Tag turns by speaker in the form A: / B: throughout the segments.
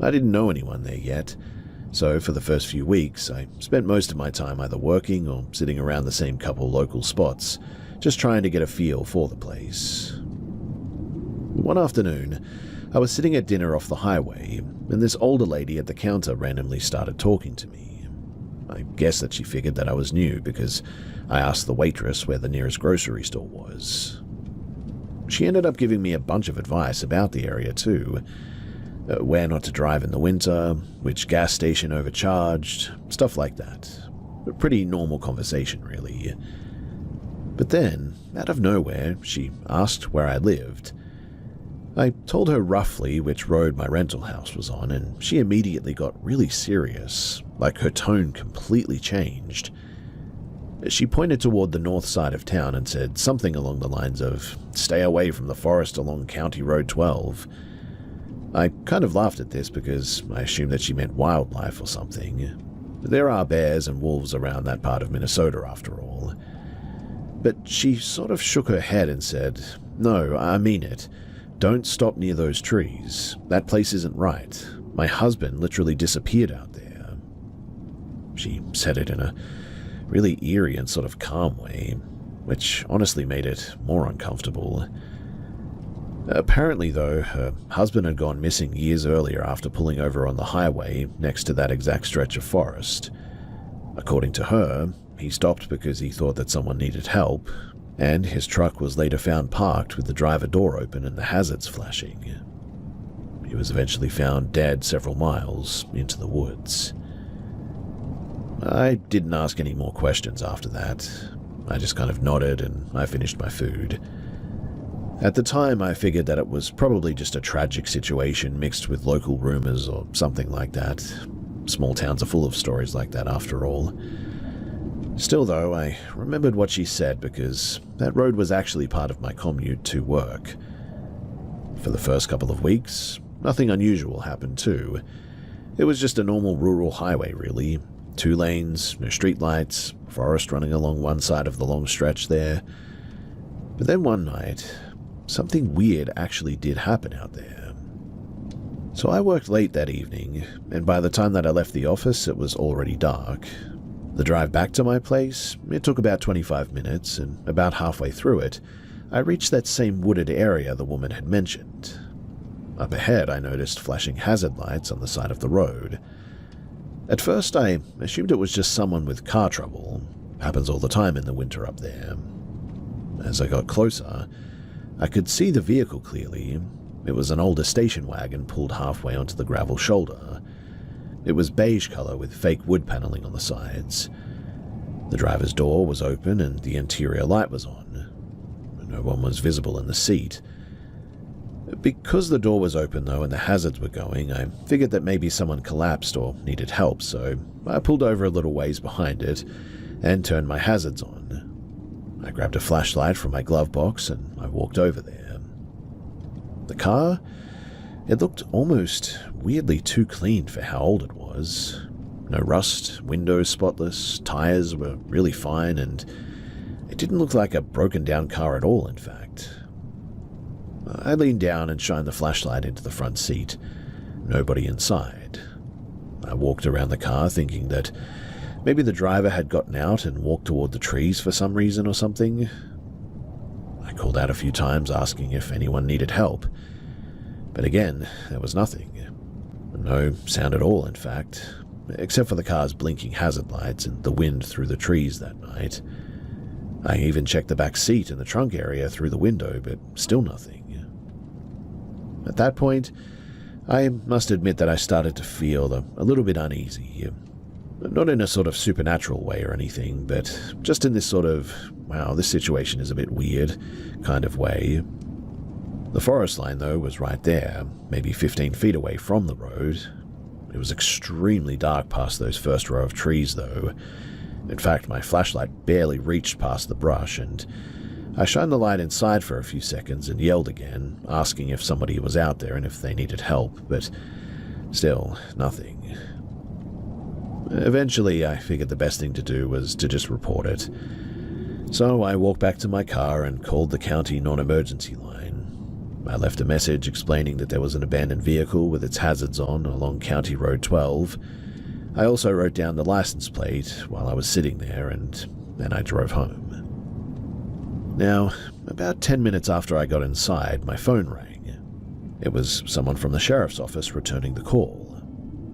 A: I didn't know anyone there yet, so for the first few weeks, I spent most of my time either working or sitting around the same couple local spots, just trying to get a feel for the place. One afternoon, I was sitting at dinner off the highway, and this older lady at the counter randomly started talking to me. I guess that she figured that I was new because I asked the waitress where the nearest grocery store was. She ended up giving me a bunch of advice about the area too. Where not to drive in the winter, which gas station overcharged, stuff like that. A pretty normal conversation, really. But then, out of nowhere, she asked where I lived. I told her roughly which road my rental house was on, and she immediately got really serious, like her tone completely changed. She pointed toward the north side of town and said something along the lines of, "Stay away from the forest along County Road 12. I kind of laughed at this because I assumed that she meant wildlife or something. There are bears and wolves around that part of Minnesota after all. But she sort of shook her head and said, "No, I mean it. Don't stop near those trees. That place isn't right. My husband literally disappeared out there." She said it in a really eerie and sort of calm way, which honestly made it more uncomfortable. Apparently, though, her husband had gone missing years earlier after pulling over on the highway next to that exact stretch of forest. According to her, he stopped because he thought that someone needed help, and his truck was later found parked with the driver door open and the hazards flashing. He was eventually found dead several miles into the woods. I didn't ask any more questions after that. I just kind of nodded and I finished my food. At the time, I figured that it was probably just a tragic situation mixed with local rumors or something like that. Small towns are full of stories like that after all. Still though, I remembered what she said because that road was actually part of my commute to work. For the first couple of weeks, nothing unusual happened too. It was just a normal rural highway really. 2 lanes, no streetlights, forest running along one side of the long stretch there. But then one night, something weird actually did happen out there. So I worked late that evening, and by the time that I left the office, it was already dark. The drive back to my place, it took about 25 minutes, and about halfway through it, I reached that same wooded area the woman had mentioned. Up ahead, I noticed flashing hazard lights on the side of the road. At first, I assumed it was just someone with car trouble. Happens all the time in the winter up there. As I got closer, I could see the vehicle clearly. It was an older station wagon pulled halfway onto the gravel shoulder. It was beige color with fake wood paneling on the sides. The driver's door was open and the interior light was on. No one was visible in the seat. Because the door was open though and the hazards were going, I figured that maybe someone collapsed or needed help, so I pulled over a little ways behind it and turned my hazards on. I grabbed a flashlight from my glove box and I walked over there. The car, it looked almost weirdly too clean for how old it was. No rust, windows spotless, tires were really fine, and it didn't look like a broken down car at all, in fact. I leaned down and shined the flashlight into the front seat. Nobody inside. I walked around the car thinking that maybe the driver had gotten out and walked toward the trees for some reason or something. I called out a few times asking if anyone needed help. But again, there was nothing. No sound at all, in fact, except for the car's blinking hazard lights and the wind through the trees that night. I even checked the back seat and the trunk area through the window, but still nothing. At that point, I must admit that I started to feel a little bit uneasy. Not in a sort of supernatural way or anything, but just in this sort of, wow, this situation is a bit weird kind of way. The forest line, though, was right there, maybe 15 feet away from the road. It was extremely dark past those first row of trees, though. In fact, my flashlight barely reached past the brush, and I shined the light inside for a few seconds and yelled again, asking if somebody was out there and if they needed help, but still, nothing. Eventually, I figured the best thing to do was to just report it. So I walked back to my car and called the county non-emergency line. I left a message explaining that there was an abandoned vehicle with its hazards on along County Road 12. I also wrote down the license plate while I was sitting there, and then I drove home. Now, about 10 minutes after I got inside, my phone rang. It was someone from the sheriff's office returning the call.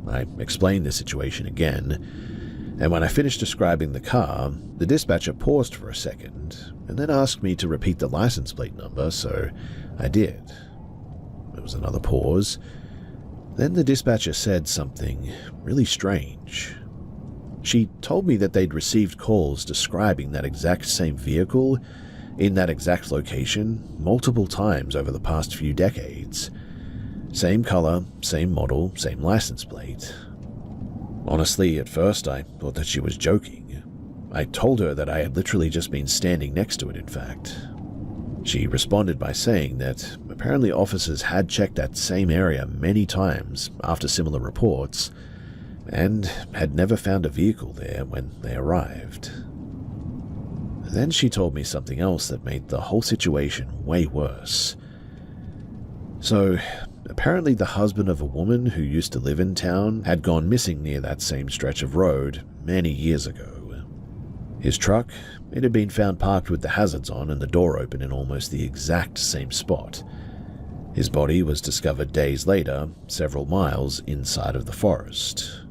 A: I explained the situation again, and when I finished describing the car, the dispatcher paused for a second and then asked me to repeat the license plate number, so I did. There was another pause. Then the dispatcher said something really strange. She told me that they'd received calls describing that exact same vehicle in that exact location multiple times over the past few decades. Same color, same model, same license plate. Honestly, at first I thought that she was joking. I told her that I had literally just been standing next to it, in fact. She responded by saying that apparently officers had checked that same area many times after similar reports and had never found a vehicle there when they arrived. Then she told me something else that made the whole situation way worse. So, apparently the husband of a woman who used to live in town had gone missing near that same stretch of road many years ago. His truck, it had been found parked with the hazards on and the door open in almost the exact same spot. His body was discovered days later, several miles inside of the forest.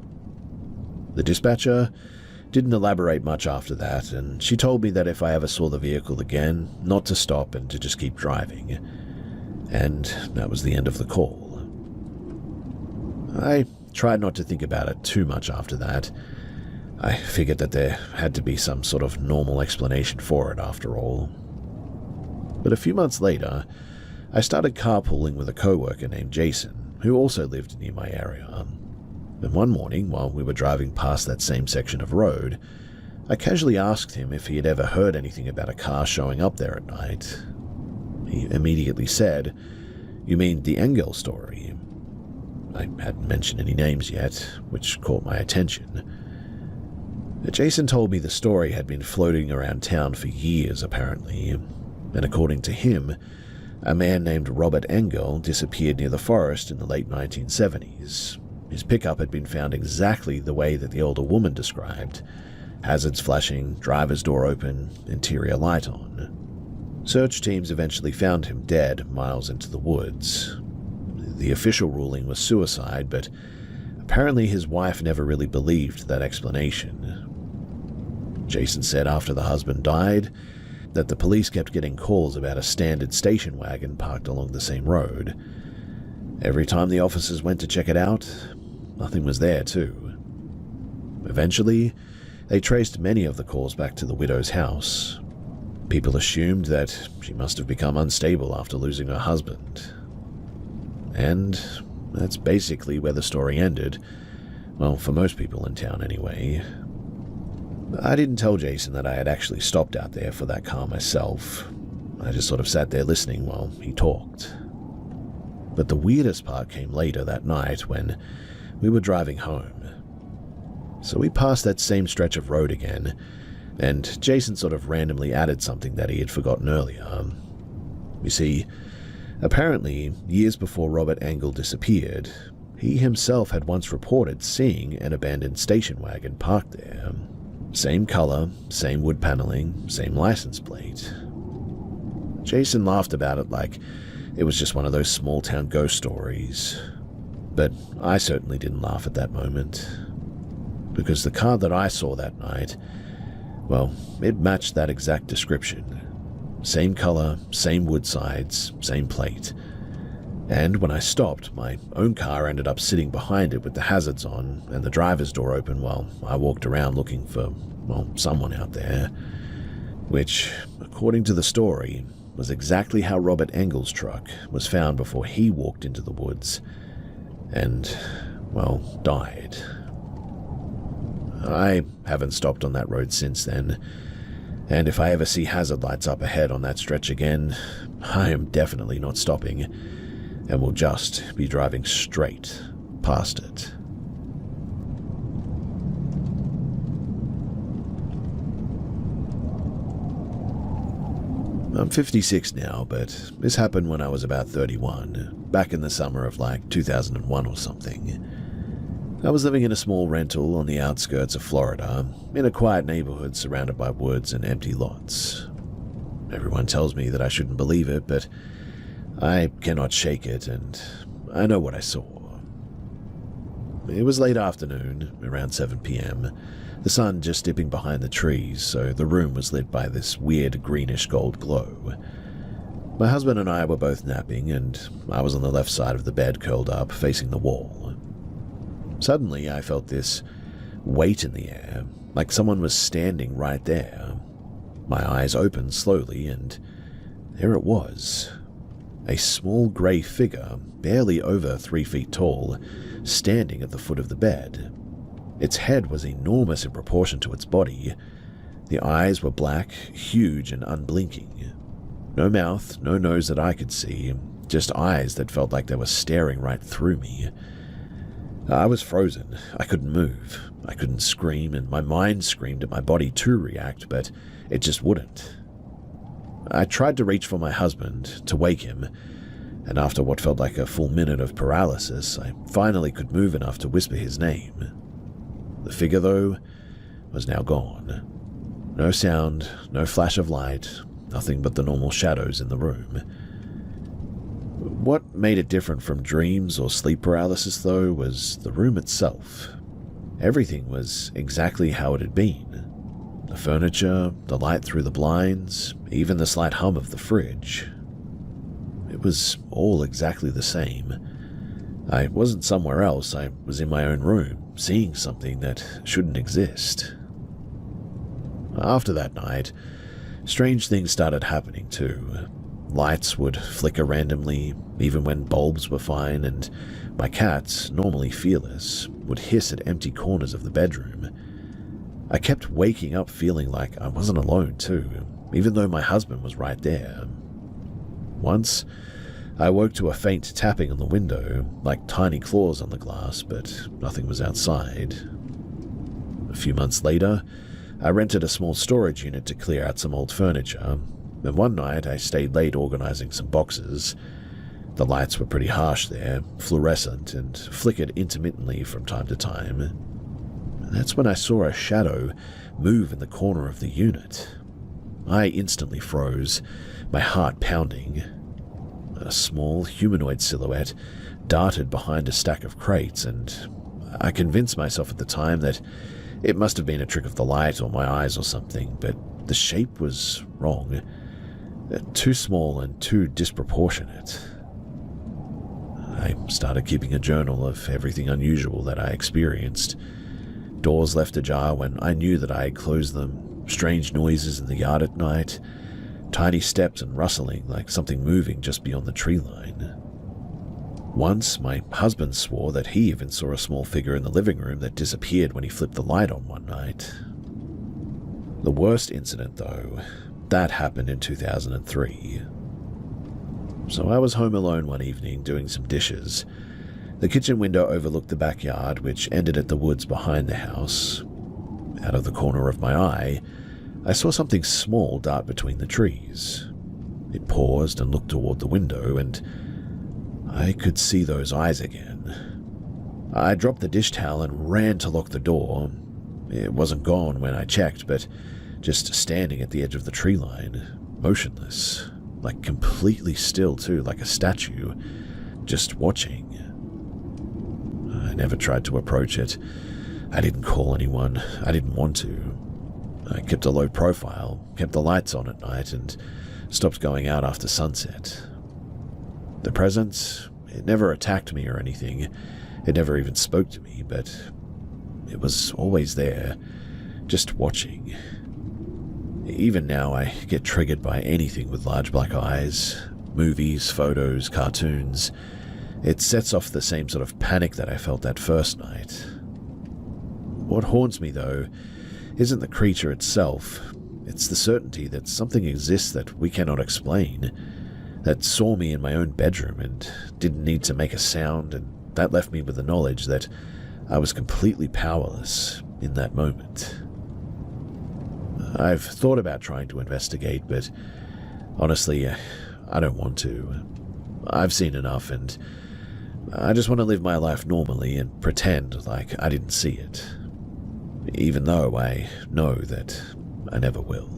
A: The dispatcher didn't elaborate much after that, and she told me that if I ever saw the vehicle again, not to stop and to just keep driving. And that was the end of the call. I tried not to think about it too much after that. I figured that there had to be some sort of normal explanation for it after all. But a few months later, I started carpooling with a coworker named Jason, who also lived near my area. And one morning, while we were driving past that same section of road, I casually asked him if he had ever heard anything about a car showing up there at night. He immediately said, "You mean the Engel story?" I hadn't mentioned any names yet, which caught my attention. Jason told me the story had been floating around town for years, apparently, and according to him, a man named Robert Engel disappeared near the forest in the late 1970s. His pickup had been found exactly the way that the older woman described: hazards flashing, driver's door open, interior light on. Search teams eventually found him dead miles into the woods. The official ruling was suicide, but apparently his wife never really believed that explanation. Jason said after the husband died that the police kept getting calls about a standard station wagon parked along the same road. Every time the officers went to check it out, nothing was there too. Eventually, they traced many of the calls back to the widow's house. People assumed that she must have become unstable after losing her husband. And that's basically where the story ended. Well, for most people in town anyway. I didn't tell Jason that I had actually stopped out there for that car myself. I just sort of sat there listening while he talked. But the weirdest part came later that night when we were driving home. So we passed that same stretch of road again, and Jason sort of randomly added something that he had forgotten earlier. You see, apparently, years before Robert Engel disappeared, he himself had once reported seeing an abandoned station wagon parked there. Same color, same wood paneling, same license plate. Jason laughed about it like it was just one of those small-town ghost stories. But I certainly didn't laugh at that moment. Because the car that I saw that night, well, it matched that exact description. Same color, same wood sides, same plate. And when I stopped, my own car ended up sitting behind it with the hazards on and the driver's door open while I walked around looking for, well, someone out there. Which, according to the story, was exactly how Robert Engel's truck was found before he walked into the woods and, well, died. I haven't stopped on that road since then, and if I ever see hazard lights up ahead on that stretch again, I am definitely not stopping, and will just be driving straight past it. I'm 56 now, but this happened when I was about 31, back in the summer of like 2001 or something. I was living in a small rental on the outskirts of Florida, in a quiet neighborhood surrounded by woods and empty lots. Everyone tells me that I shouldn't believe it, but I cannot shake it, and I know what I saw. It was late afternoon, around 7 p.m., the sun just dipping behind the trees, so the room was lit by this weird greenish gold glow. My husband and I were both napping, and I was on the left side of the bed curled up, facing the wall. Suddenly, I felt this weight in the air, like someone was standing right there. My eyes opened slowly, and there it was. A small grey figure, barely over 3 feet tall, standing at the foot of the bed. Its head was enormous in proportion to its body. The eyes were black, huge and unblinking. No mouth, no nose that I could see, just eyes that felt like they were staring right through me. I was frozen. I couldn't move. I couldn't scream, and my mind screamed at my body to react, but it just wouldn't. I tried to reach for my husband, to wake him, and after what felt like a full minute of paralysis, I finally could move enough to whisper his name. The figure, though, was now gone. No sound, no flash of light, nothing but the normal shadows in the room. What made it different from dreams or sleep paralysis, though, was the room itself. Everything was exactly how it had been. The furniture, the light through the blinds, even the slight hum of the fridge. It was all exactly the same. I wasn't somewhere else, I was in my own room, seeing something that shouldn't exist. After that night, strange things started happening too. Lights would flicker randomly, even when bulbs were fine, and my cat, normally fearless, would hiss at empty corners of the bedroom. I kept waking up feeling like I wasn't alone too, even though my husband was right there. Once, I woke to a faint tapping on the window, like tiny claws on the glass, but nothing was outside. A few months later, I rented a small storage unit to clear out some old furniture, and one night I stayed late organizing some boxes. The lights were pretty harsh there, fluorescent, and flickered intermittently from time to time. And that's when I saw a shadow move in the corner of the unit. I instantly froze, my heart pounding. A small humanoid silhouette darted behind a stack of crates, and I convinced myself at the time that it must have been a trick of the light or my eyes or something, but the shape was wrong. Too small and too disproportionate. I started keeping a journal of everything unusual that I experienced. Doors left ajar when I knew that I had closed them, strange noises in the yard at night, tiny steps and rustling like something moving just beyond the tree line. Once, my husband swore that he even saw a small figure in the living room that disappeared when he flipped the light on one night. The worst incident, though, that happened in 2003. So I was home alone one evening doing some dishes. The kitchen window overlooked the backyard, which ended at the woods behind the house. Out of the corner of my eye, I saw something small dart between the trees. It paused and looked toward the window, and I could see those eyes again. I dropped the dish towel and ran to lock the door. It wasn't gone when I checked, but just standing at the edge of the tree line, motionless, like completely still too, like a statue, just watching. I never tried to approach it. I didn't call anyone. I didn't want to. I kept a low profile, kept the lights on at night, and stopped going out after sunset. The presence, it never attacked me or anything. It never even spoke to me, but it was always there, just watching. Even now, I get triggered by anything with large black eyes, movies, photos, cartoons. It sets off the same sort of panic that I felt that first night. What haunts me, though, isn't the creature itself. It's the certainty that something exists that we cannot explain, that saw me in my own bedroom and didn't need to make a sound, and that left me with the knowledge that I was completely powerless in that moment. I've thought about trying to investigate, but Honestly, I don't want to. I've seen enough, and I just want to live my life normally and pretend like I didn't see it. Even though I know that I never will.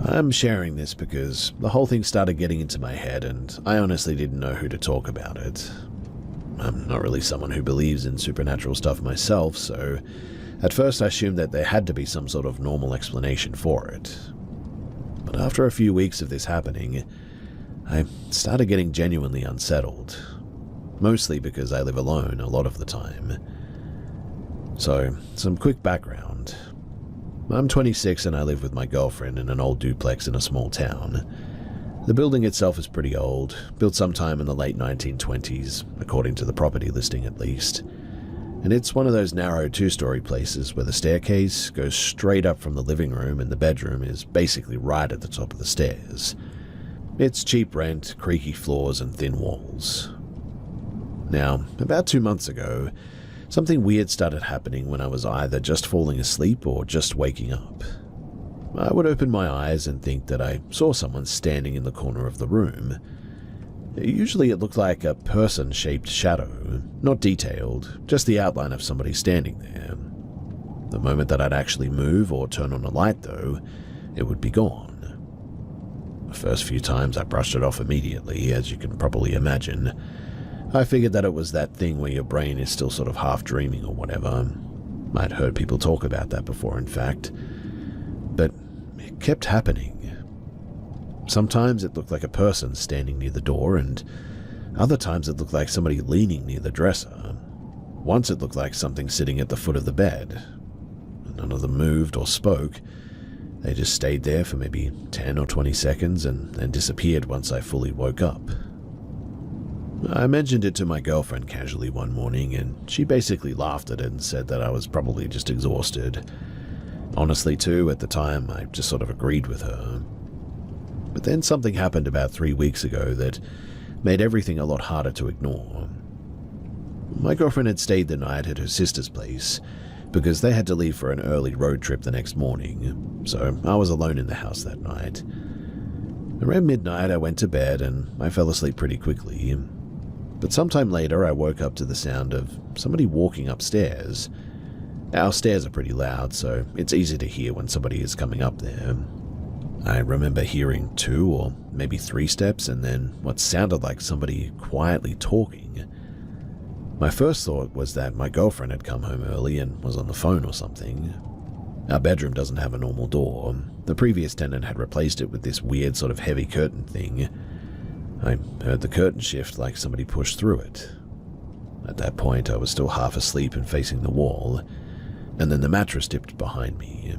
A: I'm sharing this because the whole thing started getting into my head and I honestly didn't know who to talk about it. I'm not really someone who believes in supernatural stuff myself, so at first I assumed that there had to be some sort of normal explanation for it. But after a few weeks of this happening, I started getting genuinely unsettled. Mostly because I live alone a lot of the time. So, some quick background. I'm 26 and I live with my girlfriend in an old duplex in a small town. The building itself is pretty old, built sometime in the late 1920s, according to the property listing at least. And it's one of those narrow two-story places where the staircase goes straight up from the living room and the bedroom is basically right at the top of the stairs. It's cheap rent, creaky floors, and thin walls. Now, about 2 months ago, something weird started happening when I was either just falling asleep or just waking up. I would open my eyes and think that I saw someone standing in the corner of the room. Usually it looked like a person-shaped shadow, not detailed, just the outline of somebody standing there. The moment that I'd actually move or turn on a light, though, it would be gone. The first few times I brushed it off immediately, as you can probably imagine. I figured that it was that thing where your brain is still sort of half dreaming or whatever. I'd heard people talk about that before, in fact. But it kept happening. Sometimes it looked like a person standing near the door, and other times it looked like somebody leaning near the dresser. Once it looked like something sitting at the foot of the bed. None of them moved or spoke. They just stayed there for maybe 10 or 20 seconds and then disappeared once I fully woke up. I mentioned it to my girlfriend casually one morning, and she basically laughed at it and said that I was probably just exhausted. Honestly, too, at the time, I just sort of agreed with her. But then something happened about 3 weeks ago that made everything a lot harder to ignore. My girlfriend had stayed the night at her sister's place because they had to leave for an early road trip the next morning, so I was alone in the house that night. Around midnight, I went to bed and I fell asleep pretty quickly. But sometime later, I woke up to the sound of somebody walking upstairs. Our stairs are pretty loud, so it's easy to hear when somebody is coming up there. I remember hearing 2 or maybe 3 steps and then what sounded like somebody quietly talking. My first thought was that my girlfriend had come home early and was on the phone or something. Our bedroom doesn't have a normal door. The previous tenant had replaced it with this weird sort of heavy curtain thing. I heard the curtain shift like somebody pushed through it. At that point, I was still half asleep and facing the wall, and then the mattress dipped behind me.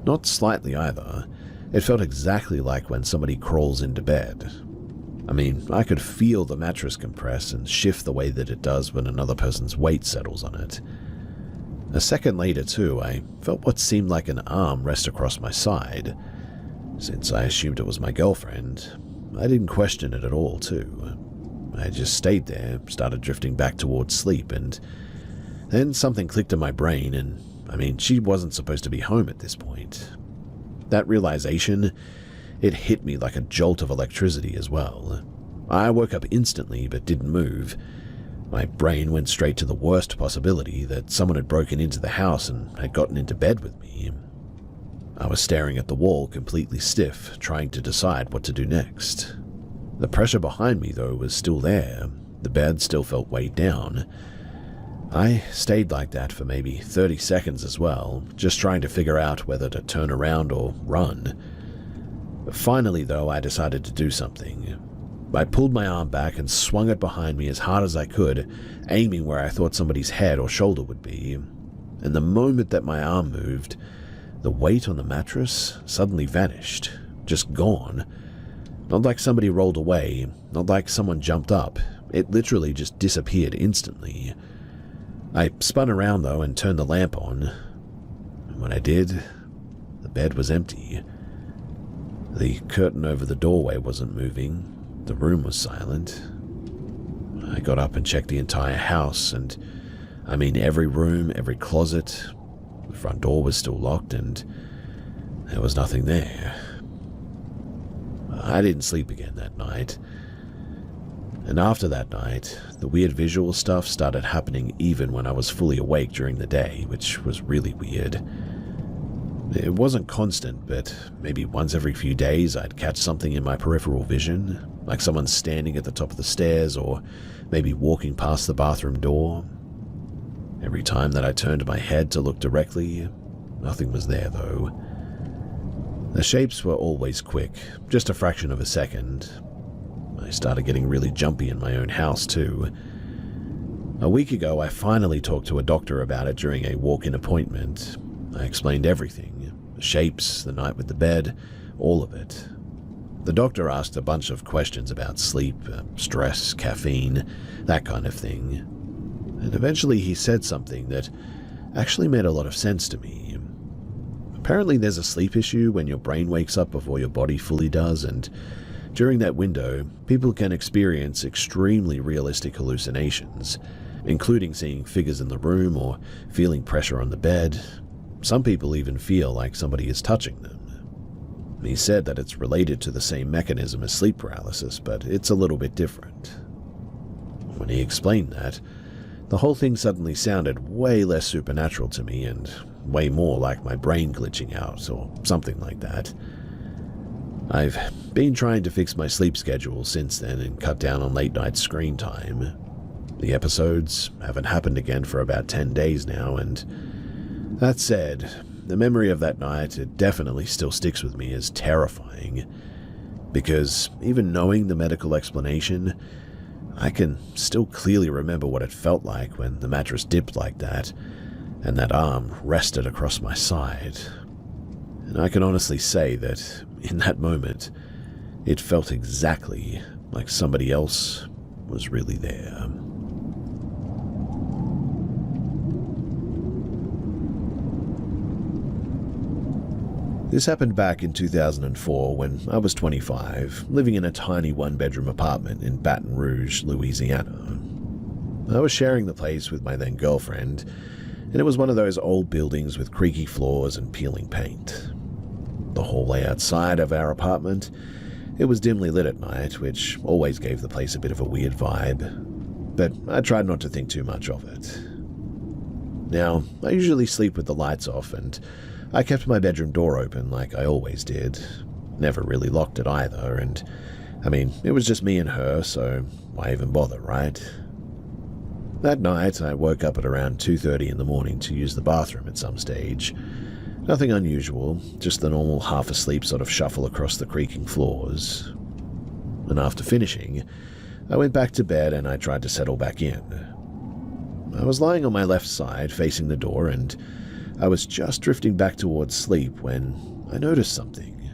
A: Not slightly either. It felt exactly like when somebody crawls into bed. I mean, I could feel the mattress compress and shift the way that it does when another person's weight settles on it. A second later, too, I felt what seemed like an arm rest across my side. Since I assumed it was my girlfriend, I didn't question it at all, too. I just stayed there, started drifting back towards sleep, and then something clicked in my brain, and, I mean, she wasn't supposed to be home at this point. That realization, it hit me like a jolt of electricity as well. I woke up instantly, but didn't move. My brain went straight to the worst possibility, that someone had broken into the house and had gotten into bed with me. I was staring at the wall, completely stiff, trying to decide what to do next. The pressure behind me, though, was still there. The bed still felt weighed down. I stayed like that for maybe 30 seconds as well, just trying to figure out whether to turn around or run. Finally, though, I decided to do something. I pulled my arm back and swung it behind me as hard as I could, aiming where I thought somebody's head or shoulder would be. And the moment that my arm moved, the weight on the mattress suddenly vanished, just gone. Not like somebody rolled away, not like someone jumped up. It literally just disappeared instantly. I spun around, though, and turned the lamp on. And when I did, the bed was empty. The curtain over the doorway wasn't moving. The room was silent. I got up and checked the entire house, and I mean, every room, every closet, the front door was still locked and there was nothing there. I didn't sleep again that night. And after that night, the weird visual stuff started happening even when I was fully awake during the day, which was really weird. It wasn't constant, but maybe once every few days I'd catch something in my peripheral vision, like someone standing at the top of the stairs or maybe walking past the bathroom door. Every time that I turned my head to look directly, nothing was there though. The shapes were always quick, just a fraction of a second. I started getting really jumpy in my own house too. A week ago, I finally talked to a doctor about it during a walk-in appointment. I explained everything, the shapes, the night with the bed, all of it. The doctor asked a bunch of questions about sleep, stress, caffeine, that kind of thing. And eventually he said something that actually made a lot of sense to me. Apparently there's a sleep issue when your brain wakes up before your body fully does, and during that window, people can experience extremely realistic hallucinations, including seeing figures in the room or feeling pressure on the bed. Some people even feel like somebody is touching them. He said that it's related to the same mechanism as sleep paralysis, but it's a little bit different. When he explained that, the whole thing suddenly sounded way less supernatural to me and way more like my brain glitching out or something like that. I've been trying to fix my sleep schedule since then and cut down on late-night screen time. The episodes haven't happened again for about 10 days now, and that said, the memory of that night, it definitely still sticks with me as terrifying, because even knowing the medical explanation, I can still clearly remember what it felt like when the mattress dipped like that, and that arm rested across my side. And I can honestly say that, in that moment, it felt exactly like somebody else was really there. This happened back in 2004 when I was 25, living in a tiny one-bedroom apartment in Baton Rouge, Louisiana. I was sharing the place with my then girlfriend, and it was one of those old buildings with creaky floors and peeling paint. The hallway outside of our apartment, it was dimly lit at night, which always gave the place a bit of a weird vibe, but I tried not to think too much of it. Now, I usually sleep with the lights off, and I kept my bedroom door open like I always did. Never really locked it either, and I mean, it was just me and her, so why even bother, right? That night, I woke up at around 2:30 in the morning to use the bathroom at some stage. Nothing unusual, just the normal half-asleep sort of shuffle across the creaking floors. And after finishing, I went back to bed and I tried to settle back in. I was lying on my left side, facing the door, and I was just drifting back towards sleep when I noticed something.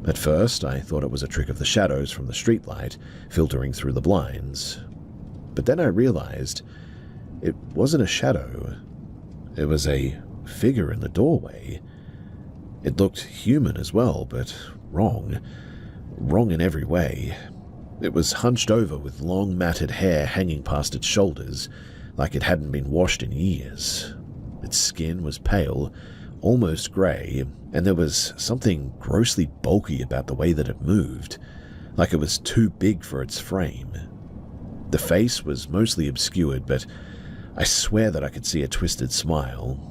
A: At first, I thought it was a trick of the shadows from the streetlight filtering through the blinds. But then I realized it wasn't a shadow. It was a figure in the doorway. It looked human as well, but wrong. Wrong in every way. It was hunched over with long matted hair hanging past its shoulders, like it hadn't been washed in years. Its skin was pale, almost grey, and there was something grossly bulky about the way that it moved, like it was too big for its frame. The face was mostly obscured, but I swear that I could see a twisted smile.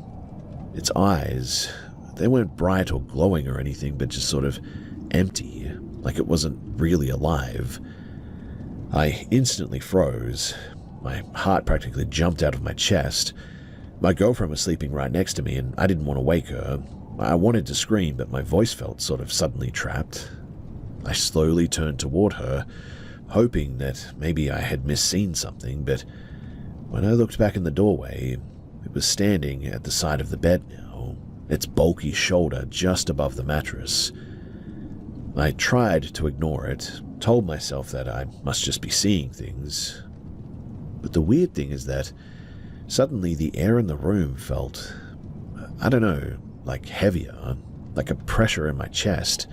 A: Its eyes, they weren't bright or glowing or anything, but just sort of empty, like it wasn't really alive. I instantly froze. My heart practically jumped out of my chest. My girlfriend was sleeping right next to me, and I didn't want to wake her. I wanted to scream, but my voice felt sort of suddenly trapped. I slowly turned toward her, hoping that maybe I had misseen something, but when I looked back in the doorway, it was standing at the side of the bed now, its bulky shoulder just above the mattress. I tried to ignore it, told myself that I must just be seeing things. But the weird thing is that suddenly the air in the room felt, I don't know, like heavier, like a pressure in my chest,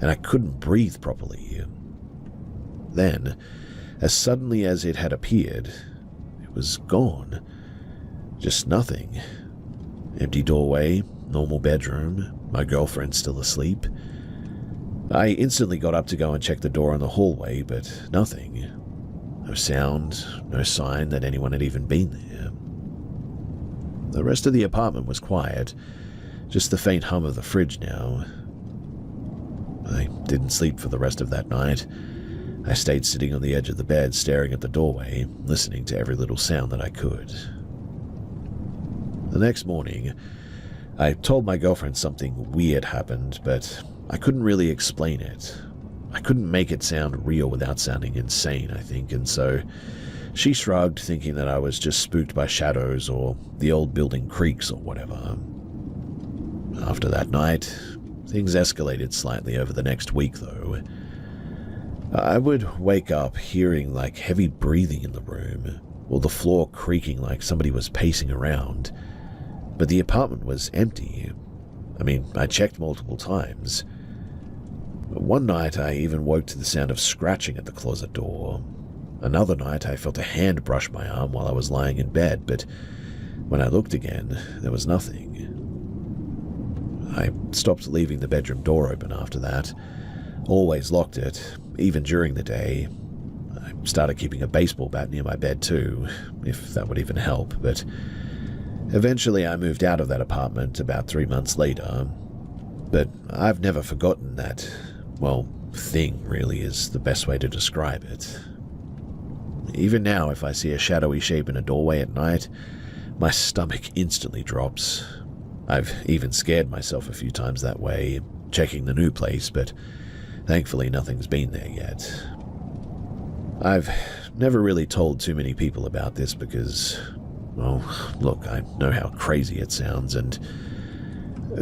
A: and I couldn't breathe properly. Then, as suddenly as it had appeared, it was gone. Just nothing. Empty doorway, normal bedroom, my girlfriend still asleep. I instantly got up to go and check the door in the hallway, but nothing. No sound, no sign that anyone had even been there. The rest of the apartment was quiet, just the faint hum of the fridge now. I didn't sleep for the rest of that night. I stayed sitting on the edge of the bed, staring at the doorway, listening to every little sound that I could. The next morning, I told my girlfriend something weird happened, but I couldn't really explain it. I couldn't make it sound real without sounding insane, I think, and so she shrugged, thinking that I was just spooked by shadows or the old building creaks or whatever. After that night, things escalated slightly over the next week, though. I would wake up hearing like heavy breathing in the room, or the floor creaking like somebody was pacing around, but the apartment was empty. I mean, I checked multiple times. One night I even woke to the sound of scratching at the closet door. Another night I felt a hand brush my arm while I was lying in bed, but when I looked again, there was nothing. I stopped leaving the bedroom door open after that, always locked it, even during the day. I started keeping a baseball bat near my bed too, if that would even help, but eventually I moved out of that apartment about 3 months later. But I've never forgotten that, well, thing really is the best way to describe it. Even now, if I see a shadowy shape in a doorway at night, my stomach instantly drops. I've even scared myself a few times that way, checking the new place, but thankfully nothing's been there yet. I've never really told too many people about this because, well, look, I know how crazy it sounds, and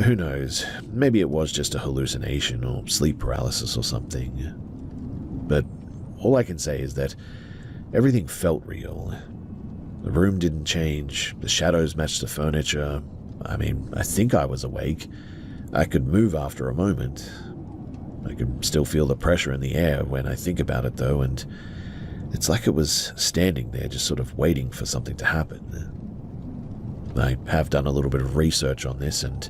A: who knows, maybe it was just a hallucination or sleep paralysis or something. But all I can say is that everything felt real. The room didn't change, the shadows matched the furniture. I mean, I think I was awake. I could move after a moment. I could still feel the pressure in the air when I think about it, though, and it's like it was standing there just sort of waiting for something to happen. I have done a little bit of research on this, and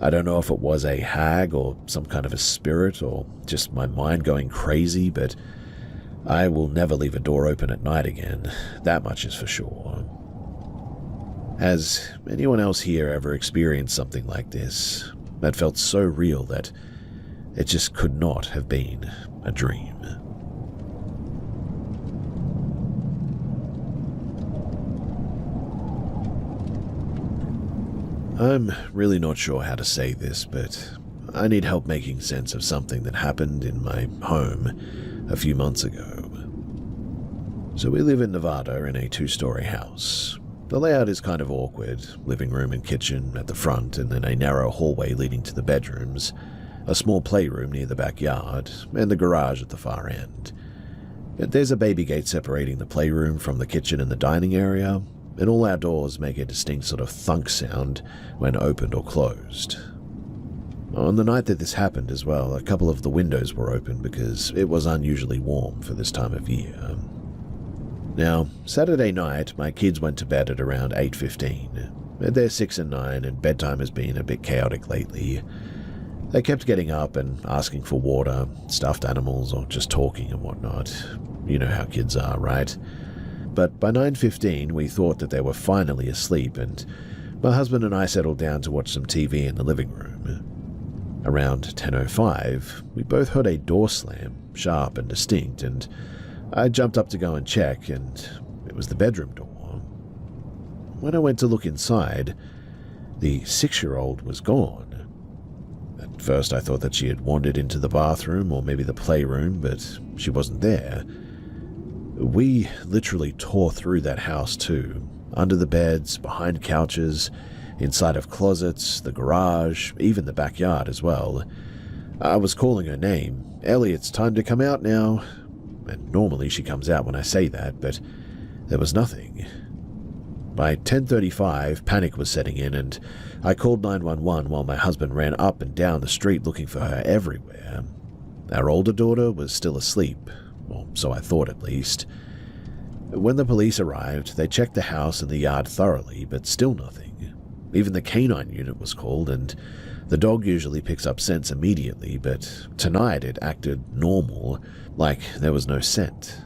A: I don't know if it was a hag or some kind of a spirit or just my mind going crazy, but I will never leave a door open at night again, that much is for sure. Has anyone else here ever experienced something like this that felt so real that it just could not have been a dream? I'm really not sure how to say this, but I need help making sense of something that happened in my home a few months ago. So we live in Nevada in a 2-story house. The layout is kind of awkward, living room and kitchen at the front, and then a narrow hallway leading to the bedrooms, a small playroom near the backyard, and the garage at the far end. There's a baby gate separating the playroom from the kitchen and the dining area, and all our doors make a distinct sort of thunk sound when opened or closed. On the night that this happened as well, a couple of the windows were open because it was unusually warm for this time of year. Now, Saturday night, my kids went to bed at around 8:15. They're 6 and 9, and bedtime has been a bit chaotic lately. They kept getting up and asking for water, stuffed animals, or just talking and whatnot. You know how kids are, right? But by 9:15, we thought that they were finally asleep, and my husband and I settled down to watch some TV in the living room. Around 10:05, we both heard a door slam, sharp and distinct, and I jumped up to go and check, and it was the bedroom door. When I went to look inside, the 6-year-old was gone. At first I thought that she had wandered into the bathroom or maybe the playroom, but she wasn't there. We literally tore through that house too, under the beds, behind couches, inside of closets, the garage, even the backyard as well. I was calling her name, "Ellie, it's time to come out now." And normally she comes out when I say that, but there was nothing. By 10:35, panic was setting in, and I called 911 while my husband ran up and down the street looking for her everywhere. Our older daughter was still asleep, or so I thought at least. When the police arrived, they checked the house and the yard thoroughly, but still nothing. Even the canine unit was called, and the dog usually picks up scents immediately, but tonight it acted normal, like there was no scent.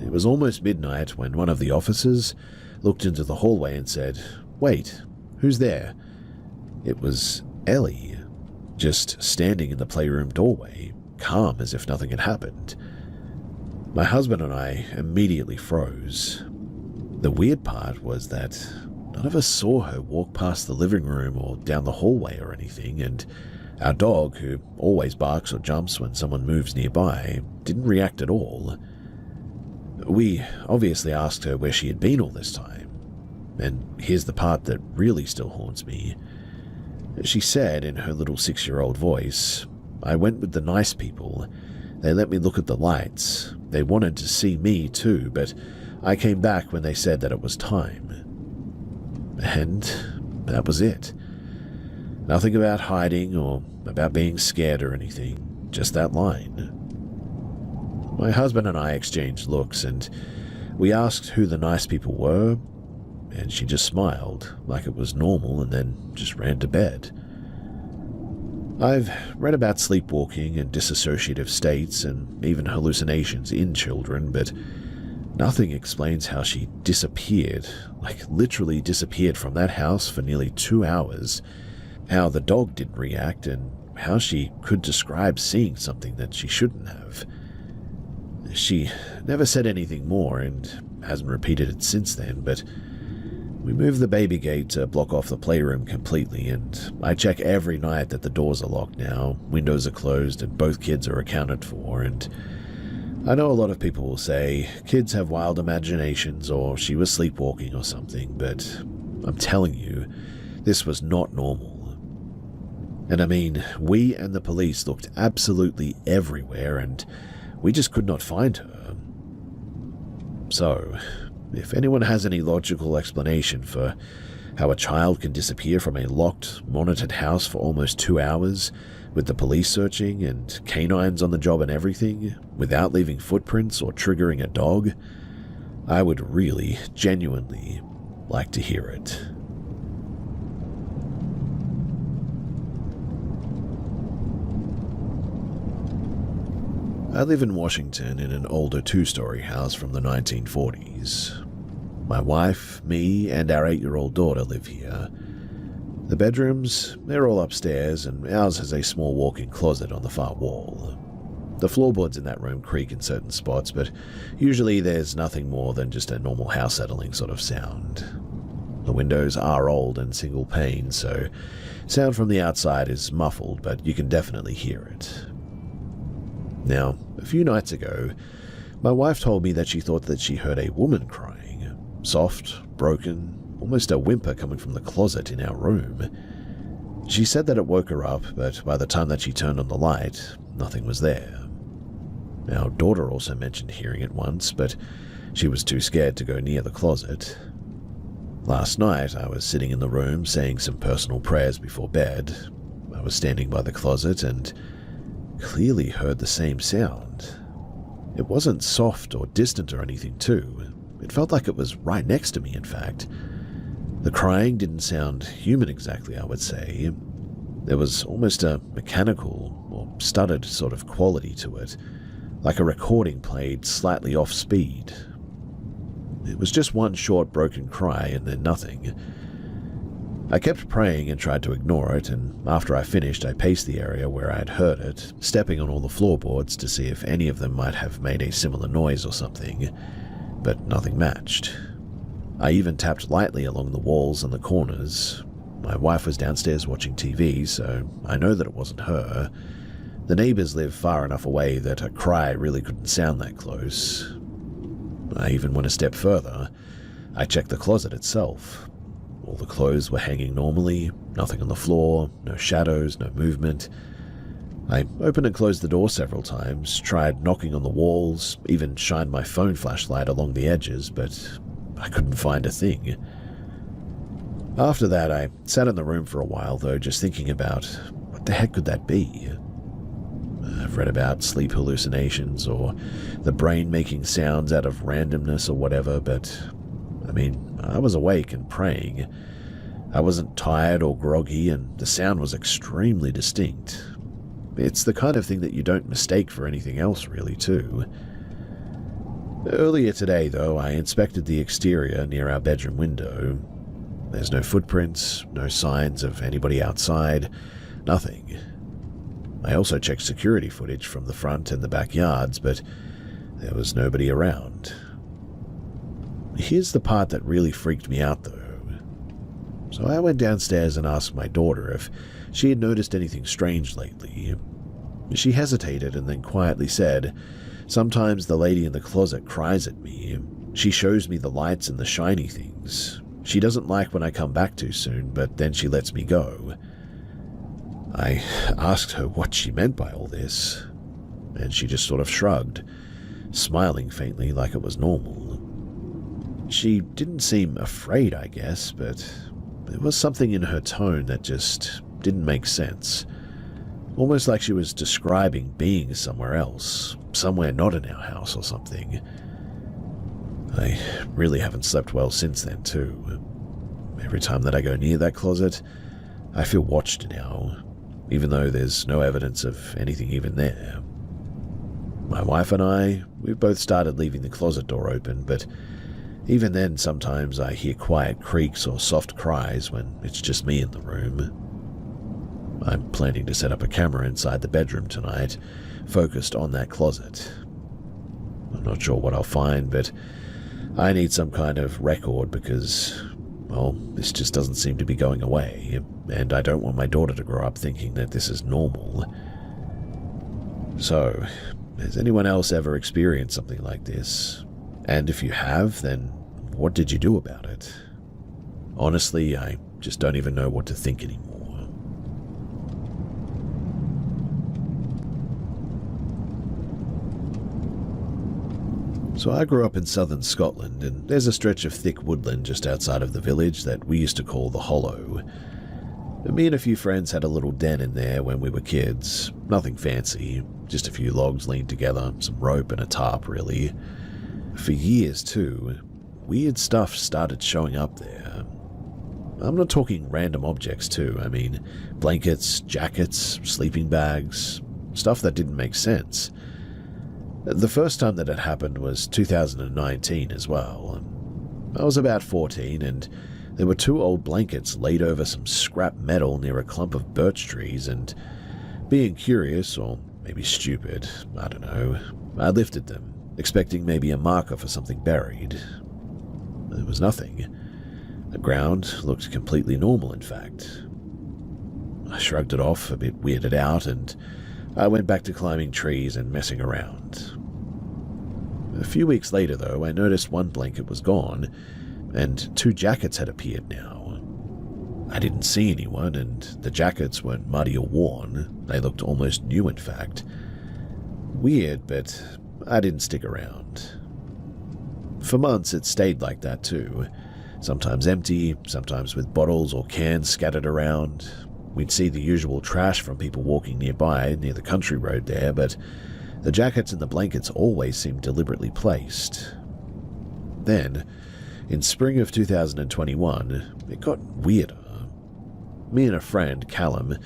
A: It was almost midnight when one of the officers looked into the hallway and said, "Wait, who's there?" It was Ellie, just standing in the playroom doorway, calm as if nothing had happened. My husband and I immediately froze. The weird part was that none of us saw her walk past the living room or down the hallway or anything, and our dog, who always barks or jumps when someone moves nearby, didn't react at all. We obviously asked her where she had been all this time, and here's the part that really still haunts me. She said in her little 6-year-old voice, "I went with the nice people. They let me look at the lights. They wanted to see me too, but I came back when they said that it was time." And that was it. Nothing about hiding or about being scared or anything, just that line. My husband and I exchanged looks, and we asked who the nice people were, and she just smiled like it was normal and then just ran to bed. I've read about sleepwalking and dissociative states and even hallucinations in children, but nothing explains how she disappeared, like literally disappeared from that house for nearly 2 hours, how the dog didn't react, and how she could describe seeing something that she shouldn't have. She never said anything more and hasn't repeated it since then, but we moved the baby gate to block off the playroom completely, and I check every night that the doors are locked now, windows are closed, and both kids are accounted for. And I know a lot of people will say kids have wild imaginations or she was sleepwalking or something, but I'm telling you, this was not normal. And I mean, we and the police looked absolutely everywhere, and we just could not find her. So, if anyone has any logical explanation for how a child can disappear from a locked, monitored house for almost 2 hours, with the police searching and canines on the job and everything, without leaving footprints or triggering a dog, I would really, genuinely like to hear it. I live in Washington in an older 2-story house from the 1940s. My wife, me, and our 8-year-old daughter live here. The bedrooms, they're all upstairs, and ours has a small walk-in closet on the far wall. The floorboards in that room creak in certain spots, but usually there's nothing more than just a normal house settling sort of sound. The windows are old and single pane, so sound from the outside is muffled, but you can definitely hear it. Now, a few nights ago, my wife told me that she thought that she heard a woman crying, soft, broken, almost a whimper coming from the closet in our room. She said that it woke her up, but by the time that she turned on the light, nothing was there. Our daughter also mentioned hearing it once, but she was too scared to go near the closet. Last night, I was sitting in the room saying some personal prayers before bed. I was standing by the closet and clearly heard the same sound. It wasn't soft or distant or anything too. It felt like it was right next to me, in fact. The crying didn't sound human exactly, I would say. There was almost a mechanical or stuttered sort of quality to it, like a recording played slightly off speed. It was just one short broken cry and then nothing. I kept praying and tried to ignore it, and after I finished, I paced the area where I had heard it, stepping on all the floorboards to see if any of them might have made a similar noise or something, but nothing matched. I even tapped lightly along the walls and the corners. My wife was downstairs watching TV, so I know that it wasn't her. The neighbors live far enough away that a cry really couldn't sound that close. I even went a step further. I checked the closet itself. All the clothes were hanging normally, nothing on the floor, no shadows, no movement. I opened and closed the door several times, tried knocking on the walls, even shined my phone flashlight along the edges, but I couldn't find a thing. After that, I sat in the room for a while, though, just thinking about what the heck could that be? I've read about sleep hallucinations or the brain making sounds out of randomness or whatever, but I was awake and praying. I wasn't tired or groggy, and the sound was extremely distinct. It's the kind of thing that you don't mistake for anything else, really, too. Earlier today, though, I inspected the exterior near our bedroom window. There's no footprints, no signs of anybody outside, nothing. I also checked security footage from the front and the backyards, but there was nobody around. Here's the part that really freaked me out, though. So I went downstairs and asked my daughter if she had noticed anything strange lately. She hesitated and then quietly said, "Sometimes the lady in the closet cries at me. She shows me the lights and the shiny things. She doesn't like when I come back too soon, but then she lets me go." I asked her what she meant by all this, and she just sort of shrugged, smiling faintly like it was normal. She didn't seem afraid, I guess, but there was something in her tone that just didn't make sense. Almost like she was describing being somewhere else, somewhere not in our house or something. I really haven't slept well since then, too. Every time that I go near that closet, I feel watched now, even though there's no evidence of anything even there. My wife and we've both started leaving the closet door open, but even then sometimes I hear quiet creaks or soft cries when it's just me in the room. I'm planning to set up a camera inside the bedroom tonight, focused on that closet. I'm not sure what I'll find, but I need some kind of record because, well, this just doesn't seem to be going away, and I don't want my daughter to grow up thinking that this is normal. So, has anyone else ever experienced something like this? And if you have, then what did you do about it? Honestly, I just don't even know what to think anymore. So I grew up in southern Scotland, and there's a stretch of thick woodland just outside of the village that we used to call the Hollow. Me and a few friends had a little den in there when we were kids. Nothing fancy, just a few logs leaned together, some rope and a tarp, really. For years, too, weird stuff started showing up there. I'm not talking random objects, too. Blankets, jackets, sleeping bags, stuff that didn't make sense. The first time that it happened was 2019 as well. I was about 14, and there were 2 old blankets laid over some scrap metal near a clump of birch trees, and being curious, or maybe stupid, I don't know, I lifted them, expecting maybe a marker for something buried. There was nothing. The ground looked completely normal, in fact. I shrugged it off, a bit weirded out, and I went back to climbing trees and messing around. A few weeks later, though, I noticed one blanket was gone, and 2 jackets had appeared now. I didn't see anyone, and the jackets weren't muddy or worn. They looked almost new, in fact. Weird, but I didn't stick around. For months, it stayed like that, too. Sometimes empty, sometimes with bottles or cans scattered around. We'd see the usual trash from people walking nearby, near the country road there, but the jackets and the blankets always seemed deliberately placed. Then, in spring of 2021, it got weirder. Me and a friend, Callum,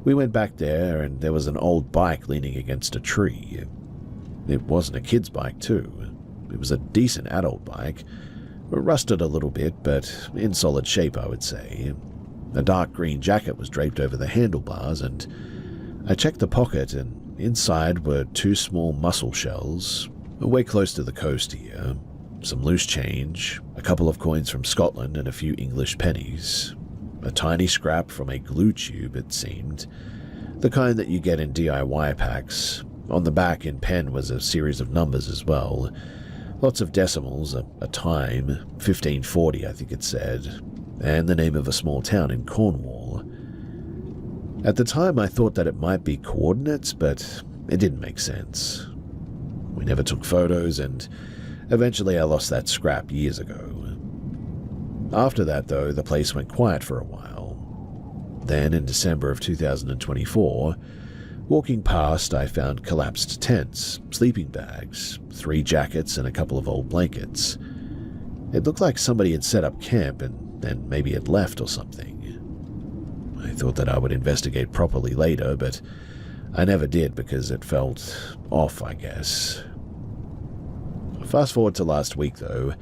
A: we went back there and there was an old bike leaning against a tree. It wasn't a kid's bike, too. It was a decent adult bike. Rusted a little bit, but in solid shape, I would say. A dark green jacket was draped over the handlebars, and I checked the pocket, and inside were 2 small mussel shells. Way close to the coast here. Some loose change, a couple of coins from Scotland, and a few English pennies. A tiny scrap from a glue tube, it seemed. The kind that you get in DIY packs. On the back in pen was a series of numbers as well. Lots of decimals, a time, 1540 I think it said, and the name of a small town in Cornwall. At the time I thought that it might be coordinates, but it didn't make sense. We never took photos, and eventually I lost that scrap years ago. After that, though, the place went quiet for a while. Then, in December of 2024, Walking past, I found collapsed tents, sleeping bags, 3 jackets, and a couple of old blankets. It looked like somebody had set up camp and then maybe had left or something. I thought that I would investigate properly later, but I never did because it felt off, I guess. Fast forward to last week, though.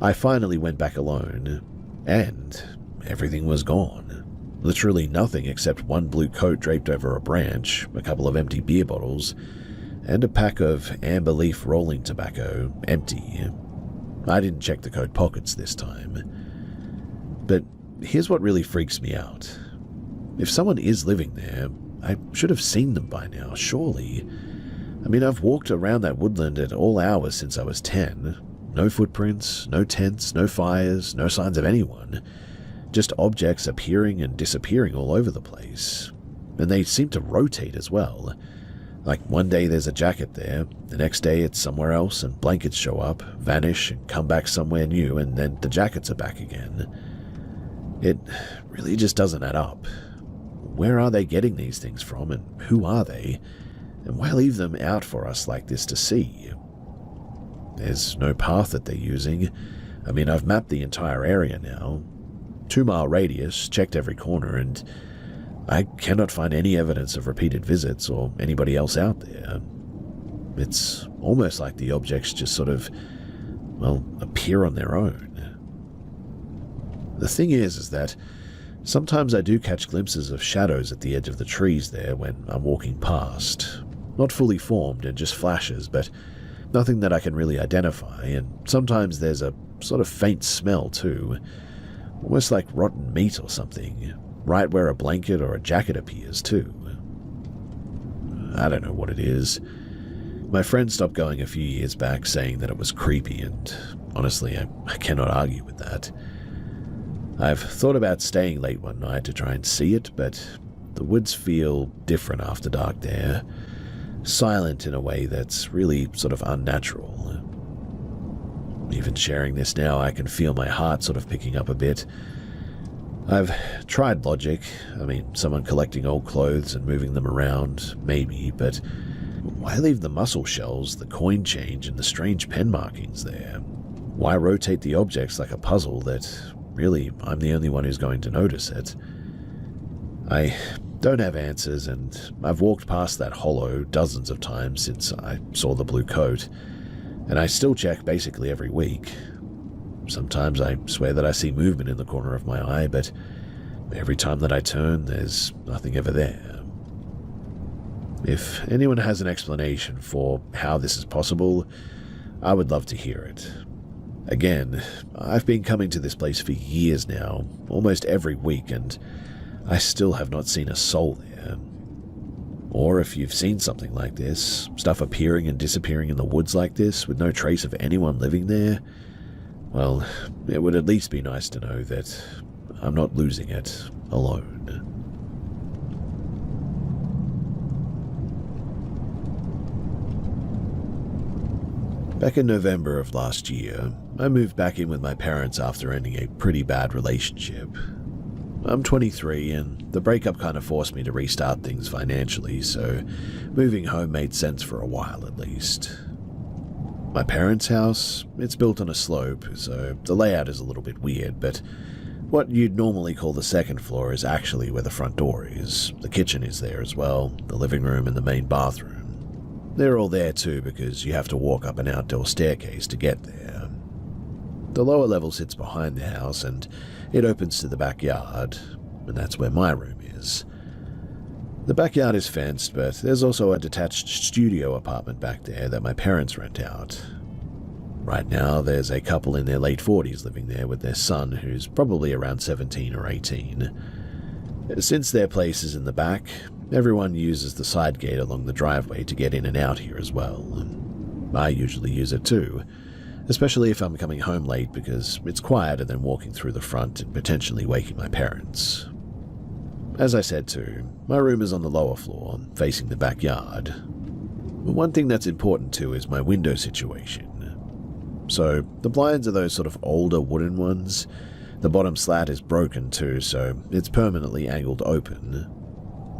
A: I finally went back alone, and everything was gone. Literally nothing except one blue coat draped over a branch, a couple of empty beer bottles, and a pack of amber leaf rolling tobacco, empty. I didn't check the coat pockets this time. But here's what really freaks me out. If someone is living there, I should have seen them by now, surely. I mean, I've walked around that woodland at all hours since I was 10. No footprints, no tents, no fires, no signs of anyone. Just objects appearing and disappearing all over the place. And they seem to rotate as well. Like one day there's a jacket there, the next day it's somewhere else and blankets show up, vanish, and come back somewhere new, and then the jackets are back again. It really just doesn't add up. Where are they getting these things from, and who are they? And why leave them out for us like this to see? There's no path that they're using. I mean, I've mapped the entire area now. 2-mile radius, checked every corner, and I cannot find any evidence of repeated visits or anybody else out there. It's almost like the objects just sort of, well, appear on their own. The thing is that sometimes I do catch glimpses of shadows at the edge of the trees there when I'm walking past. Not fully formed and just flashes, but nothing that I can really identify, and sometimes there's a sort of faint smell too. Almost like rotten meat or something, right where a blanket or a jacket appears too. I don't know what it is. My friend stopped going a few years back saying that it was creepy, and honestly, I cannot argue with that. I've thought about staying late one night to try and see it, but the woods feel different after dark there. Silent in a way that's really sort of unnatural. Even sharing this now, I can feel my heart sort of picking up a bit. I've tried logic. I mean, someone collecting old clothes and moving them around, maybe, but why leave the mussel shells, the coin change, and the strange pen markings there? Why rotate the objects like a puzzle that, really, I'm the only one who's going to notice it? I don't have answers, and I've walked past that hollow dozens of times since I saw the blue coat, and I still check basically every week. Sometimes I swear that I see movement in the corner of my eye, but every time that I turn, there's nothing ever there. If anyone has an explanation for how this is possible, I would love to hear it. Again, I've been coming to this place for years now, almost every week, and I still have not seen a soul there. Or if you've seen something like this, stuff appearing and disappearing in the woods like this with no trace of anyone living there, well, it would at least be nice to know that I'm not losing it alone. Back in November of last year, I moved back in with my parents after ending a pretty bad relationship. I'm 23, and the breakup kind of forced me to restart things financially, so moving home made sense for a while at least. My parents' house, it's built on a slope, so the layout is a little bit weird, but what you'd normally call the second floor is actually where the front door is. The kitchen is there as well, the living room and the main bathroom. They're all there too because you have to walk up an outdoor staircase to get there. The lower level sits behind the house and it opens to the backyard, and that's where my room is. The backyard is fenced, but there's also a detached studio apartment back there that my parents rent out. Right now, there's a couple in their late 40s living there with their son, who's probably around 17 or 18. Since their place is in the back, everyone uses the side gate along the driveway to get in and out here as well. I usually use it too, especially if I'm coming home late because it's quieter than walking through the front and potentially waking my parents. As I said too, my room is on the lower floor, facing the backyard. One thing that's important too is my window situation. So, the blinds are those sort of older wooden ones. The bottom slat is broken too, so it's permanently angled open.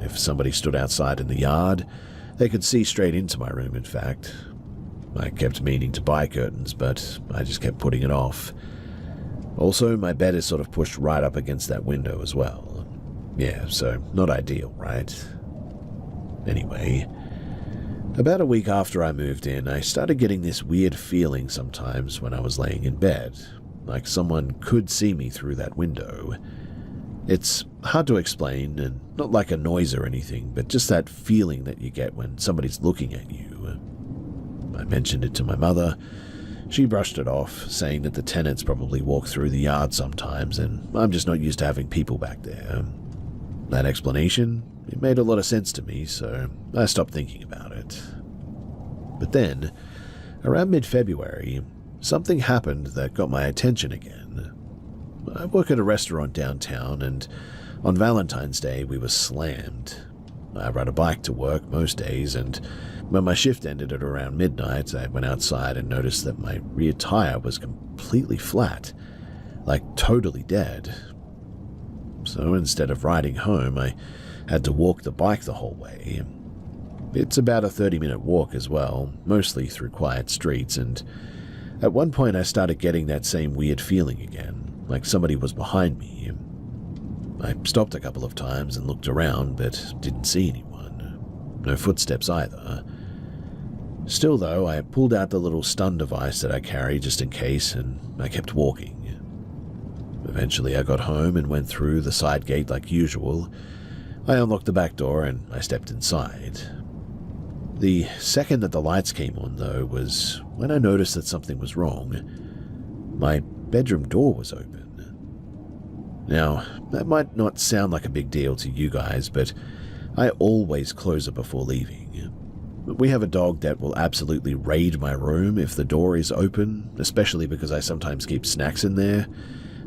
A: If somebody stood outside in the yard, they could see straight into my room, in fact. I kept meaning to buy curtains, but I just kept putting it off. Also, my bed is sort of pushed right up against that window as well. Yeah, so not ideal, right? Anyway, about a week after I moved in, I started getting this weird feeling sometimes when I was laying in bed, like someone could see me through that window. It's hard to explain, and not like a noise or anything, but just that feeling that you get when somebody's looking at you. I mentioned it to my mother. She brushed it off, saying that the tenants probably walk through the yard sometimes, and I'm just not used to having people back there. That explanation, it made a lot of sense to me, so I stopped thinking about it. But then, around mid-February, something happened that got my attention again. I work at a restaurant downtown, and on Valentine's Day we were slammed. I ride a bike to work most days, and when my shift ended at around midnight, I went outside and noticed that my rear tire was completely flat, like totally dead. So instead of riding home, I had to walk the bike the whole way. It's about a 30-minute walk as well, mostly through quiet streets, and at one point I started getting that same weird feeling again, like somebody was behind me. I stopped a couple of times and looked around, but didn't see anyone. No footsteps either. Still though, I pulled out the little stun device that I carry just in case, and I kept walking. Eventually I got home and went through the side gate like usual. I unlocked the back door and I stepped inside. The second that the lights came on, though, was when I noticed that something was wrong. My bedroom door was open. Now, that might not sound like a big deal to you guys, but I always close it before leaving. We have a dog that will absolutely raid my room if the door is open, especially because I sometimes keep snacks in there.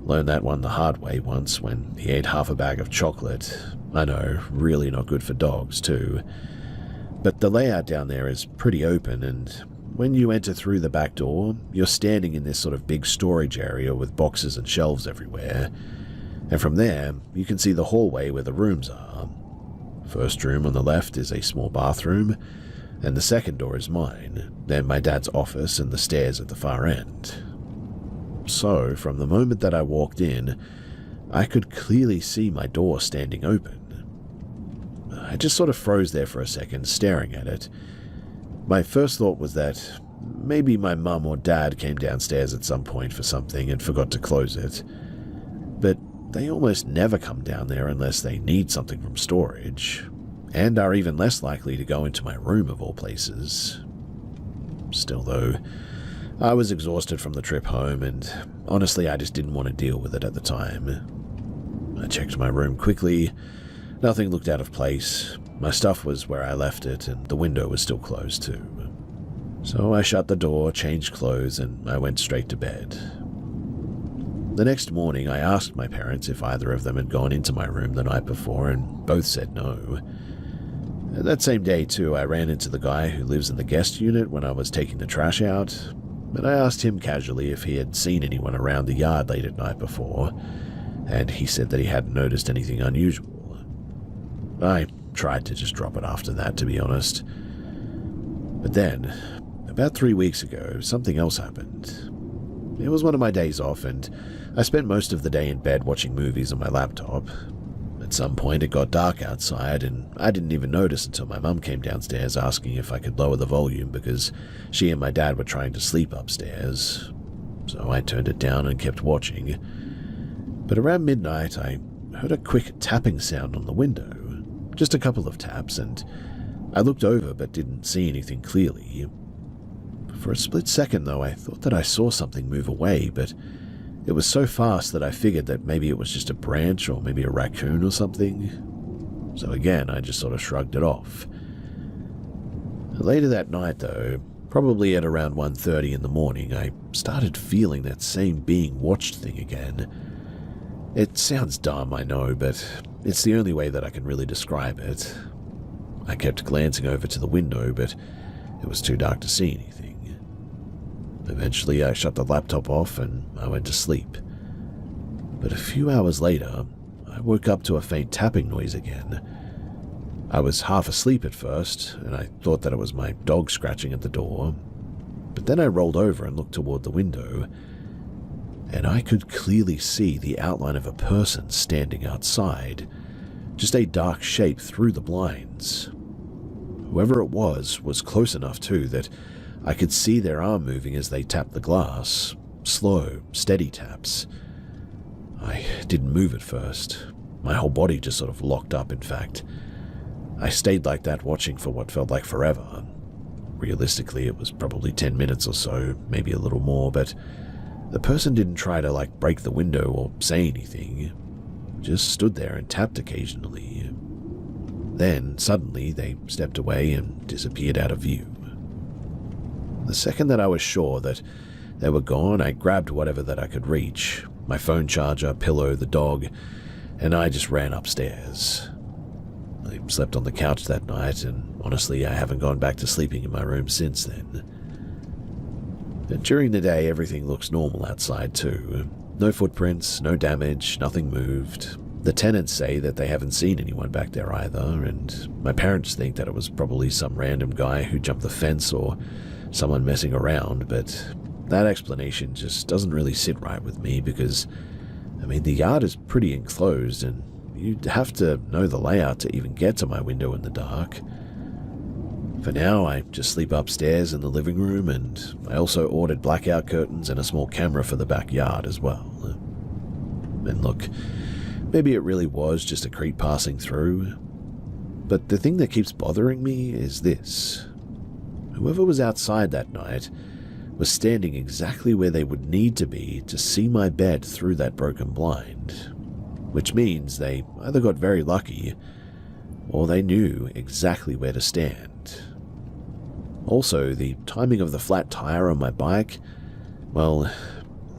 A: Learned that one the hard way once when he ate half a bag of chocolate. I know, really not good for dogs too. But the layout down there is pretty open, and when you enter through the back door, you're standing in this sort of big storage area with boxes and shelves everywhere. And from there, you can see the hallway where the rooms are. First room on the left is a small bathroom, and the second door is mine, then my dad's office and the stairs at the far end. So, from the moment that I walked in, I could clearly see my door standing open. I just sort of froze there for a second, staring at it. My first thought was that maybe my mum or dad came downstairs at some point for something and forgot to close it. But they almost never come down there unless they need something from storage, and are even less likely to go into my room of all places. Still though, I was exhausted from the trip home, and honestly I just didn't want to deal with it at the time. I checked my room quickly. Nothing looked out of place. My stuff was where I left it, and the window was still closed too. So I shut the door, changed clothes, and I went straight to bed. The next morning I asked my parents if either of them had gone into my room the night before, and both said no. That same day too, I ran into the guy who lives in the guest unit when I was taking the trash out, and I asked him casually if he had seen anyone around the yard late at night before, and he said that he hadn't noticed anything unusual. I tried to just drop it after that, to be honest. But then, about 3 weeks ago, something else happened. It was one of my days off, and I spent most of the day in bed watching movies on my laptop. At some point it got dark outside, and I didn't even notice until my mum came downstairs asking if I could lower the volume because she and my dad were trying to sleep upstairs. So I turned it down and kept watching. But around midnight I heard a quick tapping sound on the window. Just a couple of taps, and I looked over but didn't see anything clearly. For a split second, though, I thought that I saw something move away, but it was so fast that I figured that maybe it was just a branch or maybe a raccoon or something. So again, I just sort of shrugged it off. Later that night, though, probably at around 1:30 in the morning, I started feeling that same being watched thing again. It sounds dumb, I know, but it's the only way that I can really describe it. I kept glancing over to the window, but it was too dark to see anything. Eventually, I shut the laptop off and I went to sleep. But a few hours later, I woke up to a faint tapping noise again. I was half asleep at first, and I thought that it was my dog scratching at the door, but then I rolled over and looked toward the window, and I could clearly see the outline of a person standing outside, just a dark shape through the blinds. Whoever it was close enough too that I could see their arm moving as they tapped the glass, slow, steady taps. I didn't move at first. My whole body just sort of locked up, in fact. I stayed like that watching for what felt like forever. Realistically, it was probably 10 minutes or so, maybe a little more, but the person didn't try to break the window or say anything. Just stood there and tapped occasionally. Then, suddenly, they stepped away and disappeared out of view. The second that I was sure that they were gone, I grabbed whatever that I could reach, my phone charger, pillow, the dog, and I just ran upstairs. I slept on the couch that night, and honestly, I haven't gone back to sleeping in my room since then. And during the day, everything looks normal outside too. No footprints, no damage, nothing moved. The tenants say that they haven't seen anyone back there either, and my parents think that it was probably some random guy who jumped the fence or someone messing around, but that explanation just doesn't really sit right with me because, the yard is pretty enclosed and you'd have to know the layout to even get to my window in the dark. For now, I just sleep upstairs in the living room, and I also ordered blackout curtains and a small camera for the backyard as well. And look, maybe it really was just a creep passing through, but the thing that keeps bothering me is this. Whoever was outside that night was standing exactly where they would need to be to see my bed through that broken blind, which means they either got very lucky or they knew exactly where to stand. Also, the timing of the flat tire on my bike, well,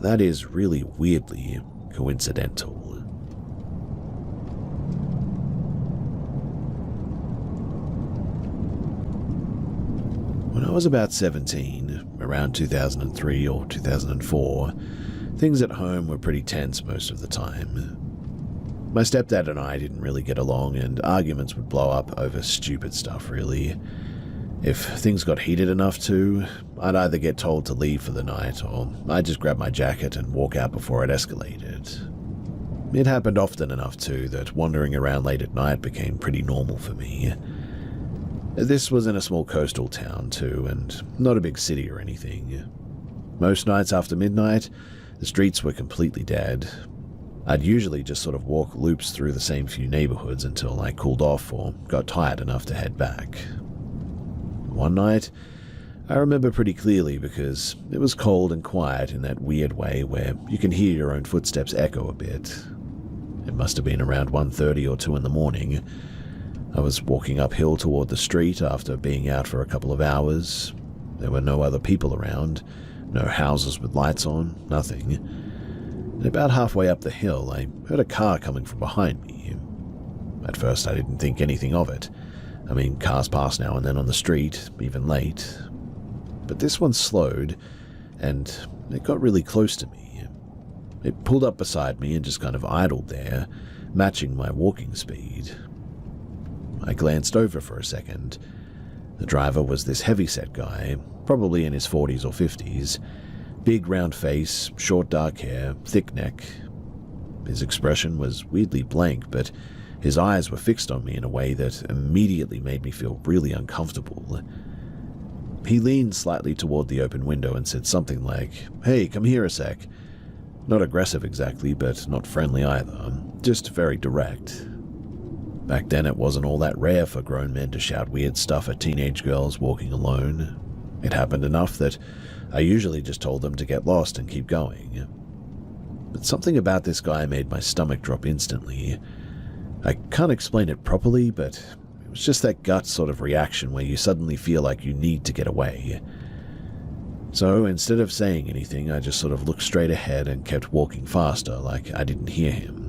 A: that is really weirdly coincidental. When I was about 17, around 2003 or 2004, things at home were pretty tense most of the time. My stepdad and I didn't really get along, and arguments would blow up over stupid stuff, really. If things got heated enough to, I'd either get told to leave for the night, or I'd just grab my jacket and walk out before it escalated. It happened often enough too that wandering around late at night became pretty normal for me. This was in a small coastal town too, and not a big city or anything. Most nights after midnight, the streets were completely dead. I'd usually just sort of walk loops through the same few neighborhoods until I cooled off or got tired enough to head back. One night, I remember pretty clearly because it was cold and quiet in that weird way where you can hear your own footsteps echo a bit. It must have been around 1:30 or 2 in the morning. I was walking uphill toward the street after being out for a couple of hours. There were no other people around, no houses with lights on, nothing. And about halfway up the hill, I heard a car coming from behind me. At first, I didn't think anything of it. Cars pass now and then on the street, even late. But this one slowed, and it got really close to me. It pulled up beside me and just kind of idled there, matching my walking speed. I glanced over for a second. The driver was this heavy-set guy, probably in his 40s or 50s. Big round face, short dark hair, thick neck. His expression was weirdly blank, but his eyes were fixed on me in a way that immediately made me feel really uncomfortable. He leaned slightly toward the open window and said something like, "Hey, come here a sec." Not aggressive exactly, but not friendly either, just very direct. Back then it wasn't all that rare for grown men to shout weird stuff at teenage girls walking alone. It happened enough that I usually just told them to get lost and keep going. But something about this guy made my stomach drop instantly. I can't explain it properly, but it was just that gut sort of reaction where you suddenly feel like you need to get away. So instead of saying anything, I just sort of looked straight ahead and kept walking faster like I didn't hear him.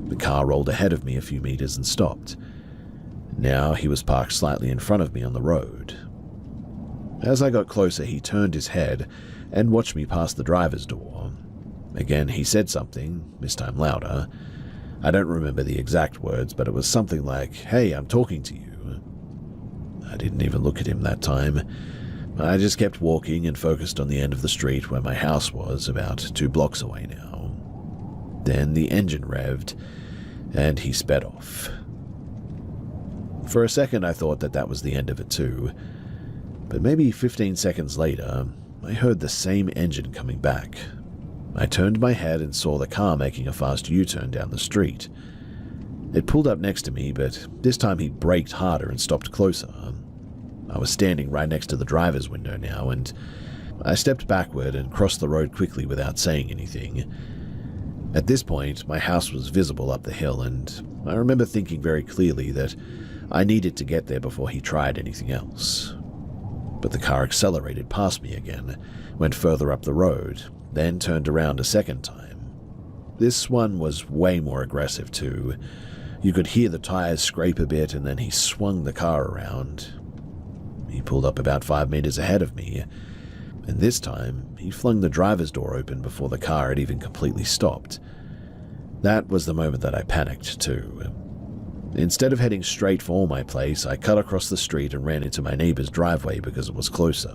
A: The car rolled ahead of me a few meters and stopped. Now he was parked slightly in front of me on the road. As I got closer, he turned his head and watched me past the driver's door. Again, he said something, this time louder. I don't remember the exact words, but it was something like, "Hey, I'm talking to you." I didn't even look at him that time. I just kept walking and focused on the end of the street where my house was, about 2 blocks away now. Then the engine revved, and he sped off. For a second I thought that was the end of it too, but maybe 15 seconds later, I heard the same engine coming back. I turned my head and saw the car making a fast U-turn down the street. It pulled up next to me, but this time he braked harder and stopped closer. I was standing right next to the driver's window now, and I stepped backward and crossed the road quickly without saying anything. At this point, my house was visible up the hill, and I remember thinking very clearly that I needed to get there before he tried anything else. But the car accelerated past me again, went further up the road, then turned around a second time. This one was way more aggressive too. You could hear the tires scrape a bit, and then he swung the car around. He pulled up about 5 meters ahead of me, and this time he flung the driver's door open before the car had even completely stopped. That was the moment that I panicked too. Instead of heading straight for my place, I cut across the street and ran into my neighbor's driveway because it was closer.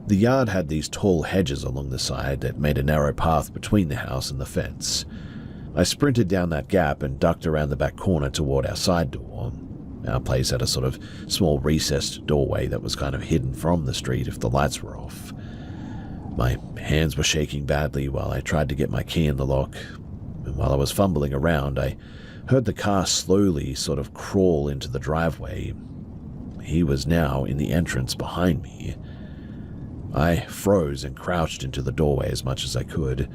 A: The yard had these tall hedges along the side that made a narrow path between the house and the fence. I sprinted down that gap and ducked around the back corner toward our side door. Our place had a sort of small recessed doorway that was kind of hidden from the street if the lights were off. My hands were shaking badly while I tried to get my key in the lock, and while I was fumbling around, I heard the car slowly sort of crawl into the driveway. He was now in the entrance behind me. I froze and crouched into the doorway as much as I could.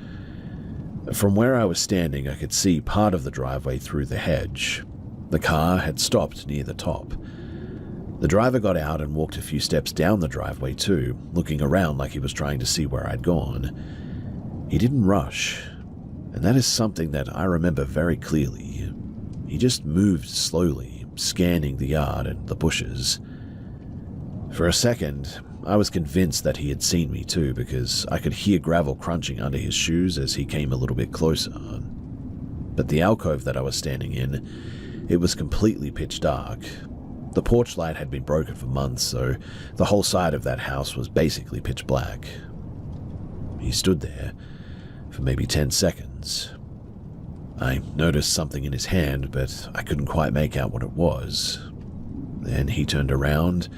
A: From where I was standing, I could see part of the driveway through the hedge. The car had stopped near the top. The driver got out and walked a few steps down the driveway too, looking around like he was trying to see where I'd gone. He didn't rush, and that is something that I remember very clearly. He just moved slowly, scanning the yard and the bushes. For a second, I was convinced that he had seen me too, because I could hear gravel crunching under his shoes as he came a little bit closer. But the alcove that I was standing in, it was completely pitch dark. The porch light had been broken for months, so the whole side of that house was basically pitch black. He stood there for maybe 10 seconds. I noticed something in his hand, but I couldn't quite make out what it was. Then he turned around,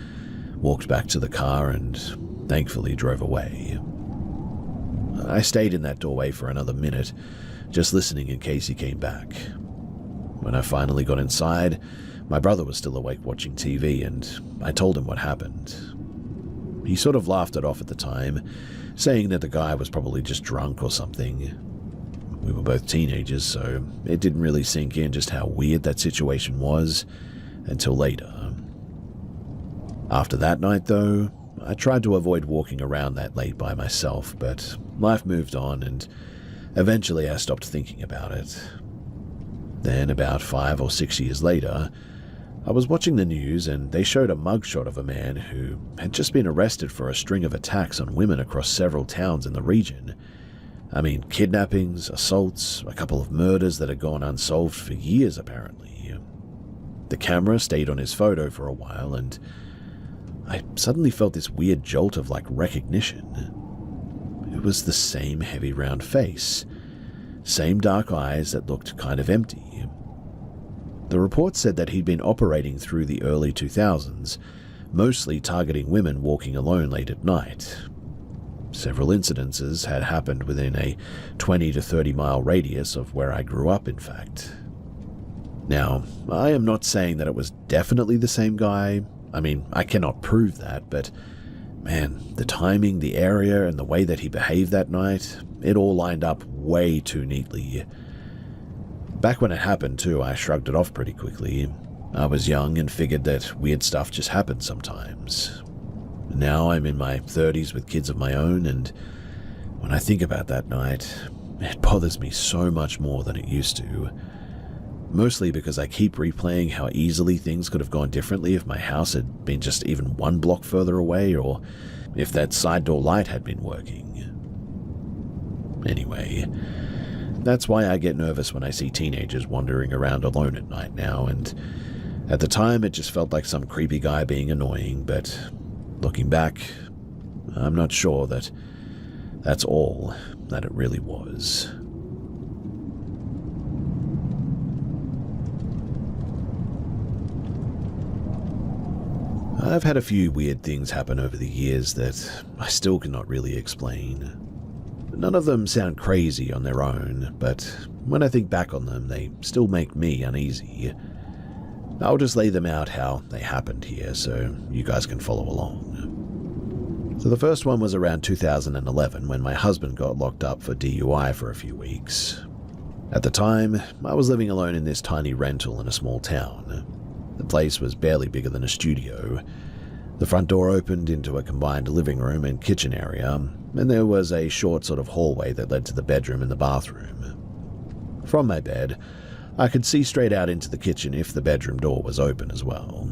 A: walked back to the car, and thankfully drove away. I stayed in that doorway for another minute, just listening in case he came back. When I finally got inside, my brother was still awake watching TV, and I told him what happened. He sort of laughed it off at the time, saying that the guy was probably just drunk or something. We were both teenagers, so it didn't really sink in just how weird that situation was until later. After that night, though, I tried to avoid walking around that late by myself, but life moved on, and eventually I stopped thinking about it. Then, about 5 or 6 years later, I was watching the news and they showed a mugshot of a man who had just been arrested for a string of attacks on women across several towns in the region. I mean, kidnappings, assaults, a couple of murders that had gone unsolved for years, apparently. The camera stayed on his photo for a while, and I suddenly felt this weird jolt of, recognition. It was the same heavy round face, same dark eyes that looked kind of empty. The report said that he'd been operating through the early 2000s, mostly targeting women walking alone late at night. Several incidences had happened within a 20 to 30 mile radius of where I grew up, in fact. Now, I am not saying that it was definitely the same guy. I mean, I cannot prove that, but man, the timing, the area, and the way that he behaved that night, it all lined up way too neatly. Back when it happened too, I shrugged it off pretty quickly. I was young and figured that weird stuff just happened sometimes. Now I'm in my 30s with kids of my own, and when I think about that night, it bothers me so much more than it used to. Mostly because I keep replaying how easily things could have gone differently if my house had been just even 1 block further away, or if that side door light had been working. Anyway, That's why I get nervous when I see teenagers wandering around alone at night now, and at the time it just felt like some creepy guy being annoying, but looking back, I'm not sure that that's all that it really was. I've had a few weird things happen over the years that I still cannot really explain. None of them sound crazy on their own, but when I think back on them, they still make me uneasy. I'll just lay them out how they happened here so you guys can follow along. So the first one was around 2011 when my husband got locked up for DUI for a few weeks. At the time, I was living alone in this tiny rental in a small town. The place was barely bigger than a studio. The front door opened into a combined living room and kitchen area, and there was a short sort of hallway that led to the bedroom and the bathroom. From my bed, I could see straight out into the kitchen if the bedroom door was open as well.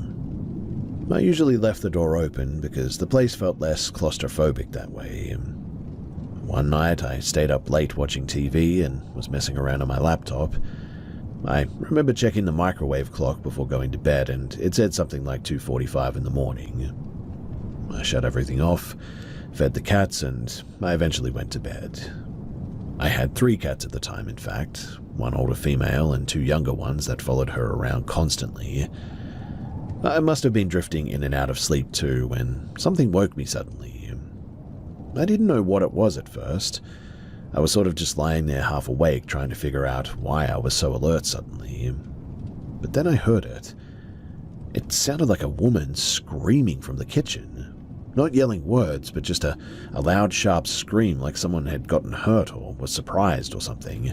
A: I usually left the door open because the place felt less claustrophobic that way. One night, I stayed up late watching TV and was messing around on my laptop. I remember checking the microwave clock before going to bed, and it said something like 2:45 in the morning. I shut everything off, fed the cats, and I eventually went to bed. I had 3 cats at the time, in fact, one older female and 2 younger ones that followed her around constantly. I must have been drifting in and out of sleep too when something woke me suddenly. I didn't know what it was at first. I was sort of just lying there half awake trying to figure out why I was so alert suddenly. But then I heard it. It sounded like a woman screaming from the kitchen. Not yelling words, but just a loud, sharp scream like someone had gotten hurt or was surprised or something.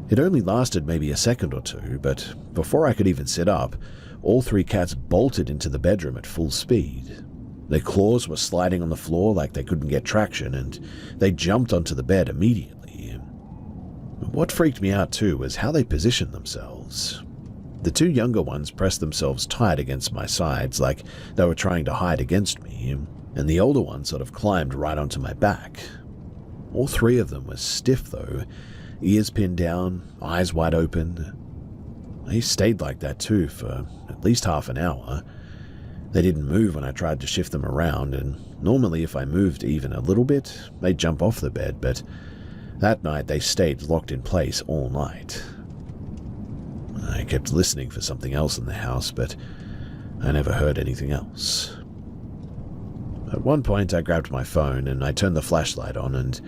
A: It only lasted maybe a second or two, but before I could even sit up, all 3 cats bolted into the bedroom at full speed. Their claws were sliding on the floor like they couldn't get traction, and they jumped onto the bed immediately. What freaked me out too was how they positioned themselves. The 2 younger ones pressed themselves tight against my sides like they were trying to hide against me, and the older one sort of climbed right onto my back. All 3 of them were stiff though, ears pinned down, eyes wide open. They stayed like that too for at least half an hour. They didn't move when I tried to shift them around, and normally if I moved even a little bit, they'd jump off the bed, but that night they stayed locked in place all night. I kept listening for something else in the house, but I never heard anything else. At one point I grabbed my phone and I turned the flashlight on and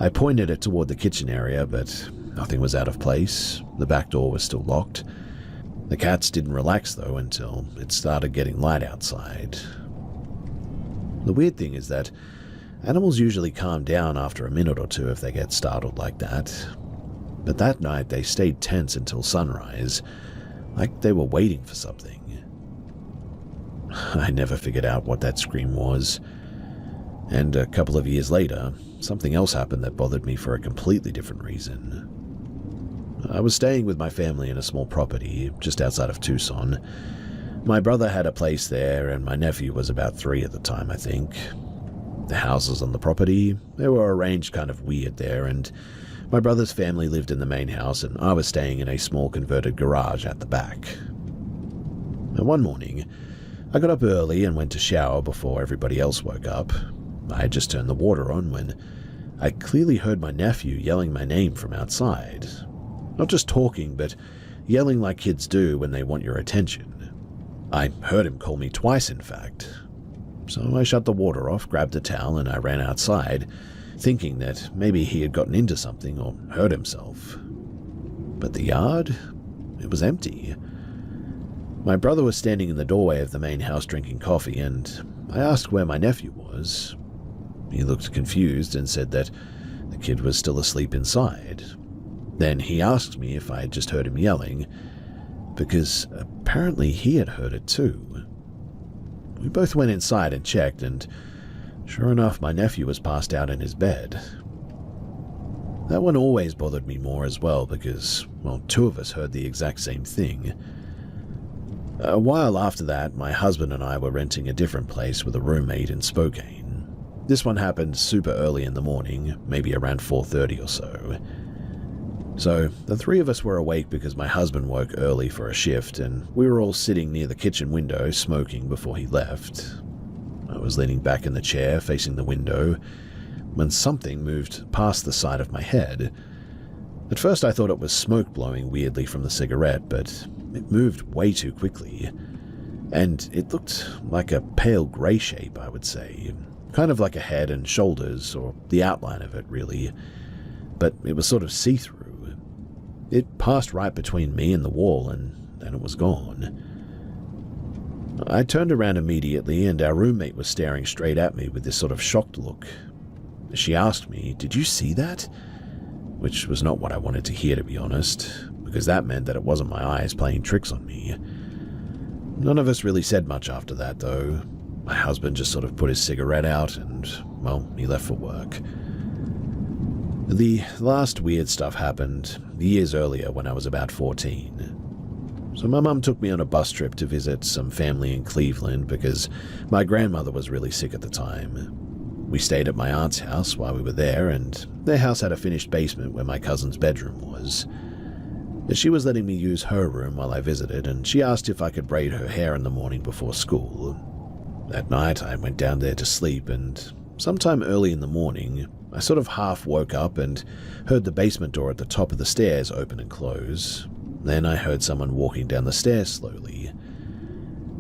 A: I pointed it toward the kitchen area, but nothing was out of place. The back door was still locked. The cats didn't relax though until it started getting light outside. The weird thing is that animals usually calm down after a minute or two if they get startled like that. But that night they stayed tense until sunrise, like they were waiting for something. I never figured out what that scream was. And a couple of years later, something else happened that bothered me for a completely different reason. I was staying with my family in a small property just outside of Tucson. My brother had a place there, and my nephew was about 3 at the time, I think. The houses on the property, they were arranged kind of weird there, and my brother's family lived in the main house, and I was staying in a small converted garage at the back. And one morning, I got up early and went to shower before everybody else woke up. I had just turned the water on when I clearly heard my nephew yelling my name from outside. Not just talking, but yelling like kids do when they want your attention. I heard him call me twice, in fact. So I shut the water off, grabbed a towel, and I ran outside, thinking that maybe he had gotten into something or hurt himself. But the yard? It was empty. My brother was standing in the doorway of the main house drinking coffee, and I asked where my nephew was. He looked confused and said that the kid was still asleep inside. Then he asked me if I had just heard him yelling, because apparently he had heard it too. We both went inside and checked, and sure enough, my nephew was passed out in his bed. That one always bothered me more as well because, well, 2 of us heard the exact same thing. A while after that, my husband and I were renting a different place with a roommate in Spokane. This one happened super early in the morning, maybe around 4:30 or so. So the three of us were awake because my husband woke early for a shift, and we were all sitting near the kitchen window smoking before he left. I was leaning back in the chair facing the window when something moved past the side of my head. At first I thought it was smoke blowing weirdly from the cigarette, but it moved way too quickly. And it looked like a pale grey shape, I would say. Kind of like a head and shoulders, or the outline of it, really. But it was sort of see-through. It passed right between me and the wall, and then it was gone. I turned around immediately, and our roommate was staring straight at me with this sort of shocked look. She asked me, "Did you see that?" Which was not what I wanted to hear, to be honest, because that meant that it wasn't my eyes playing tricks on me. None of us really said much after that, though. My husband just sort of put his cigarette out and, well, he left for work. The last weird stuff happened years earlier when I was about 14. So my mum took me on a bus trip to visit some family in Cleveland because my grandmother was really sick at the time. We stayed at my aunt's house while we were there, and their house had a finished basement where my cousin's bedroom was. She was letting me use her room while I visited, and she asked if I could braid her hair in the morning before school. That night I went down there to sleep, and sometime early in the morning, I sort of half woke up and heard the basement door at the top of the stairs open and close. Then I heard someone walking down the stairs slowly.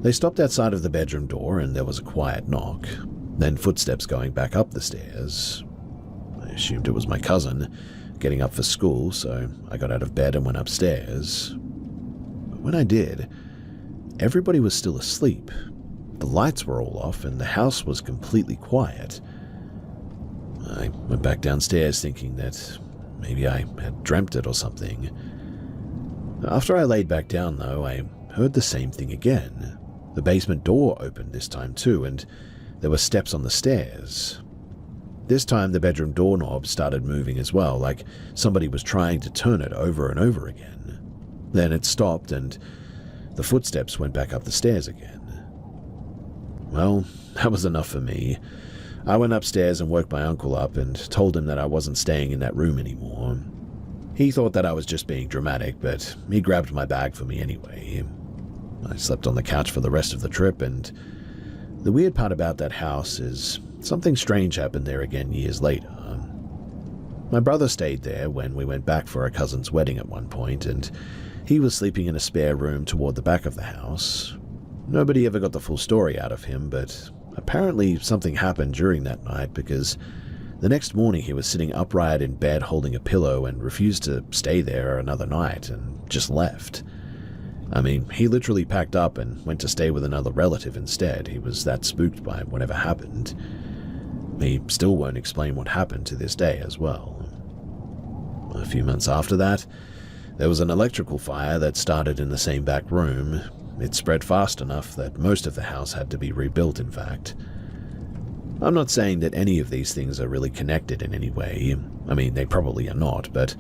A: They stopped outside of the bedroom door, and there was a quiet knock. Then footsteps going back up the stairs. I assumed it was my cousin getting up for school, so I got out of bed and went upstairs. But when I did, everybody was still asleep. The lights were all off, and the house was completely quiet. I went back downstairs thinking that maybe I had dreamt it or something. After I laid back down, though, I heard the same thing again. The basement door opened this time too, and there were steps on the stairs. This time the bedroom doorknob started moving as well, like somebody was trying to turn it over and over again. Then it stopped, and the footsteps went back up the stairs again. Well, that was enough for me. I went upstairs and woke my uncle up and told him that I wasn't staying in that room anymore. He thought that I was just being dramatic, but he grabbed my bag for me anyway. I slept on the couch for the rest of the trip, and the weird part about that house is something strange happened there again years later. My brother stayed there when we went back for a cousin's wedding at one point, and he was sleeping in a spare room toward the back of the house. Nobody ever got the full story out of him, but apparently something happened during that night because the next morning he was sitting upright in bed holding a pillow and refused to stay there another night and just left. I mean, he literally packed up and went to stay with another relative instead. He was that spooked by whatever happened. He still won't explain what happened to this day as well. A few months after that, there was an electrical fire that started in the same back room. It spread fast enough that most of the house had to be rebuilt, in fact. I'm not saying that any of these things are really connected in any way. I mean, they probably are not, but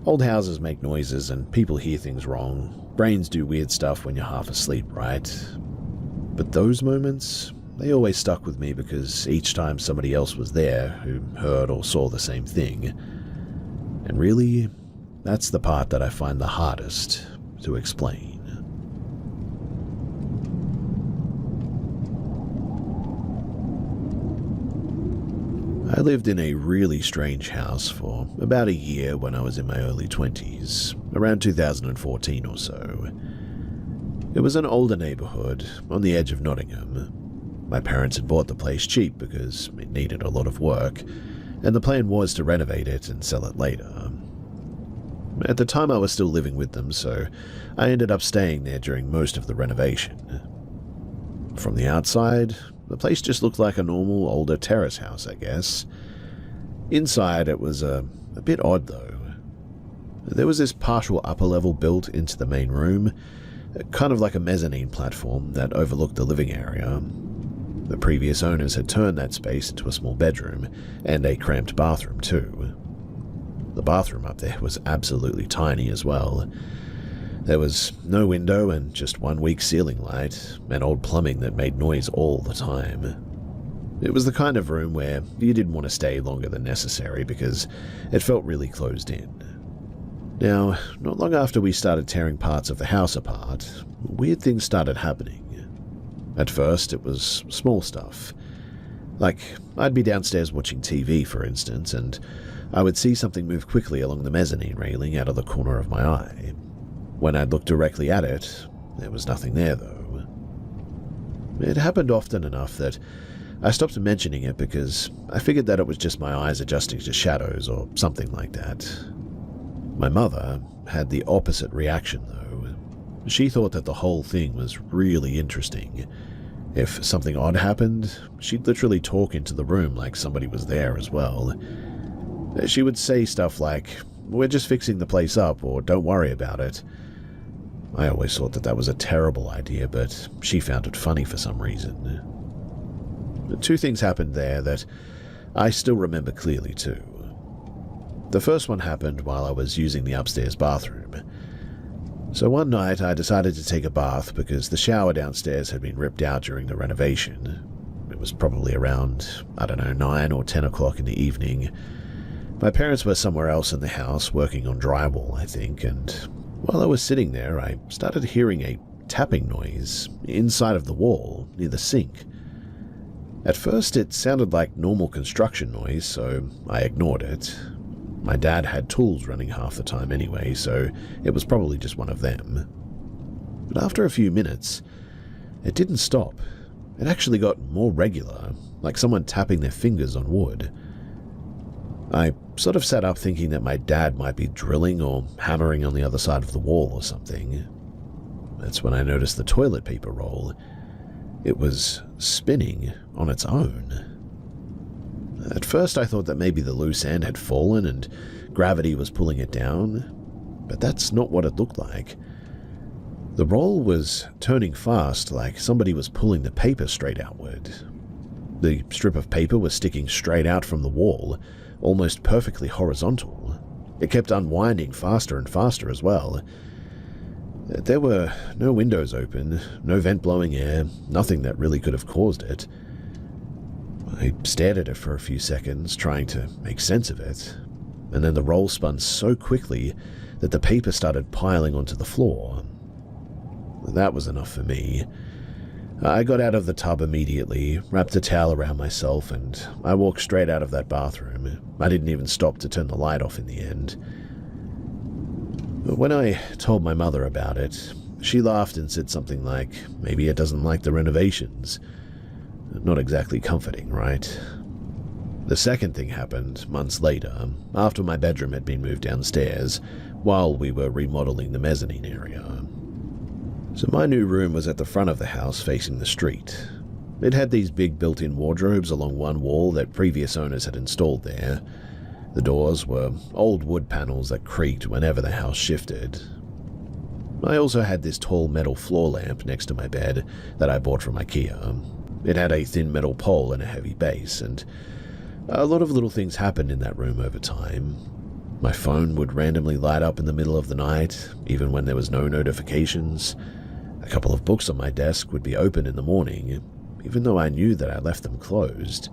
A: old houses make noises and people hear things wrong. Brains do weird stuff when you're half asleep, right? But those moments, they always stuck with me because each time somebody else was there who heard or saw the same thing. And really, that's the part that I find the hardest to explain. I lived in a really strange house for about a year when I was in my early 20s, around 2014 or so. It was an older neighborhood on the edge of Nottingham. My parents had bought the place cheap because it needed a lot of work, and the plan was to renovate it and sell it later. At the time I was still living with them, so I ended up staying there during most of the renovation. From the outside, the place just looked like a normal older terrace house, I guess. Inside it was a bit odd though. There was this partial upper level built into the main room, kind of like a mezzanine platform that overlooked the living area. The previous owners had turned that space into a small bedroom and a cramped bathroom too. The bathroom up there was absolutely tiny as well. There was no window and just one weak ceiling light, and old plumbing that made noise all the time. It was the kind of room where you didn't want to stay longer than necessary because it felt really closed in. Now, not long after we started tearing parts of the house apart, weird things started happening. At first, it was small stuff. Like, I'd be downstairs watching TV, for instance, and I would see something move quickly along the mezzanine railing out of the corner of my eye. When I'd look directly at it, there was nothing there, though. It happened often enough that I stopped mentioning it because I figured that it was just my eyes adjusting to shadows or something like that. My mother had the opposite reaction, though. She thought that the whole thing was really interesting. If something odd happened, she'd literally talk into the room like somebody was there as well. She would say stuff like, "We're just fixing the place up," or "Don't worry about it." I always thought that that was a terrible idea, but she found it funny for some reason. Two things happened there that I still remember clearly too. The first one happened while I was using the upstairs bathroom. So one night I decided to take a bath because the shower downstairs had been ripped out during the renovation. It was probably around, 9 or 10 o'clock in the evening. My parents were somewhere else in the house working on drywall, I think, and while I was sitting there, I started hearing a tapping noise inside of the wall near the sink. At first, it sounded like normal construction noise, so I ignored it. My dad had tools running half the time anyway, so it was probably just one of them. But after a few minutes, it didn't stop. It actually got more regular, like someone tapping their fingers on wood. I sort of sat up thinking that my dad might be drilling or hammering on the other side of the wall or something. That's when I noticed the toilet paper roll. It was spinning on its own. At first I thought that maybe the loose end had fallen and gravity was pulling it down, but that's not what it looked like. The roll was turning fast, like somebody was pulling the paper straight outward. The strip of paper was sticking straight out from the wall, almost perfectly horizontal. It kept unwinding faster and faster as well. There were no windows open, no vent blowing air, nothing that really could have caused it. I stared at it for a few seconds, trying to make sense of it, and then the roll spun so quickly that the paper started piling onto the floor. That was enough for me. I got out of the tub immediately, wrapped a towel around myself, and I walked straight out of that bathroom. I didn't even stop to turn the light off in the end. When I told my mother about it, she laughed and said something like, maybe it doesn't like the renovations. Not exactly comforting, right? The second thing happened months later, after my bedroom had been moved downstairs, while we were remodeling the mezzanine area. So my new room was at the front of the house facing the street. It had these big built-in wardrobes along one wall that previous owners had installed there. The doors were old wood panels that creaked whenever the house shifted. I also had this tall metal floor lamp next to my bed that I bought from IKEA. It had a thin metal pole and a heavy base, and a lot of little things happened in that room over time. My phone would randomly light up in the middle of the night, even when there was no notifications. A couple of books on my desk would be open in the morning, even though I knew that I left them closed.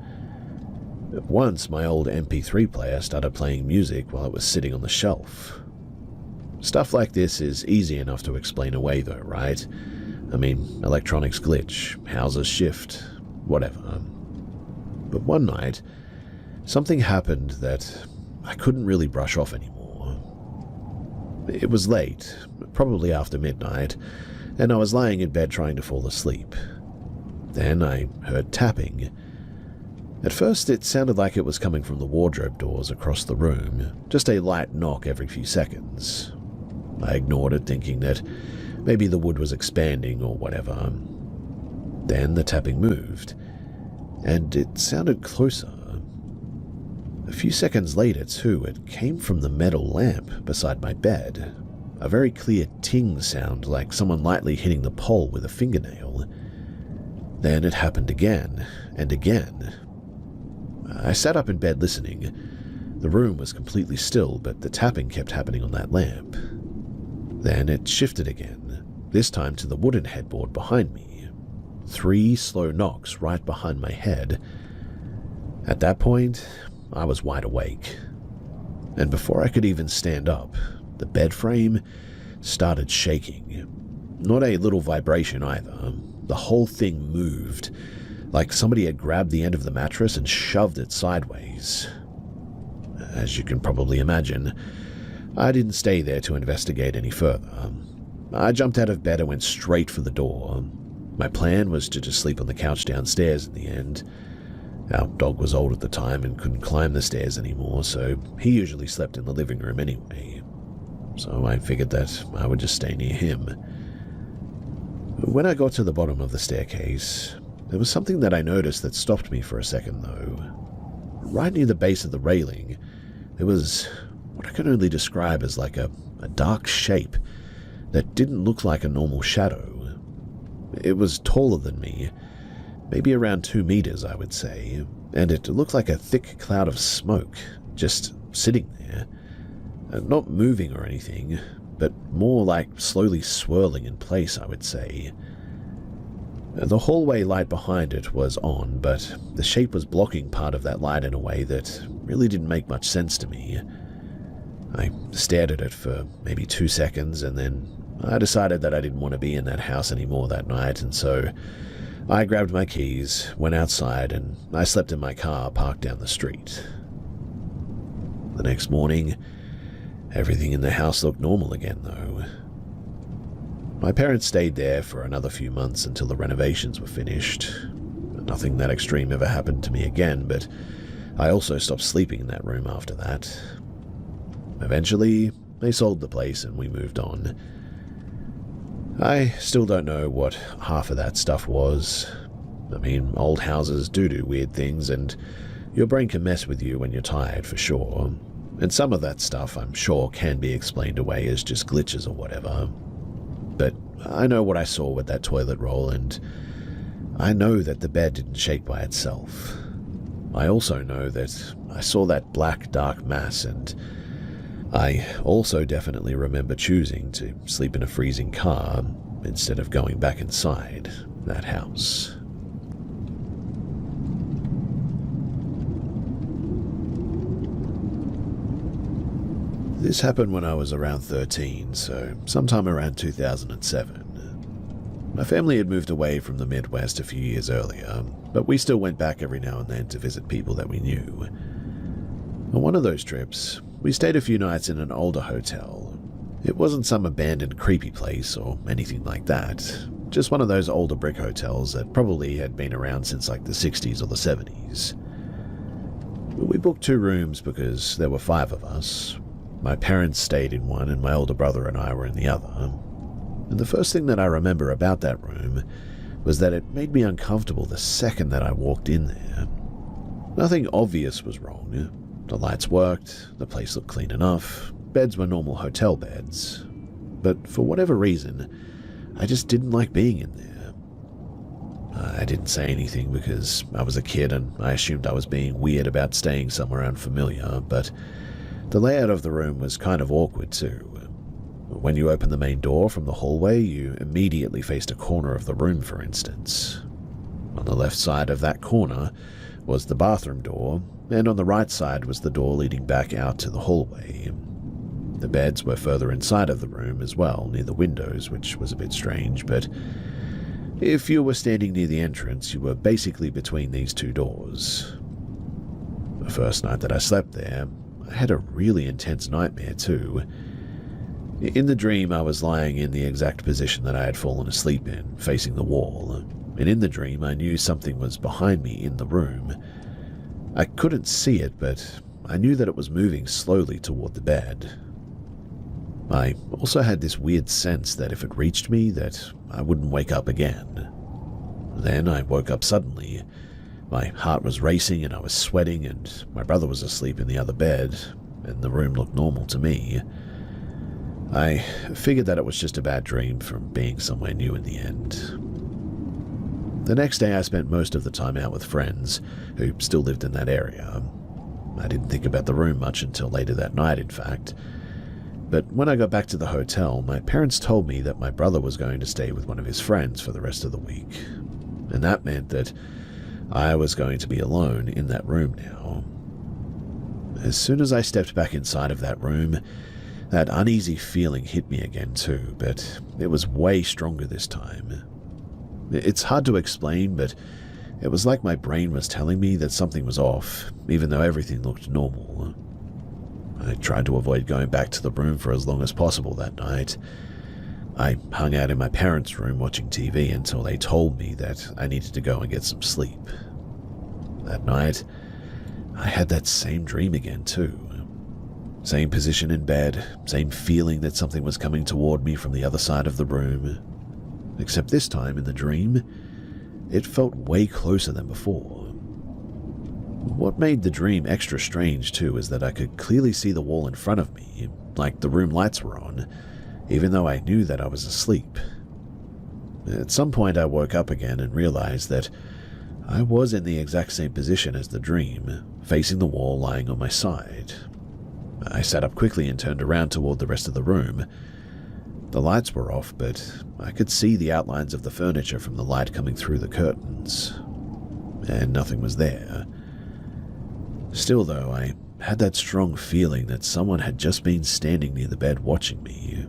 A: Once, my old MP3 player started playing music while it was sitting on the shelf. Stuff like this is easy enough to explain away though, right? I mean, electronics glitch, houses shift, whatever. But one night, something happened that I couldn't really brush off anymore. It was late, probably after midnight, and I was lying in bed trying to fall asleep. Then I heard tapping. At first, it sounded like it was coming from the wardrobe doors across the room, just a light knock every few seconds. I ignored it, thinking that maybe the wood was expanding or whatever. Then the tapping moved, and it sounded closer. A few seconds later, too, it came from the metal lamp beside my bed. A very clear ting sound, like someone lightly hitting the pole with a fingernail. Then it happened again and again. I sat up in bed listening. The room was completely still, but the tapping kept happening on that lamp. Then it shifted again, this time to the wooden headboard behind me. 3 slow knocks right behind my head. At that point, I was wide awake. And before I could even stand up, the bed frame started shaking. Not a little vibration either. The whole thing moved, like somebody had grabbed the end of the mattress and shoved it sideways. As you can probably imagine, I didn't stay there to investigate any further. I jumped out of bed and went straight for the door. My plan was to just sleep on the couch downstairs in the end. Our dog was old at the time and couldn't climb the stairs anymore, so he usually slept in the living room anyway. So I figured that I would just stay near him. When I got to the bottom of the staircase, there was something that I noticed that stopped me for a second though. Right near the base of the railing, there was what I can only describe as like a dark shape that didn't look like a normal shadow. It was taller than me, maybe around 2 meters, I would say, and it looked like a thick cloud of smoke, just sitting there. Not moving or anything, but more like slowly swirling in place, I would say. The hallway light behind it was on, but the shape was blocking part of that light in a way that really didn't make much sense to me. I stared at it for maybe 2 seconds, and then I decided that I didn't want to be in that house anymore that night, and so I grabbed my keys, went outside, and I slept in my car parked down the street. The next morning, everything in the house looked normal again, though. My parents stayed there for another few months until the renovations were finished. Nothing that extreme ever happened to me again, but I also stopped sleeping in that room after that. Eventually, they sold the place and we moved on. I still don't know what half of that stuff was. I mean, old houses do weird things, and your brain can mess with you when you're tired, for sure. And some of that stuff, I'm sure, can be explained away as just glitches or whatever. But I know what I saw with that toilet roll, and I know that the bed didn't shake by itself. I also know that I saw that black, dark mass, and I also definitely remember choosing to sleep in a freezing car instead of going back inside that house. This happened when I was around 13, so sometime around 2007. My family had moved away from the Midwest a few years earlier, but we still went back every now and then to visit people that we knew. On one of those trips, we stayed a few nights in an older hotel. It wasn't some abandoned creepy place or anything like that, just one of those older brick hotels that probably had been around since like the 60s or the 70s. We booked 2 rooms because there were 5 of us. My parents stayed in one and my older brother and I were in the other. And the first thing that I remember about that room was that it made me uncomfortable the second that I walked in there. Nothing obvious was wrong. The lights worked, the place looked clean enough, beds were normal hotel beds. But for whatever reason, I just didn't like being in there. I didn't say anything because I was a kid and I assumed I was being weird about staying somewhere unfamiliar, but the layout of the room was kind of awkward too. When you opened the main door from the hallway, you immediately faced a corner of the room, for instance. On the left side of that corner was the bathroom door, and on the right side was the door leading back out to the hallway. The beds were further inside of the room as well, near the windows, which was a bit strange, but if you were standing near the entrance, you were basically between these 2 doors. The first night that I slept there, I had a really intense nightmare too. In the dream, I was lying in the exact position that I had fallen asleep in, facing the wall, and in the dream I knew something was behind me in the room. I couldn't see it, but I knew that it was moving slowly toward the bed. I also had this weird sense that if it reached me, that I wouldn't wake up again. Then I woke up suddenly. My heart was racing and I was sweating, and my brother was asleep in the other bed, and the room looked normal to me. I figured that it was just a bad dream from being somewhere new in the end. The next day I spent most of the time out with friends who still lived in that area. I didn't think about the room much until later that night, in fact. But when I got back to the hotel, my parents told me that my brother was going to stay with one of his friends for the rest of the week. And that meant that I was going to be alone in that room now. As soon as I stepped back inside of that room, That uneasy feeling hit me again too, but it was way stronger this time. It's hard to explain, but it was like my brain was telling me that something was off, even though everything looked normal. I tried to avoid going back to the room for as long as possible that night. I hung out in my parents' room watching TV until they told me that I needed to go and get some sleep. That night, I had that same dream again too. Same position in bed, same feeling that something was coming toward me from the other side of the room. Except this time, in the dream, it felt way closer than before. What made the dream extra strange too is that I could clearly see the wall in front of me, like the room lights were on, even though I knew that I was asleep. At some point I woke up again and realized that I was in the exact same position as the dream, facing the wall lying on my side. I sat up quickly and turned around toward the rest of the room. The lights were off, but I could see the outlines of the furniture from the light coming through the curtains. And nothing was there. Still, though, I had that strong feeling that someone had just been standing near the bed watching me.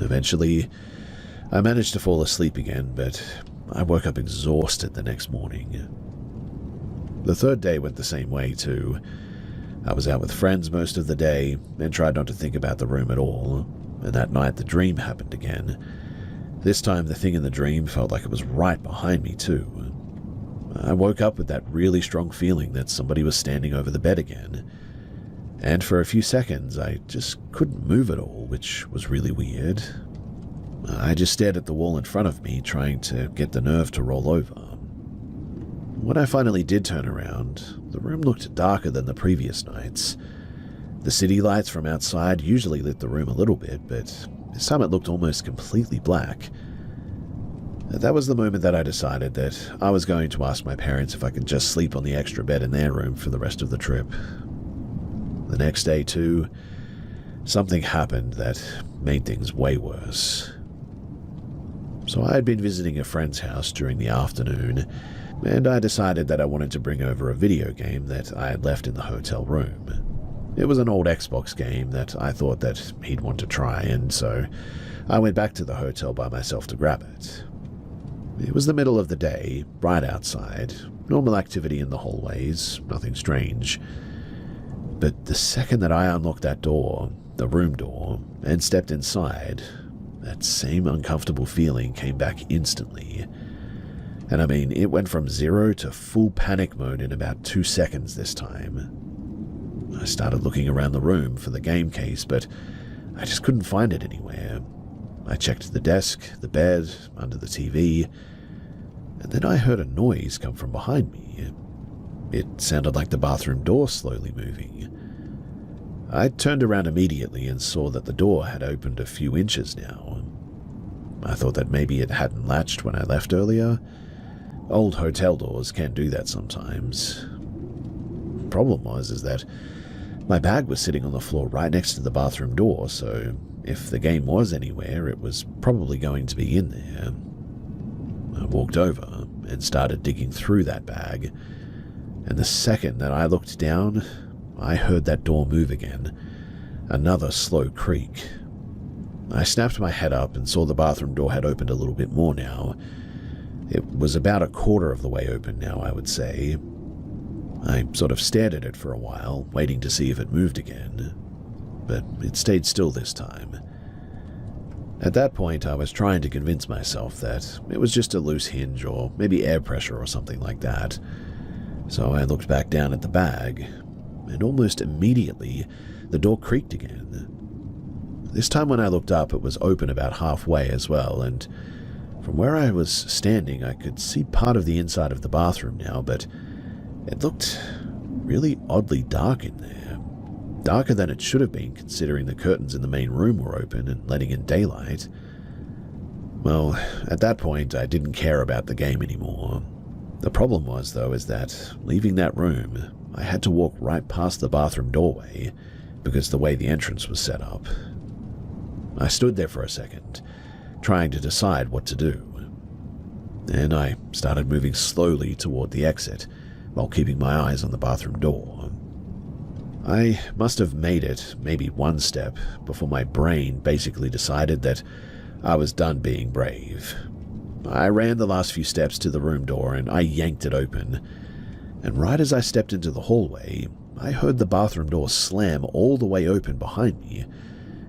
A: Eventually, I managed to fall asleep again, but I woke up exhausted the next morning. The third day went the same way, too. I was out with friends most of the day and tried not to think about the room at all, and that night the dream happened again. This time the thing in the dream felt like it was right behind me too. I woke up with that really strong feeling that somebody was standing over the bed again, and for a few seconds I just couldn't move at all, which was really weird. I just stared at the wall in front of me, trying to get the nerve to roll over. When I finally did turn around, the room looked darker than the previous nights. The city lights from outside usually lit the room a little bit, but this time it looked almost completely black. That was the moment that I decided that I was going to ask my parents if I could just sleep on the extra bed in their room for the rest of the trip. The next day, too, something happened that made things way worse. So I had been visiting a friend's house during the afternoon, and I decided that I wanted to bring over a video game that I had left in the hotel room. It was an old Xbox game that I thought that he'd want to try, and so I went back to the hotel by myself to grab it. It was the middle of the day, bright outside, normal activity in the hallways, nothing strange. But the second that I unlocked that door, the room door, and stepped inside, that same uncomfortable feeling came back instantly. And I mean, it went from 0 to full panic mode in about 2 seconds this time. I started looking around the room for the game case, but I just couldn't find it anywhere. I checked the desk, the bed, under the TV, and then I heard a noise come from behind me. It sounded like the bathroom door slowly moving. I turned around immediately and saw that the door had opened a few inches now. I thought that maybe it hadn't latched when I left earlier. Old hotel doors can do that sometimes. The problem was that my bag was sitting on the floor right next to the bathroom door, so if the game was anywhere, it was probably going to be in there. I walked over and started digging through that bag, and the second that I looked down, I heard that door move again, another slow creak. I snapped my head up and saw the bathroom door had opened a little bit more now. It was about a quarter of the way open now, I would say. I sort of stared at it for a while, waiting to see if it moved again, but it stayed still this time. At that point, I was trying to convince myself that it was just a loose hinge or maybe air pressure or something like that. So I looked back down at the bag, and almost immediately, the door creaked again. This time when I looked up, it was open about halfway as well, and from where I was standing, I could see part of the inside of the bathroom now, but it looked really oddly dark in there. Darker than it should have been, considering the curtains in the main room were open and letting in daylight. Well, at that point, I didn't care about the game anymore. The problem was, though, is that leaving that room, I had to walk right past the bathroom doorway because the way the entrance was set up. I stood there for a second, trying to decide what to do. Then I started moving slowly toward the exit while keeping my eyes on the bathroom door. I must have made it maybe one step before my brain basically decided that I was done being brave. I ran the last few steps to the room door and I yanked it open. And right as I stepped into the hallway, I heard the bathroom door slam all the way open behind me.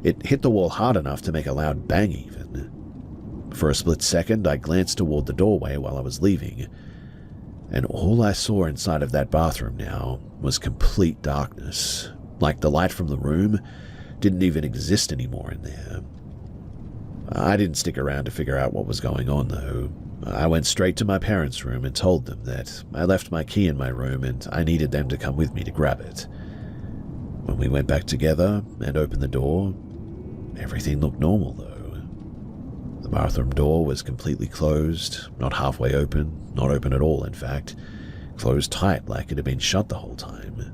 A: It hit the wall hard enough to make a loud bang even. For a split second, I glanced toward the doorway while I was leaving, and all I saw inside of that bathroom now was complete darkness. Like the light from the room didn't even exist anymore in there. I didn't stick around to figure out what was going on, though. I went straight to my parents' room and told them that I left my key in my room and I needed them to come with me to grab it. When we went back together and opened the door, everything looked normal, though. The bathroom door was completely closed, not halfway open, not open at all, in fact. Closed tight like it had been shut the whole time.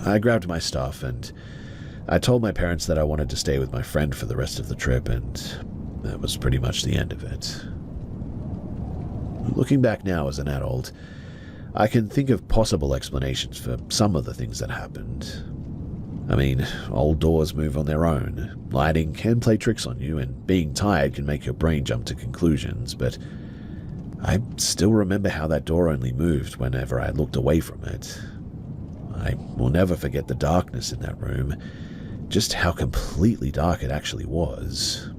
A: I grabbed my stuff and I told my parents that I wanted to stay with my friend for the rest of the trip, and that was pretty much the end of it. Looking back now as an adult, I can think of possible explanations for some of the things that happened. I mean, old doors move on their own, lighting can play tricks on you, and being tired can make your brain jump to conclusions, but I still remember how that door only moved whenever I looked away from it. I will never forget the darkness in that room, just how completely dark it actually was.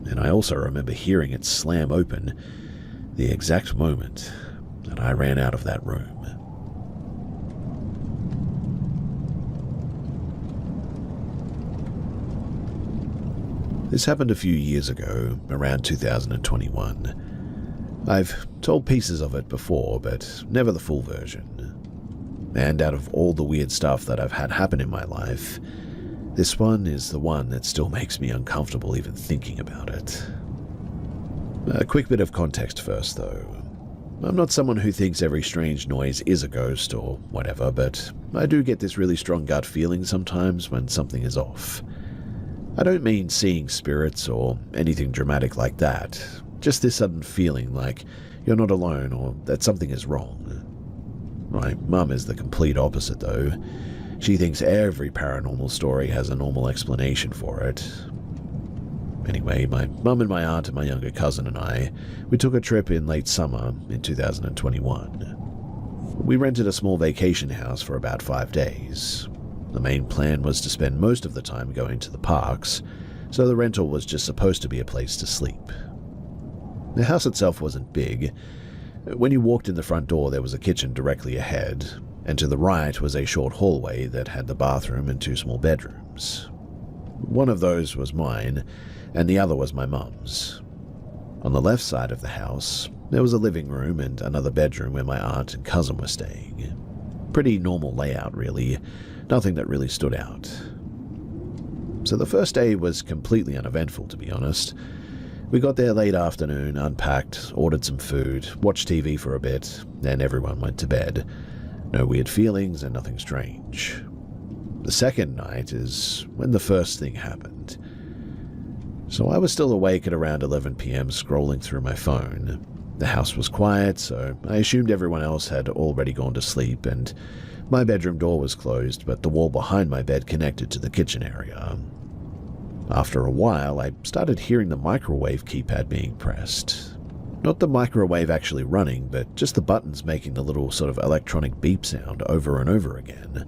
A: And I also remember hearing it slam open the exact moment that I ran out of that room. This happened a few years ago, around 2021. I've told pieces of it before, but never the full version. And out of all the weird stuff that I've had happen in my life, this one is the one that still makes me uncomfortable even thinking about it. A quick bit of context first, though. I'm not someone who thinks every strange noise is a ghost or whatever, but I do get this really strong gut feeling sometimes when something is off. I don't mean seeing spirits or anything dramatic like that, just this sudden feeling like you're not alone or that something is wrong. My mum is the complete opposite, though. She thinks every paranormal story has a normal explanation for it. Anyway, my mum and my aunt and my younger cousin and we took a trip in late summer in 2021. We rented a small vacation house for about 5 days. The main plan was to spend most of the time going to the parks, so the rental was just supposed to be a place to sleep. The house itself wasn't big. When you walked in the front door, there was a kitchen directly ahead, and to the right was a short hallway that had the bathroom and 2 small bedrooms. One of those was mine, and the other was my mum's. On the left side of the house, there was a living room and another bedroom where my aunt and cousin were staying. Pretty normal layout, really. Nothing that really stood out. So the first day was completely uneventful, to be honest. We got there late afternoon, unpacked, ordered some food, watched TV for a bit, then everyone went to bed. No weird feelings and nothing strange. The second night is when the first thing happened. So I was still awake at around 11 p.m. scrolling through my phone. The house was quiet, so I assumed everyone else had already gone to sleep, and my bedroom door was closed, but the wall behind my bed connected to the kitchen area. After a while, I started hearing the microwave keypad being pressed. Not the microwave actually running, but just the buttons making the little sort of electronic beep sound over and over again.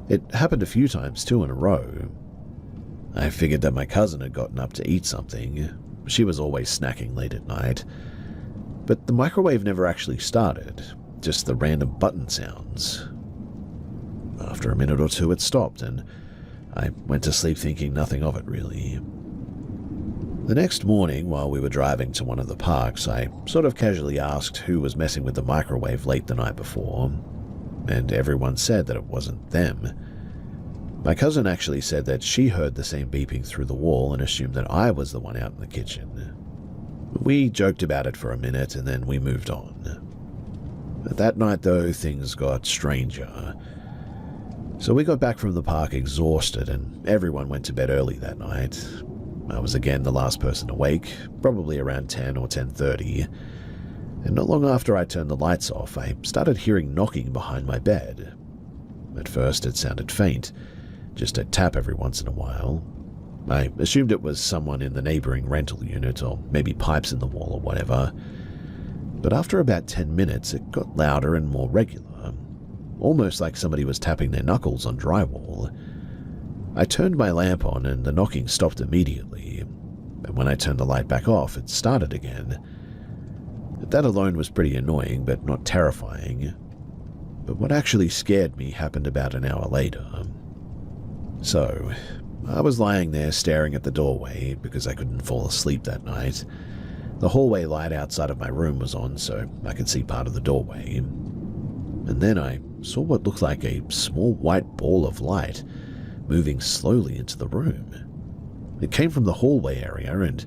A: It happened a few times too in a row. I figured that my cousin had gotten up to eat something. She was always snacking late at night. But the microwave never actually started, just the random button sounds. After a minute or two, it stopped, and I went to sleep thinking nothing of it, really. The next morning, while we were driving to one of the parks, I sort of casually asked who was messing with the microwave late the night before, and everyone said that it wasn't them. My cousin actually said that she heard the same beeping through the wall and assumed that I was the one out in the kitchen. We joked about it for a minute, and then we moved on. That night, though, things got stranger. So we got back from the park exhausted, and everyone went to bed early that night. I was again the last person awake, probably around 10 or 10:30. And not long after I turned the lights off, I started hearing knocking behind my bed. At first it sounded faint, just a tap every once in a while. I assumed it was someone in the neighboring rental unit, or maybe pipes in the wall or whatever. But after about 10 minutes, it got louder and more regular, almost like somebody was tapping their knuckles on drywall. I turned my lamp on and the knocking stopped immediately, and when I turned the light back off, it started again. That alone was pretty annoying, but not terrifying. But what actually scared me happened about an hour later. So, I was lying there staring at the doorway because I couldn't fall asleep that night. The hallway light outside of my room was on, so I could see part of the doorway. And then I saw what looked like a small white ball of light moving slowly into the room. It came from the hallway area, and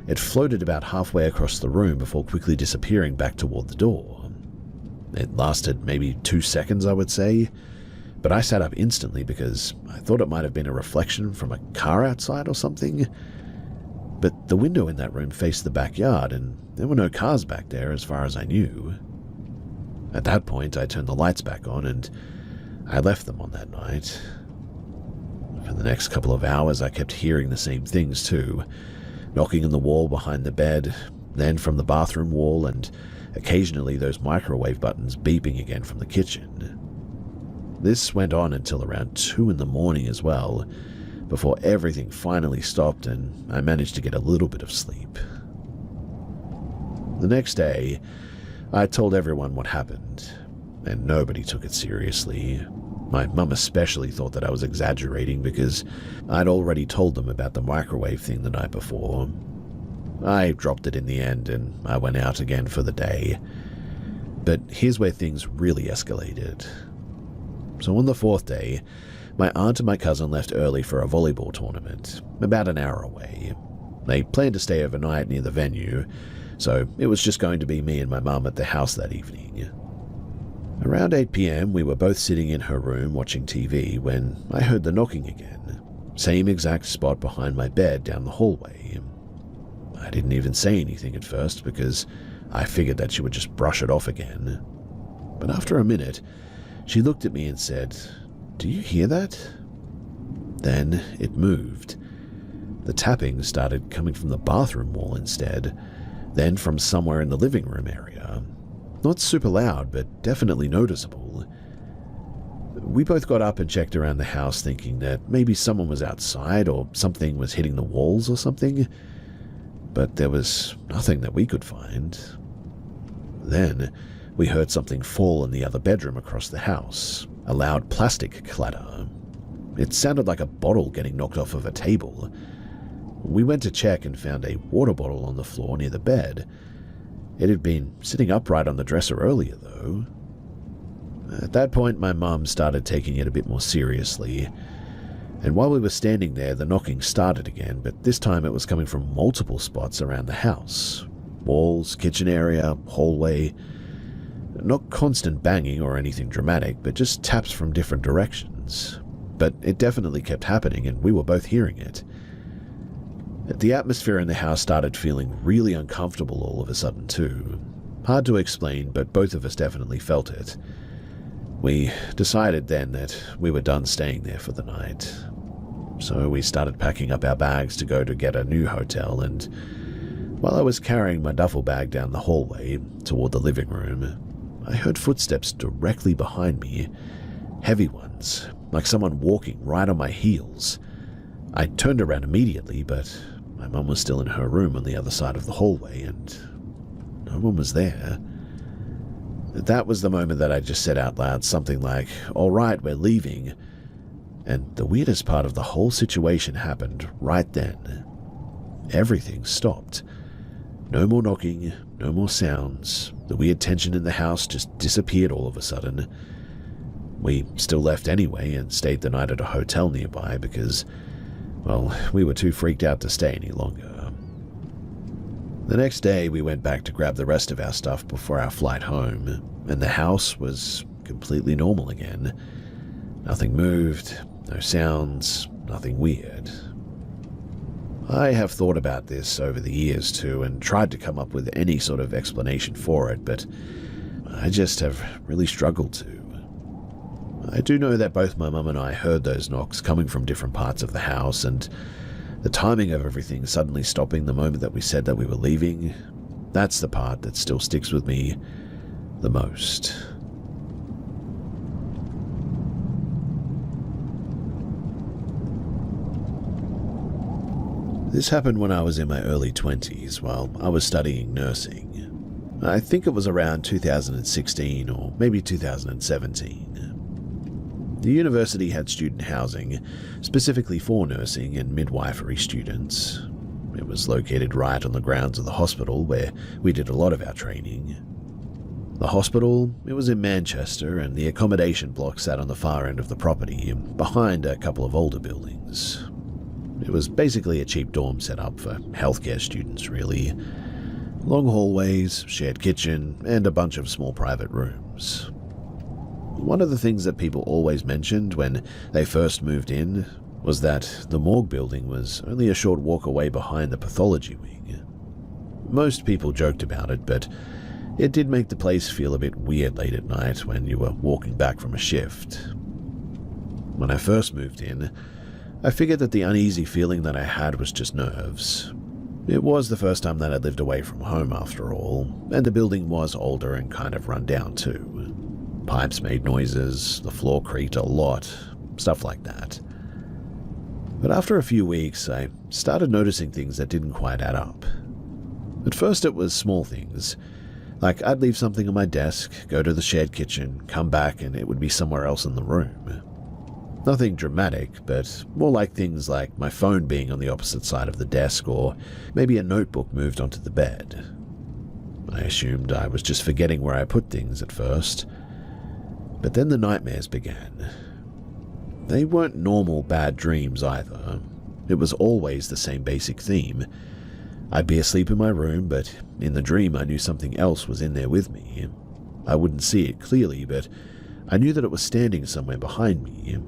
A: it floated about halfway across the room before quickly disappearing back toward the door. It lasted maybe 2 seconds, I would say, but I sat up instantly because I thought it might have been a reflection from a car outside or something. But the window in that room faced the backyard, and there were no cars back there as far as I knew. At that point, I turned the lights back on, and I left them on that night. For the next couple of hours, I kept hearing the same things too. Knocking on the wall behind the bed, then from the bathroom wall, and occasionally those microwave buttons beeping again from the kitchen. This went on until around 2 in the morning as well, before everything finally stopped and I managed to get a little bit of sleep. The next day, I told everyone what happened, and nobody took it seriously. My mum especially thought that I was exaggerating because I'd already told them about the microwave thing the night before. I dropped it in the end and I went out again for the day. But here's where things really escalated. So on the 4th day, my aunt and my cousin left early for a volleyball tournament, about an hour away. They planned to stay overnight near the venue, so it was just going to be me and my mum at the house that evening. Around 8 p.m, we were both sitting in her room watching TV when I heard the knocking again, same exact spot behind my bed down the hallway. I didn't even say anything at first because I figured that she would just brush it off again. But after a minute, she looked at me and said, "Do you hear that?" Then it moved. The tapping started coming from the bathroom wall instead, then from somewhere in the living room area. Not super loud, but definitely noticeable. We both got up and checked around the house thinking that maybe someone was outside or something was hitting the walls or something, but there was nothing that we could find. Then we heard something fall in the other bedroom across the house, a loud plastic clatter. It sounded like a bottle getting knocked off of a table. We went to check and found a water bottle on the floor near the bed. It had been sitting upright on the dresser earlier, though. At that point, my mum started taking it a bit more seriously, and while we were standing there, the knocking started again, but this time it was coming from multiple spots around the house. Walls, kitchen area, hallway. Not constant banging or anything dramatic, but just taps from different directions. But it definitely kept happening, and we were both hearing it. The atmosphere in the house started feeling really uncomfortable all of a sudden too. Hard to explain, but both of us definitely felt it. We decided then that we were done staying there for the night. So we started packing up our bags to go to get a new hotel, and while I was carrying my duffel bag down the hallway toward the living room, I heard footsteps directly behind me, heavy ones, like someone walking right on my heels. I turned around immediately, but my mum was still in her room on the other side of the hallway, and no one was there. That was the moment that I just said out loud something like, "All right, we're leaving." And the weirdest part of the whole situation happened right then. Everything stopped. No more knocking, no more sounds. The weird tension in the house just disappeared all of a sudden. We still left anyway and stayed the night at a hotel nearby because, well, we were too freaked out to stay any longer. The next day, we went back to grab the rest of our stuff before our flight home, and the house was completely normal again. Nothing moved, no sounds, nothing weird. I have thought about this over the years too and tried to come up with any sort of explanation for it, but I just have really struggled to. I do know that both my mum and I heard those knocks coming from different parts of the house, and the timing of everything suddenly stopping the moment that we said that we were leaving, that's the part that still sticks with me the most. This happened when I was in my early 20s while I was studying nursing. I think it was around 2016 or maybe 2017. The university had student housing, specifically for nursing and midwifery students. It was located right on the grounds of the hospital where we did a lot of our training. The hospital, it was in Manchester, and the accommodation block sat on the far end of the property, behind a couple of older buildings. It was basically a cheap dorm set up for healthcare students, really. Long hallways, shared kitchen, and a bunch of small private rooms. One of the things that people always mentioned when they first moved in was that the morgue building was only a short walk away behind the pathology wing. Most people joked about it, but it did make the place feel a bit weird late at night when you were walking back from a shift. When I first moved in, I figured that the uneasy feeling that I had was just nerves. It was the first time that I'd lived away from home after all, and the building was older and kind of run down too. Pipes made noises, the floor creaked a lot, stuff like that. But after a few weeks, I started noticing things that didn't quite add up. At first it was small things, like I'd leave something on my desk, go to the shared kitchen, come back, and it would be somewhere else in the room. Nothing dramatic, but more like things like my phone being on the opposite side of the desk, or maybe a notebook moved onto the bed. I assumed I was just forgetting where I put things at first. But then the nightmares began. They weren't normal bad dreams either. It was always the same basic theme. I'd be asleep in my room, but in the dream I knew something else was in there with me. I wouldn't see it clearly, but I knew that it was standing somewhere behind me.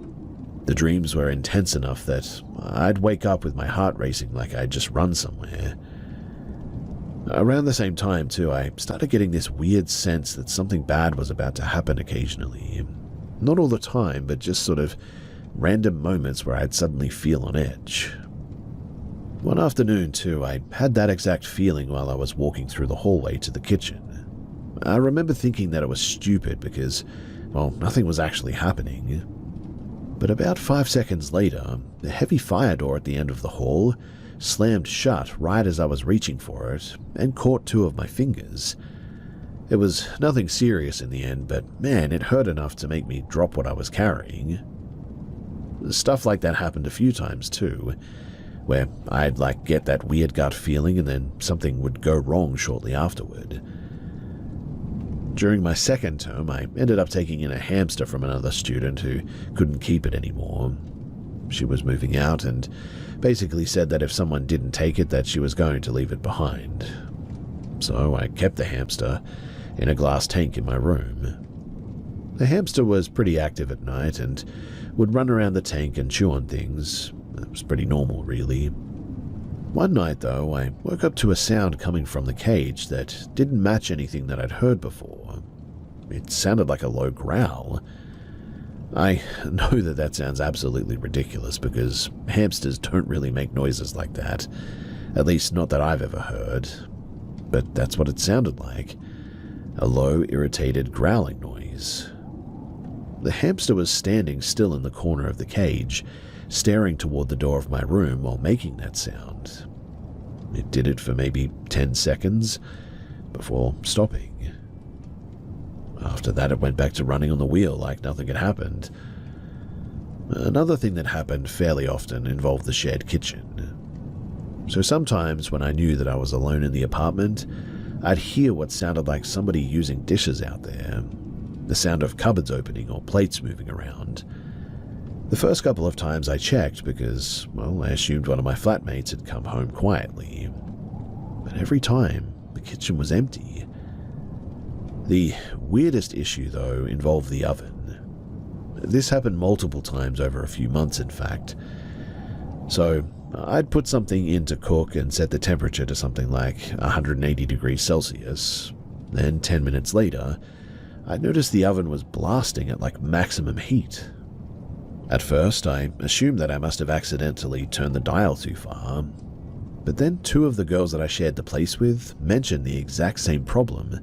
A: The dreams were intense enough that I'd wake up with my heart racing like I'd just run somewhere. Around the same time, too, I started getting this weird sense that something bad was about to happen occasionally. Not all the time, but just sort of random moments where I'd suddenly feel on edge. One afternoon, too, I had that exact feeling while I was walking through the hallway to the kitchen. I remember thinking that it was stupid because, well, nothing was actually happening. But about 5 seconds later, the heavy fire door at the end of the hall slammed shut right as I was reaching for it and caught 2 of my fingers. It was nothing serious in the end, but man, it hurt enough to make me drop what I was carrying. Stuff like that happened a few times too, where I'd get that weird gut feeling and then something would go wrong shortly afterward. During my second term, I ended up taking in a hamster from another student who couldn't keep it anymore. She was moving out and basically said that if someone didn't take it, that she was going to leave it behind. So I kept the hamster in a glass tank in my room. The hamster was pretty active at night and would run around the tank and chew on things. It was pretty normal, really. One night, though, I woke up to a sound coming from the cage that didn't match anything that I'd heard before. It sounded like a low growl. I know that that sounds absolutely ridiculous because hamsters don't really make noises like that, at least not that I've ever heard. But that's what it sounded like, a low, irritated growling noise. The hamster was standing still in the corner of the cage, staring toward the door of my room while making that sound. It did it for maybe 10 seconds before stopping. After that, it went back to running on the wheel like nothing had happened. Another thing that happened fairly often involved the shared kitchen. So sometimes when I knew that I was alone in the apartment, I'd hear what sounded like somebody using dishes out there, the sound of cupboards opening or plates moving around. The first couple of times I checked because, well, I assumed one of my flatmates had come home quietly. But every time, the kitchen was empty. The weirdest issue, though, involved the oven. This happened multiple times over a few months, in fact. So, I'd put something in to cook and set the temperature to something like 180 degrees Celsius. Then 10 minutes later, I noticed the oven was blasting at like maximum heat. At first, I assumed that I must have accidentally turned the dial too far, but then two of the girls that I shared the place with mentioned the exact same problem.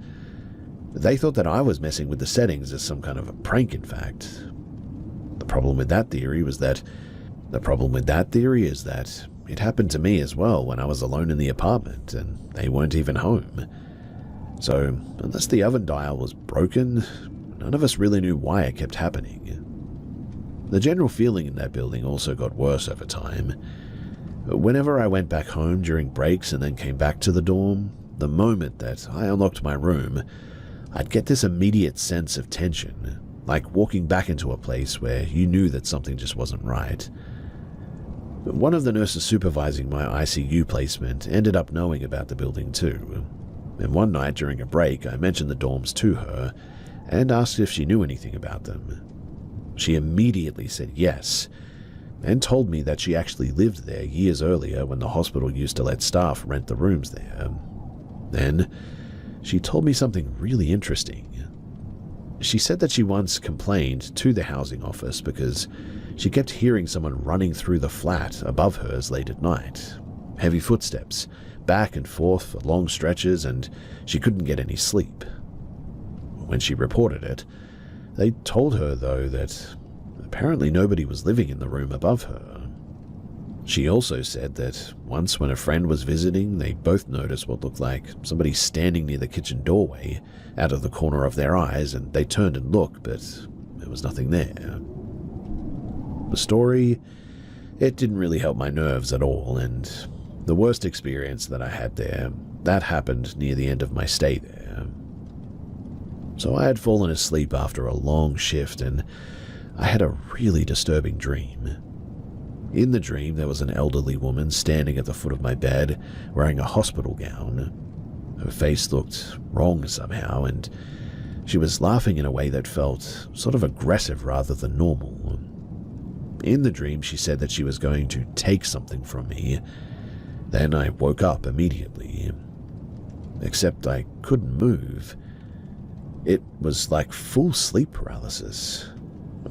A: They thought that I was messing with the settings as some kind of a prank, in fact. The problem with that theory is that it happened to me as well when I was alone in the apartment and they weren't even home. So, unless the oven dial was broken, none of us really knew why it kept happening. The general feeling in that building also got worse over time. Whenever I went back home during breaks and then came back to the dorm, the moment that I unlocked my room, I'd get this immediate sense of tension, like walking back into a place where you knew that something just wasn't right. One of the nurses supervising my ICU placement ended up knowing about the building too, and one night during a break I mentioned the dorms to her and asked if she knew anything about them. She immediately said yes, and told me that she actually lived there years earlier when the hospital used to let staff rent the rooms there. Then, she told me something really interesting. She said that she once complained to the housing office because she kept hearing someone running through the flat above hers late at night. Heavy footsteps, back and forth for long stretches, and she couldn't get any sleep. When she reported it, they told her, though, that apparently nobody was living in the room above her. She also said that once when a friend was visiting, they both noticed what looked like somebody standing near the kitchen doorway out of the corner of their eyes, and they turned and looked, but there was nothing there. The story, it didn't really help my nerves at all, and the worst experience that I had there, that happened near the end of my stay there. So I had fallen asleep after a long shift, and I had a really disturbing dream. In the dream, there was an elderly woman standing at the foot of my bed, wearing a hospital gown. Her face looked wrong somehow, and she was laughing in a way that felt sort of aggressive rather than normal. In the dream, she said that she was going to take something from me. Then I woke up immediately. Except I couldn't move. It was like full sleep paralysis.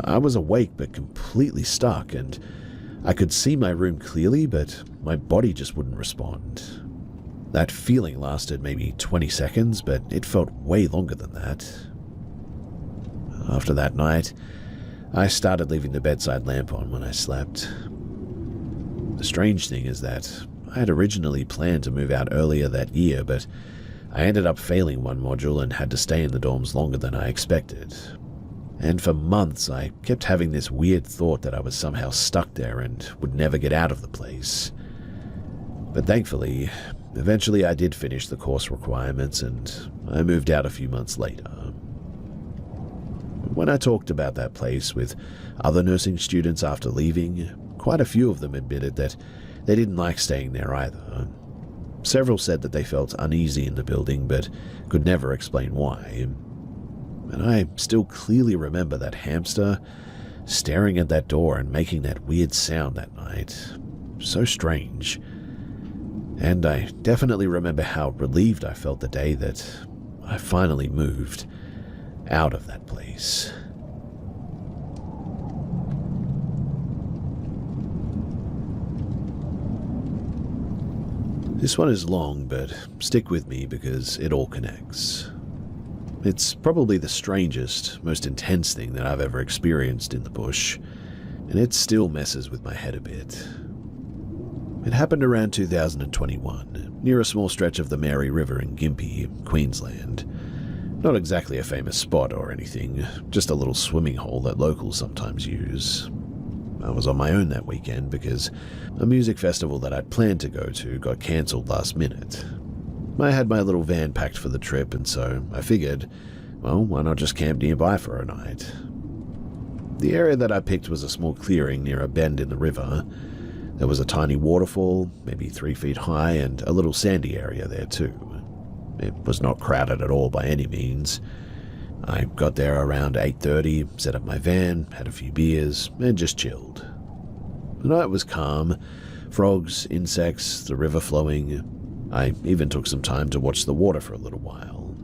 A: I was awake but completely stuck, and I could see my room clearly, but my body just wouldn't respond. That feeling lasted maybe 20 seconds, but it felt way longer than that. After that night, I started leaving the bedside lamp on when I slept. The strange thing is that I had originally planned to move out earlier that year, but I ended up failing one module and had to stay in the dorms longer than I expected. And for months, I kept having this weird thought that I was somehow stuck there and would never get out of the place. But thankfully, eventually I did finish the course requirements and I moved out a few months later. When I talked about that place with other nursing students after leaving, quite a few of them admitted that they didn't like staying there either. Several said that they felt uneasy in the building, but could never explain why. And I still clearly remember that hamster staring at that door and making that weird sound that night. So strange. And I definitely remember how relieved I felt the day that I finally moved out of that place. This one is long, but stick with me because it all connects. It's probably the strangest, most intense thing that I've ever experienced in the bush, and it still messes with my head a bit. It happened around 2021, near a small stretch of the Mary River in Gympie, Queensland. Not exactly a famous spot or anything, just a little swimming hole that locals sometimes use. I was on my own that weekend because a music festival that I'd planned to go to got cancelled last minute. I had my little van packed for the trip, and so I figured, well, why not just camp nearby for a night? The area that I picked was a small clearing near a bend in the river. There was a tiny waterfall, maybe 3 feet high, and a little sandy area there too. It was not crowded at all by any means. I got there around 8:30, set up my van, had a few beers, and just chilled. The night was calm, frogs, insects, the river flowing. I even took some time to watch the water for a little while.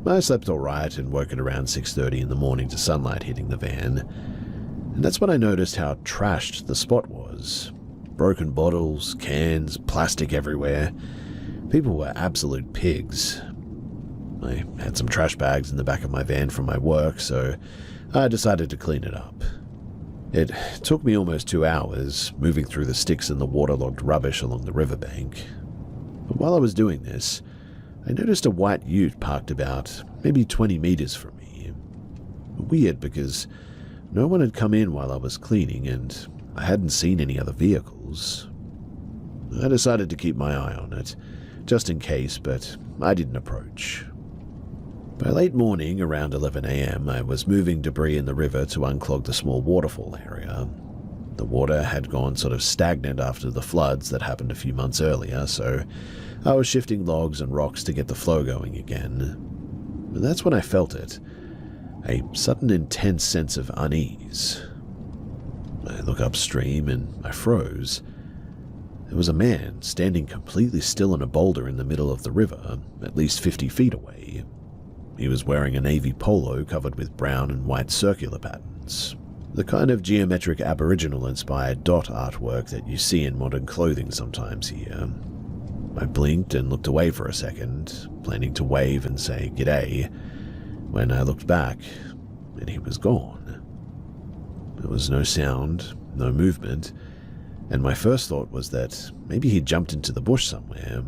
A: I slept alright and woke at around 6:30 in the morning to sunlight hitting the van, and that's when I noticed how trashed the spot was. Broken bottles, cans, plastic everywhere. People were absolute pigs. I had some trash bags in the back of my van from my work, so I decided to clean it up. It took me almost 2 hours, moving through the sticks and the waterlogged rubbish along the riverbank. But while I was doing this, I noticed a white ute parked about maybe 20 meters from me. Weird, because no one had come in while I was cleaning, and I hadn't seen any other vehicles. I decided to keep my eye on it, just in case, but I didn't approach. By late morning, around 11 a.m., I was moving debris in the river to unclog the small waterfall area. The water had gone sort of stagnant after the floods that happened a few months earlier, so I was shifting logs and rocks to get the flow going again. And that's when I felt it, a sudden intense sense of unease. I look upstream and I froze. There was a man standing completely still on a boulder in the middle of the river, at least 50 feet away. He was wearing a navy polo covered with brown and white circular patterns, the kind of geometric Aboriginal-inspired dot artwork that you see in modern clothing sometimes here. I blinked and looked away for a second, planning to wave and say g'day, when I looked back, and he was gone. There was no sound, no movement, and my first thought was that maybe he'd jumped into the bush somewhere,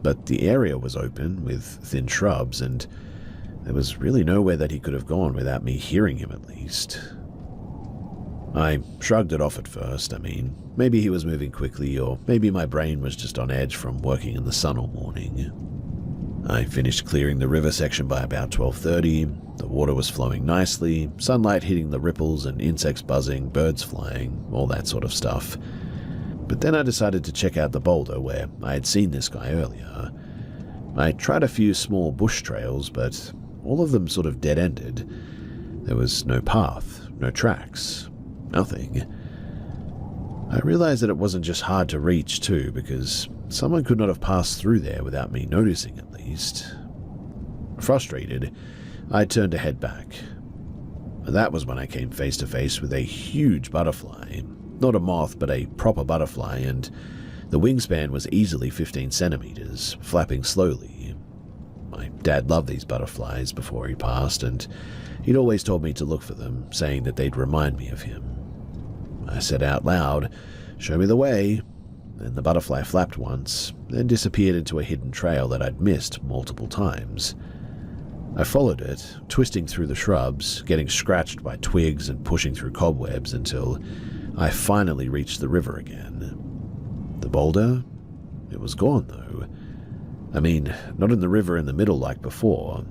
A: but the area was open with thin shrubs, and there was really nowhere that he could have gone without me hearing him at least. I shrugged it off at first. I mean, maybe he was moving quickly, or maybe my brain was just on edge from working in the sun all morning. I finished clearing the river section by about 12:30. The water was flowing nicely, sunlight hitting the ripples and insects buzzing, birds flying, all that sort of stuff. But then I decided to check out the boulder where I had seen this guy earlier. I tried a few small bush trails, but all of them sort of dead-ended. There was no path, no tracks, nothing. I realized that it wasn't just hard to reach too, because someone could not have passed through there without me noticing at least. Frustrated, I turned to head back. That was when I came face to face with a huge butterfly. Not a moth, but a proper butterfly, and the wingspan was easily 15 centimeters, flapping slowly. My dad loved these butterflies before he passed, and he'd always told me to look for them, saying that they'd remind me of him. I said out loud, "Show me the way," and the butterfly flapped once, then disappeared into a hidden trail that I'd missed multiple times. I followed it, twisting through the shrubs, getting scratched by twigs and pushing through cobwebs until I finally reached the river again. The boulder? It was gone, though. I mean, not in the river in the middle like before.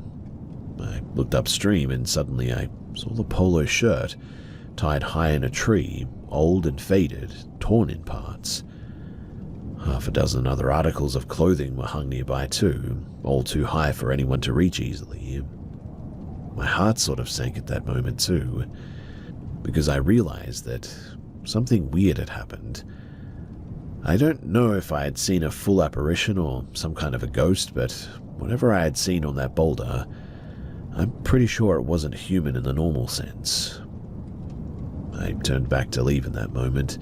A: I looked upstream and suddenly I saw the polo shirt, tied high in a tree, old and faded, torn in parts. Half a dozen other articles of clothing were hung nearby too, all too high for anyone to reach easily. My heart sort of sank at that moment too, because I realized that something weird had happened. I don't know if I had seen a full apparition or some kind of a ghost, but whatever I had seen on that boulder, I'm pretty sure it wasn't human in the normal sense. I turned back to leave in that moment.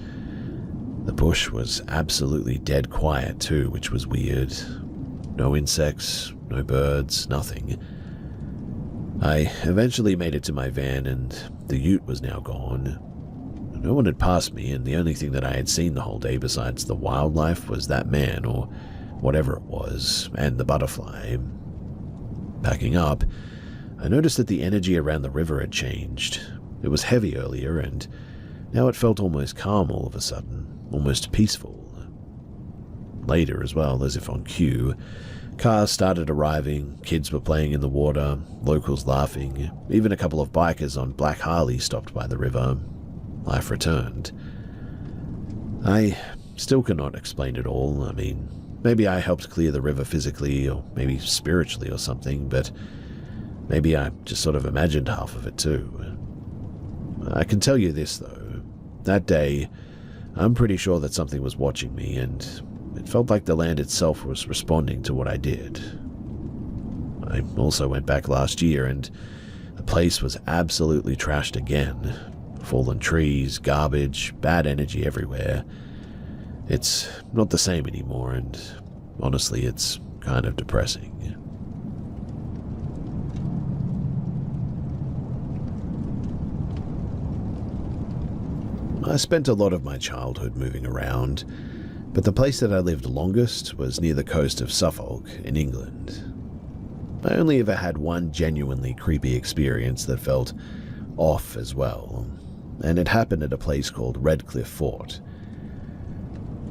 A: The bush was absolutely dead quiet too, which was weird. No insects, no birds, nothing. I eventually made it to my van, and the ute was now gone. No one had passed me, and the only thing that I had seen the whole day besides the wildlife was that man, or whatever it was, and the butterfly. Packing up, I noticed that the energy around the river had changed. It was heavy earlier, and now it felt almost calm all of a sudden, almost peaceful. Later as well, as if on cue, cars started arriving, kids were playing in the water, locals laughing, even a couple of bikers on black Harleys stopped by the river. Life returned. I still cannot explain it all. I mean, maybe I helped clear the river physically, or maybe spiritually or something, but maybe I just sort of imagined half of it too. I can tell you this though, that day, I'm pretty sure that something was watching me, and it felt like the land itself was responding to what I did. I also went back last year and the place was absolutely trashed again. Fallen trees, garbage, bad energy everywhere. It's not the same anymore, and honestly, it's kind of depressing. I spent a lot of my childhood moving around, but the place that I lived longest was near the coast of Suffolk in England. I only ever had one genuinely creepy experience that felt off as well, and it happened at a place called Redcliffe Fort.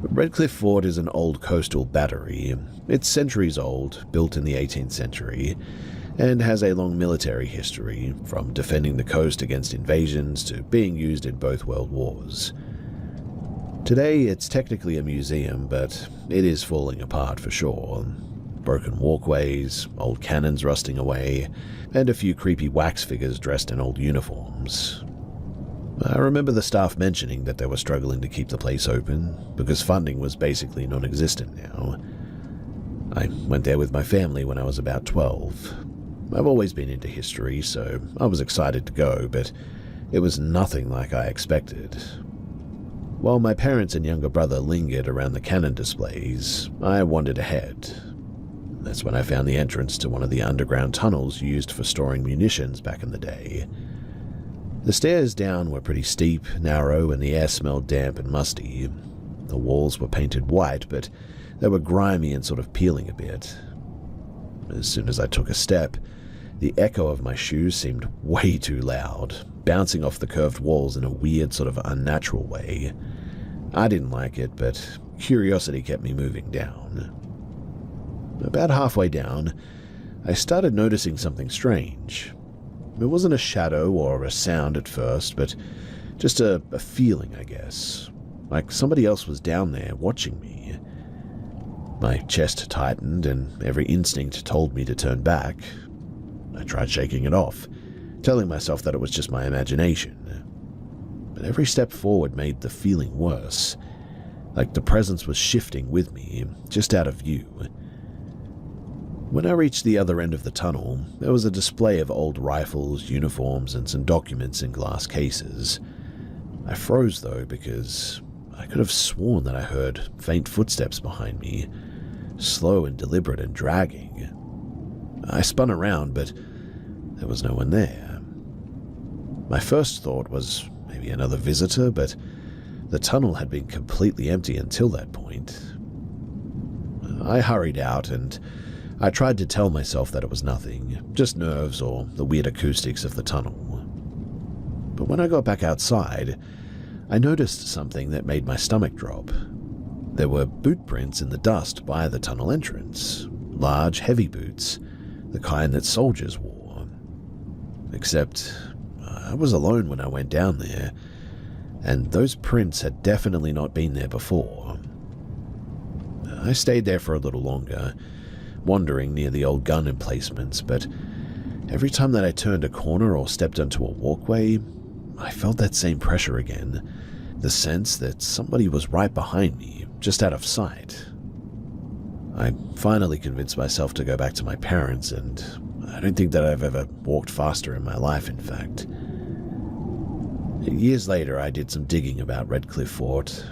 A: Redcliffe Fort is an old coastal battery. It's centuries old, built in the 18th century, and has a long military history, from defending the coast against invasions to being used in both world wars. Today, it's technically a museum, but it is falling apart for sure. Broken walkways, old cannons rusting away, and a few creepy wax figures dressed in old uniforms. I remember the staff mentioning that they were struggling to keep the place open, because funding was basically non-existent now. I went there with my family when I was about 12. I've always been into history, so I was excited to go, but it was nothing like I expected. While my parents and younger brother lingered around the cannon displays, I wandered ahead. That's when I found the entrance to one of the underground tunnels used for storing munitions back in the day. The stairs down were pretty steep, narrow, and the air smelled damp and musty. The walls were painted white, but they were grimy and sort of peeling a bit. As soon as I took a step, the echo of my shoes seemed way too loud, bouncing off the curved walls in a weird, sort of unnatural way. I didn't like it, but curiosity kept me moving down. About halfway down, I started noticing something strange. It wasn't a shadow or a sound at first, but just a feeling, I guess. Like somebody else was down there watching me. My chest tightened, and every instinct told me to turn back. I tried shaking it off, telling myself that it was just my imagination. But every step forward made the feeling worse, like the presence was shifting with me, just out of view. When I reached the other end of the tunnel, there was a display of old rifles, uniforms, and some documents in glass cases. I froze, though, because I could have sworn that I heard faint footsteps behind me, slow and deliberate and dragging. I spun around, but there was no one there. My first thought was maybe another visitor, but the tunnel had been completely empty until that point. I hurried out, and I tried to tell myself that it was nothing, just nerves or the weird acoustics of the tunnel. But when I got back outside, I noticed something that made my stomach drop. There were boot prints in the dust by the tunnel entrance, large, heavy boots, the kind that soldiers wore. Except I was alone when I went down there, and those prints had definitely not been there before. I stayed there for a little longer, wandering near the old gun emplacements, but every time that I turned a corner or stepped onto a walkway, I felt that same pressure again, the sense that somebody was right behind me, just out of sight. I finally convinced myself to go back to my parents, and I don't think that I've ever walked faster in my life, in fact. Years later, I did some digging about Redcliffe Fort.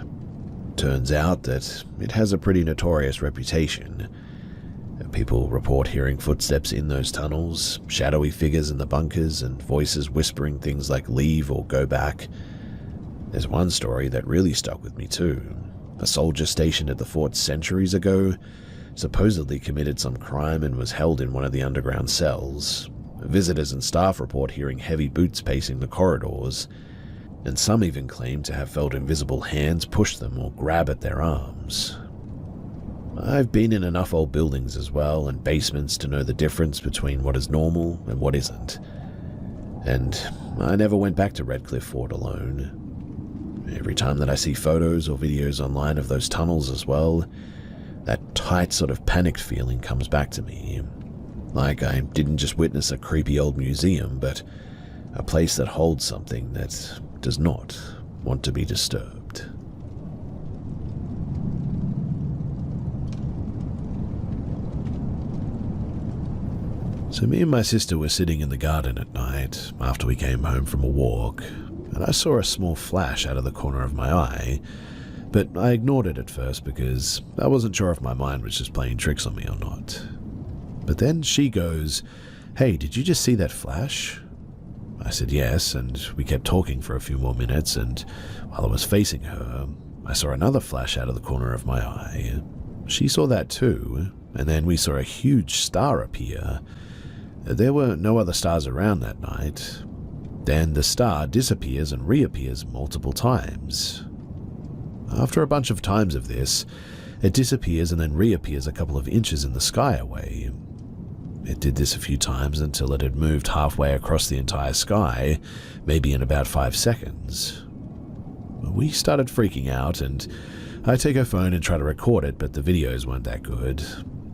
A: Turns out that it has a pretty notorious reputation. People report hearing footsteps in those tunnels, shadowy figures in the bunkers, and voices whispering things like leave or go back. There's one story that really stuck with me too. A soldier stationed at the fort centuries ago supposedly committed some crime and was held in one of the underground cells. Visitors and staff report hearing heavy boots pacing the corridors, and some even claim to have felt invisible hands push them or grab at their arms. I've been in enough old buildings as well, and basements, to know the difference between what is normal and what isn't. And I never went back to Redcliffe Fort alone. Every time that I see photos or videos online of those tunnels as well, that tight sort of panicked feeling comes back to me. Like I didn't just witness a creepy old museum, but a place that holds something that does not want to be disturbed. So me and my sister were sitting in the garden at night after we came home from a walk, and I saw a small flash out of the corner of my eye, but I ignored it at first because I wasn't sure if my mind was just playing tricks on me or not. But then she goes, "Hey, did you just see that flash?" I said yes, and we kept talking for a few more minutes, and while I was facing her, I saw another flash out of the corner of my eye. She saw that too, and then we saw a huge star appear. There were no other stars around that night. Then the star disappears and reappears multiple times. After a bunch of times of this, it disappears and then reappears a couple of inches in the sky away. It did this a few times until it had moved halfway across the entire sky, maybe in about 5 seconds. We started freaking out, and I take her phone and try to record it, but the videos weren't that good.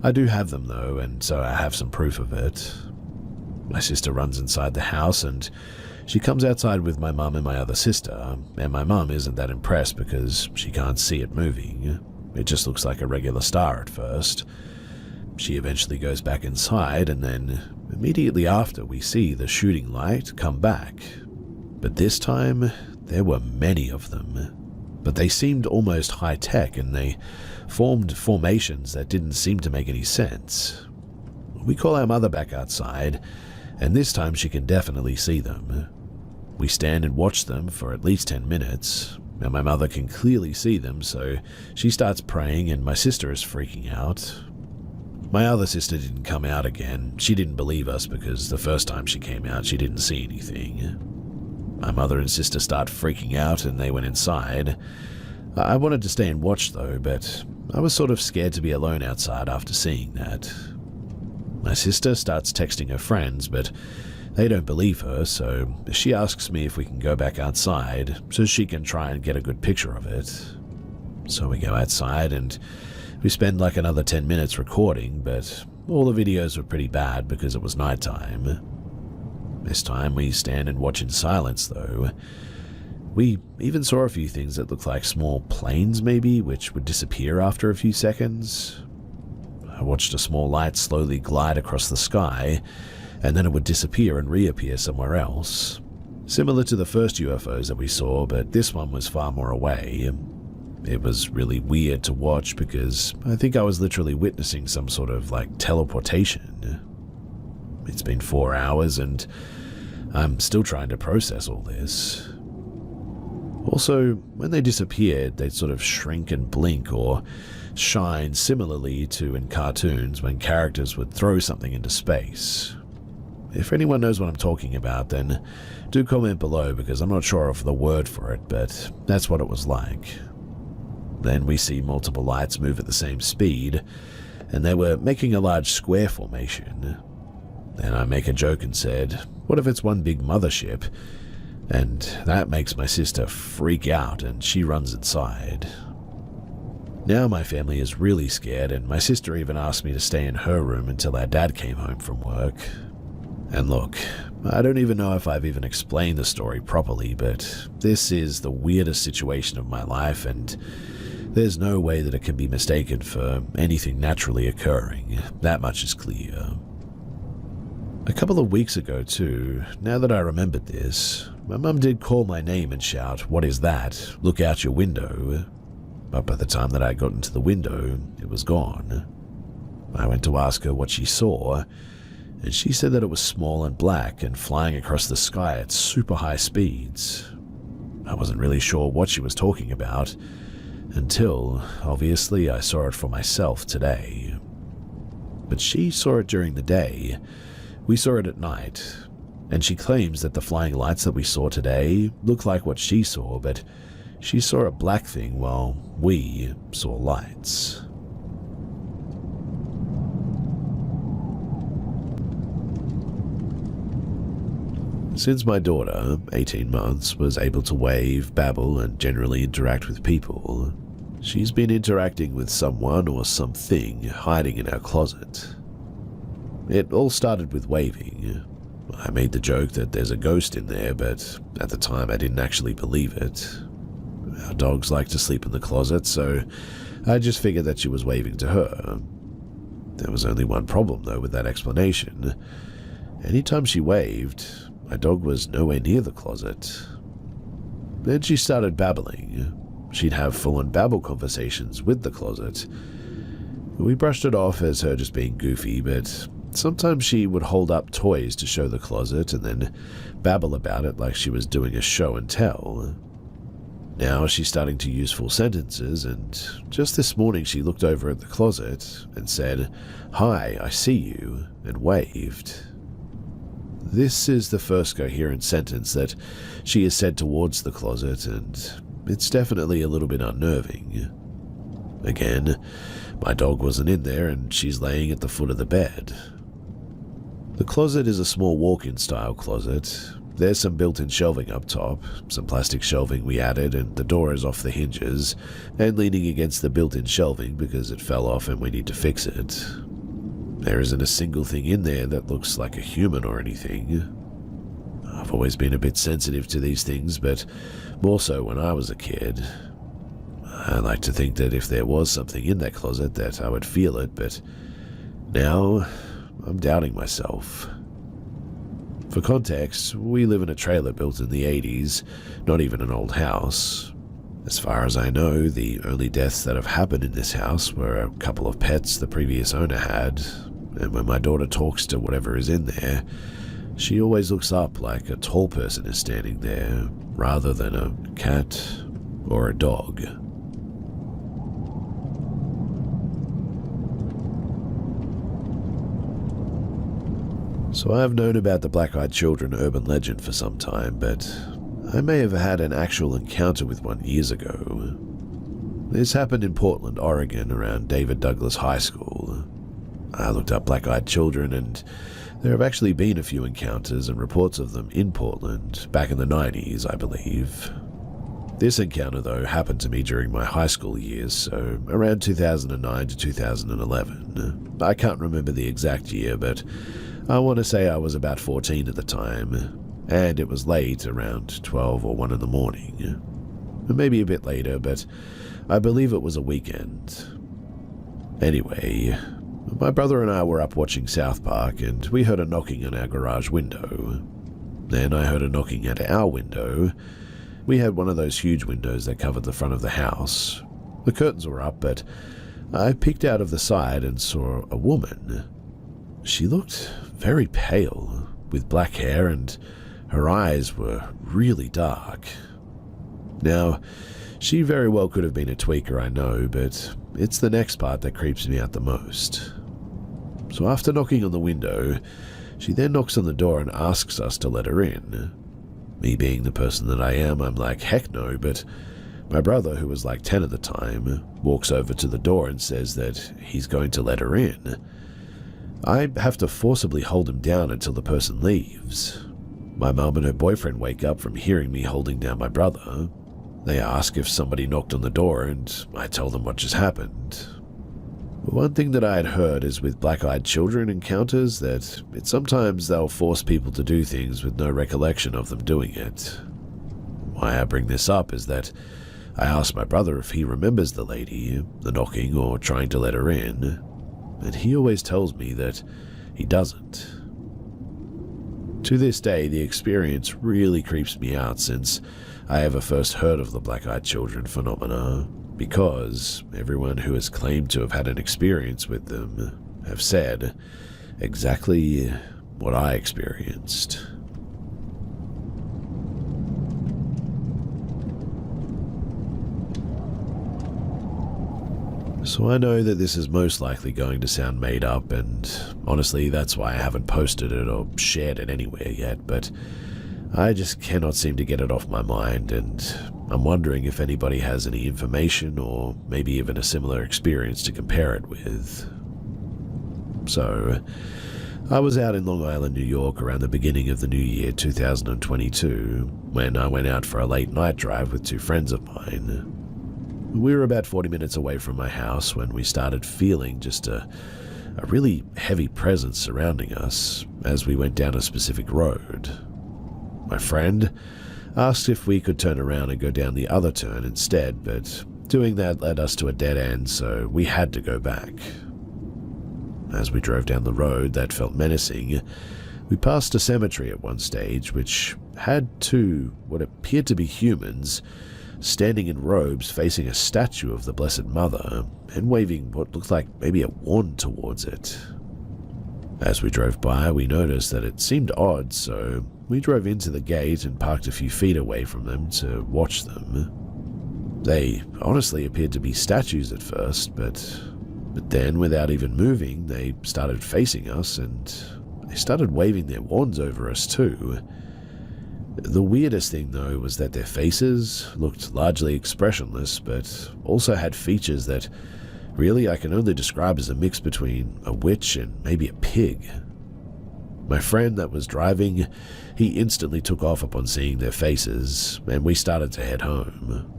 A: I do have them though, and so I have some proof of it. My sister runs inside the house, and she comes outside with my mum and my other sister, and my mum isn't that impressed because she can't see it moving. It just looks like a regular star at first. She eventually goes back inside, and then immediately after we see the shooting light come back. But this time, there were many of them. But they seemed almost high-tech, and they formed formations that didn't seem to make any sense. We call our mother back outside, and this time she can definitely see them. We stand and watch them for at least 10 minutes, and my mother can clearly see them, so she starts praying, and my sister is freaking out. My other sister didn't come out again. She didn't believe us because the first time she came out, she didn't see anything. My mother and sister start freaking out, and they went inside. I wanted to stay and watch though, but I was sort of scared to be alone outside after seeing that. My sister starts texting her friends, but they don't believe her, so she asks me if we can go back outside so she can try and get a good picture of it. So we go outside, and we spend like another 10 minutes recording, but all the videos were pretty bad because it was nighttime. This time we stand and watch in silence though. We even saw a few things that looked like small planes maybe, which would disappear after a few seconds. I watched a small light slowly glide across the sky, and then it would disappear and reappear somewhere else. Similar to the first UFOs that we saw, but this one was far more away. It was really weird to watch because I think I was literally witnessing some sort of like teleportation. It's been 4 hours and I'm still trying to process all this. Also, when they disappeared, they'd sort of shrink and blink or shine similarly to in cartoons when characters would throw something into space. If anyone knows what I'm talking about, then do comment below because I'm not sure of the word for it, but that's what it was like. Then we see multiple lights move at the same speed, and they were making a large square formation. Then I make a joke and said, "What if it's one big mothership?" And that makes my sister freak out, and she runs inside. Now my family is really scared, and my sister even asked me to stay in her room until our dad came home from work. And look, I don't even know if I've even explained the story properly, but this is the weirdest situation of my life, and there's no way that it can be mistaken for anything naturally occurring. That much is clear. A couple of weeks ago too, now that I remembered this, my mum did call my name and shout, "What is that? Look out your window." But by the time that I got into the window, it was gone. I went to ask her what she saw, and she said that it was small and black and flying across the sky at super high speeds. I wasn't really sure what she was talking about, until, obviously, I saw it for myself today. But she saw it during the day. We saw it at night, and she claims that the flying lights that we saw today look like what she saw, but she saw a black thing while we saw lights. Since my daughter, 18 months, was able to wave, babble, and generally interact with people, she's been interacting with someone or something hiding in our closet. It all started with waving. I made the joke that there's a ghost in there, but at the time I didn't actually believe it. Our dogs like to sleep in the closet, so I just figured that she was waving to her. There was only one problem though with that explanation. Anytime she waved, my dog was nowhere near the closet. Then she started babbling. She'd have full-on babble conversations with the closet. We brushed it off as her just being goofy, but sometimes she would hold up toys to show the closet and then babble about it like she was doing a show and tell. Now she's starting to use full sentences, and just this morning she looked over at the closet and said, "Hi, I see you," and waved. This is the first coherent sentence that she has said towards the closet, and it's definitely a little bit unnerving. Again, my dog wasn't in there, and she's laying at the foot of the bed. The closet is a small walk-in style closet. There's some built-in shelving up top, some plastic shelving we added, and the door is off the hinges and leaning against the built-in shelving because it fell off and we need to fix it. There isn't a single thing in there that looks like a human or anything. I've always been a bit sensitive to these things, but more so when I was a kid. I like to think that if there was something in that closet that I would feel it, but now I'm doubting myself. For context, we live in a trailer built in the 80s, not even an old house. As far as I know, the only deaths that have happened in this house were a couple of pets the previous owner had, and when my daughter talks to whatever is in there, she always looks up like a tall person is standing there, rather than a cat or a dog. So I have known about the Black-Eyed Children urban legend for some time, but I may have had an actual encounter with one years ago. This happened in Portland, Oregon, around David Douglas High School. I looked up Black-Eyed Children, and there have actually been a few encounters and reports of them in Portland, back in the 90s, I believe. This encounter, though, happened to me during my high school years, so around 2009 to 2011. I can't remember the exact year, but I want to say I was about 14 at the time, and it was late, around 12 or 1 in the morning. Maybe a bit later, but I believe it was a weekend. Anyway, my brother and I were up watching South Park, and we heard a knocking on our garage window. Then I heard a knocking at our window. We had one of those huge windows that covered the front of the house. The curtains were up, but I peeked out of the side and saw a woman. She looked very pale, with black hair, and her eyes were really dark. Now, she very well could have been a tweaker, I know, but it's the next part that creeps me out the most. So after knocking on the window, she then knocks on the door and asks us to let her in. Me being the person that I am, I'm like, heck no, but my brother, who was like 10 at the time, walks over to the door and says that he's going to let her in. I have to forcibly hold him down until the person leaves. My mum and her boyfriend wake up from hearing me holding down my brother. They ask if somebody knocked on the door, and I tell them what just happened. One thing that I had heard is with Black-Eyed Children encounters that sometimes they'll force people to do things with no recollection of them doing it. Why I bring this up is that I asked my brother if he remembers the lady, the knocking or trying to let her in, and he always tells me that he doesn't. To this day, the experience really creeps me out since I ever first heard of the Black-Eyed Children phenomena, because everyone who has claimed to have had an experience with them have said exactly what I experienced. So I know that this is most likely going to sound made up, and honestly that's why I haven't posted it or shared it anywhere yet, but I just cannot seem to get it off my mind, and I'm wondering if anybody has any information or maybe even a similar experience to compare it with. So, I was out in Long Island, New York around the beginning of the new year 2022 when I went out for a late night drive with 2 friends of mine. We were about 40 minutes away from my house when we started feeling just a really heavy presence surrounding us as we went down a specific road. My friend asked if we could turn around and go down the other turn instead, but doing that led us to a dead end, so we had to go back. As we drove down the road that felt menacing, We passed a cemetery at one stage, which had two, what appeared to be humans, standing in robes facing a statue of the Blessed Mother and waving what looked like maybe a wand towards it. As we drove by, we noticed that it seemed odd, so we drove into the gate and parked a few feet away from them to watch them. They honestly appeared to be statues at first, but then, without even moving, they started facing us and they started waving their wands over us too. The weirdest thing, though, was that their faces looked largely expressionless, but also had features that really I can only describe as a mix between a witch and maybe a pig. My friend that was driving, he instantly took off upon seeing their faces, and we started to head home,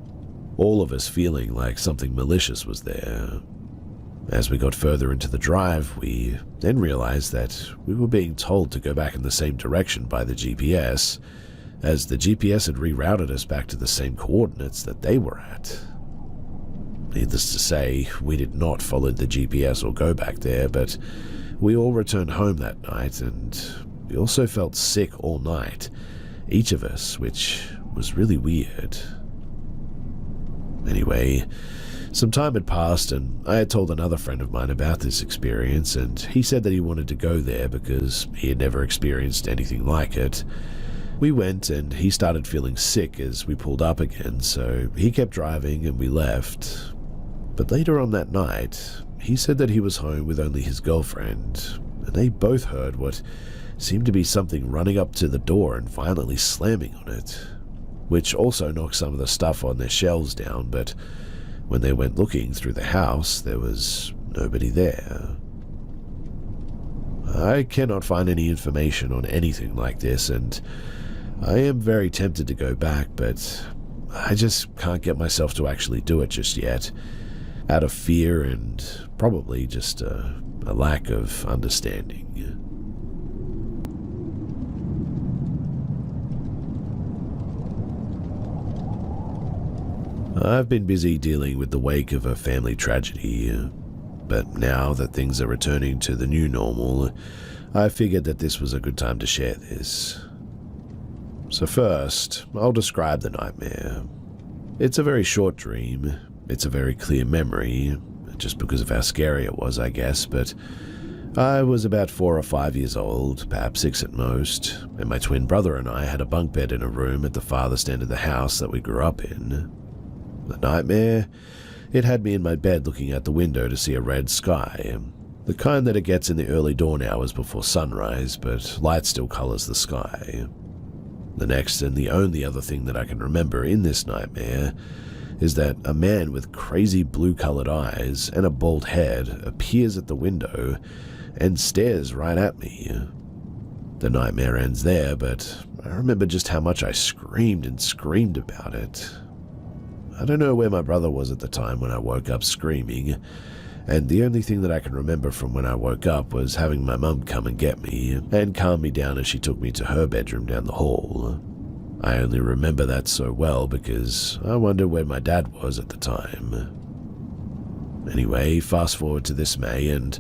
A: all of us feeling like something malicious was there. As we got further into the drive, we then realized that we were being told to go back in the same direction by the GPS, as the GPS had rerouted us back to the same coordinates that they were at. Needless to say, we did not follow the GPS or go back there, but we all returned home that night, and we also felt sick all night, each of us, which was really weird. Anyway, some time had passed, and I had told another friend of mine about this experience, and he said that he wanted to go there because he had never experienced anything like it. We went, and he started feeling sick as we pulled up again, so he kept driving and we left. But later on that night, he said that he was home with only his girlfriend, and they both heard what seemed to be something running up to the door and violently slamming on it, which also knocked some of the stuff on their shelves down, but when they went looking through the house, there was nobody there. I cannot find any information on anything like this, and I am very tempted to go back, but I just can't get myself to actually do it just yet, out of fear and probably just a lack of understanding. I've been busy dealing with the wake of a family tragedy, but now that things are returning to the new normal, I figured that this was a good time to share this. So first, I'll describe the nightmare. It's a very short dream. It's a very clear memory, just because of how scary it was, I guess, but I was about 4 or 5 years old, perhaps 6 at most, and my twin brother and I had a bunk bed in a room at the farthest end of the house that we grew up in. The nightmare, it had me in my bed looking out the window to see a red sky, the kind that it gets in the early dawn hours before sunrise, but light still colors the sky. The next and the only other thing that I can remember in this nightmare is that a man with crazy blue-colored eyes and a bald head appears at the window and stares right at me. The nightmare ends there, but I remember just how much I screamed and screamed about it. I don't know where my brother was at the time when I woke up screaming, and the only thing that I can remember from when I woke up was having my mum come and get me and calm me down as she took me to her bedroom down the hall. I only remember that so well because I wonder where my dad was at the time. Anyway, fast forward to this May, and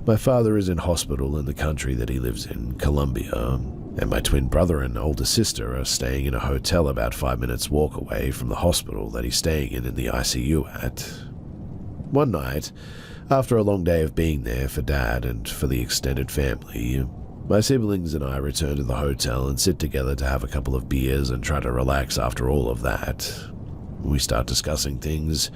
A: my father is in hospital in the country that he lives in, Colombia, and my twin brother and older sister are staying in a hotel about 5 minutes walk away from the hospital that he's staying in the ICU at. One night, after a long day of being there for Dad and for the extended family, my siblings and I return to the hotel and sit together to have a couple of beers and try to relax after all of that. We start discussing things,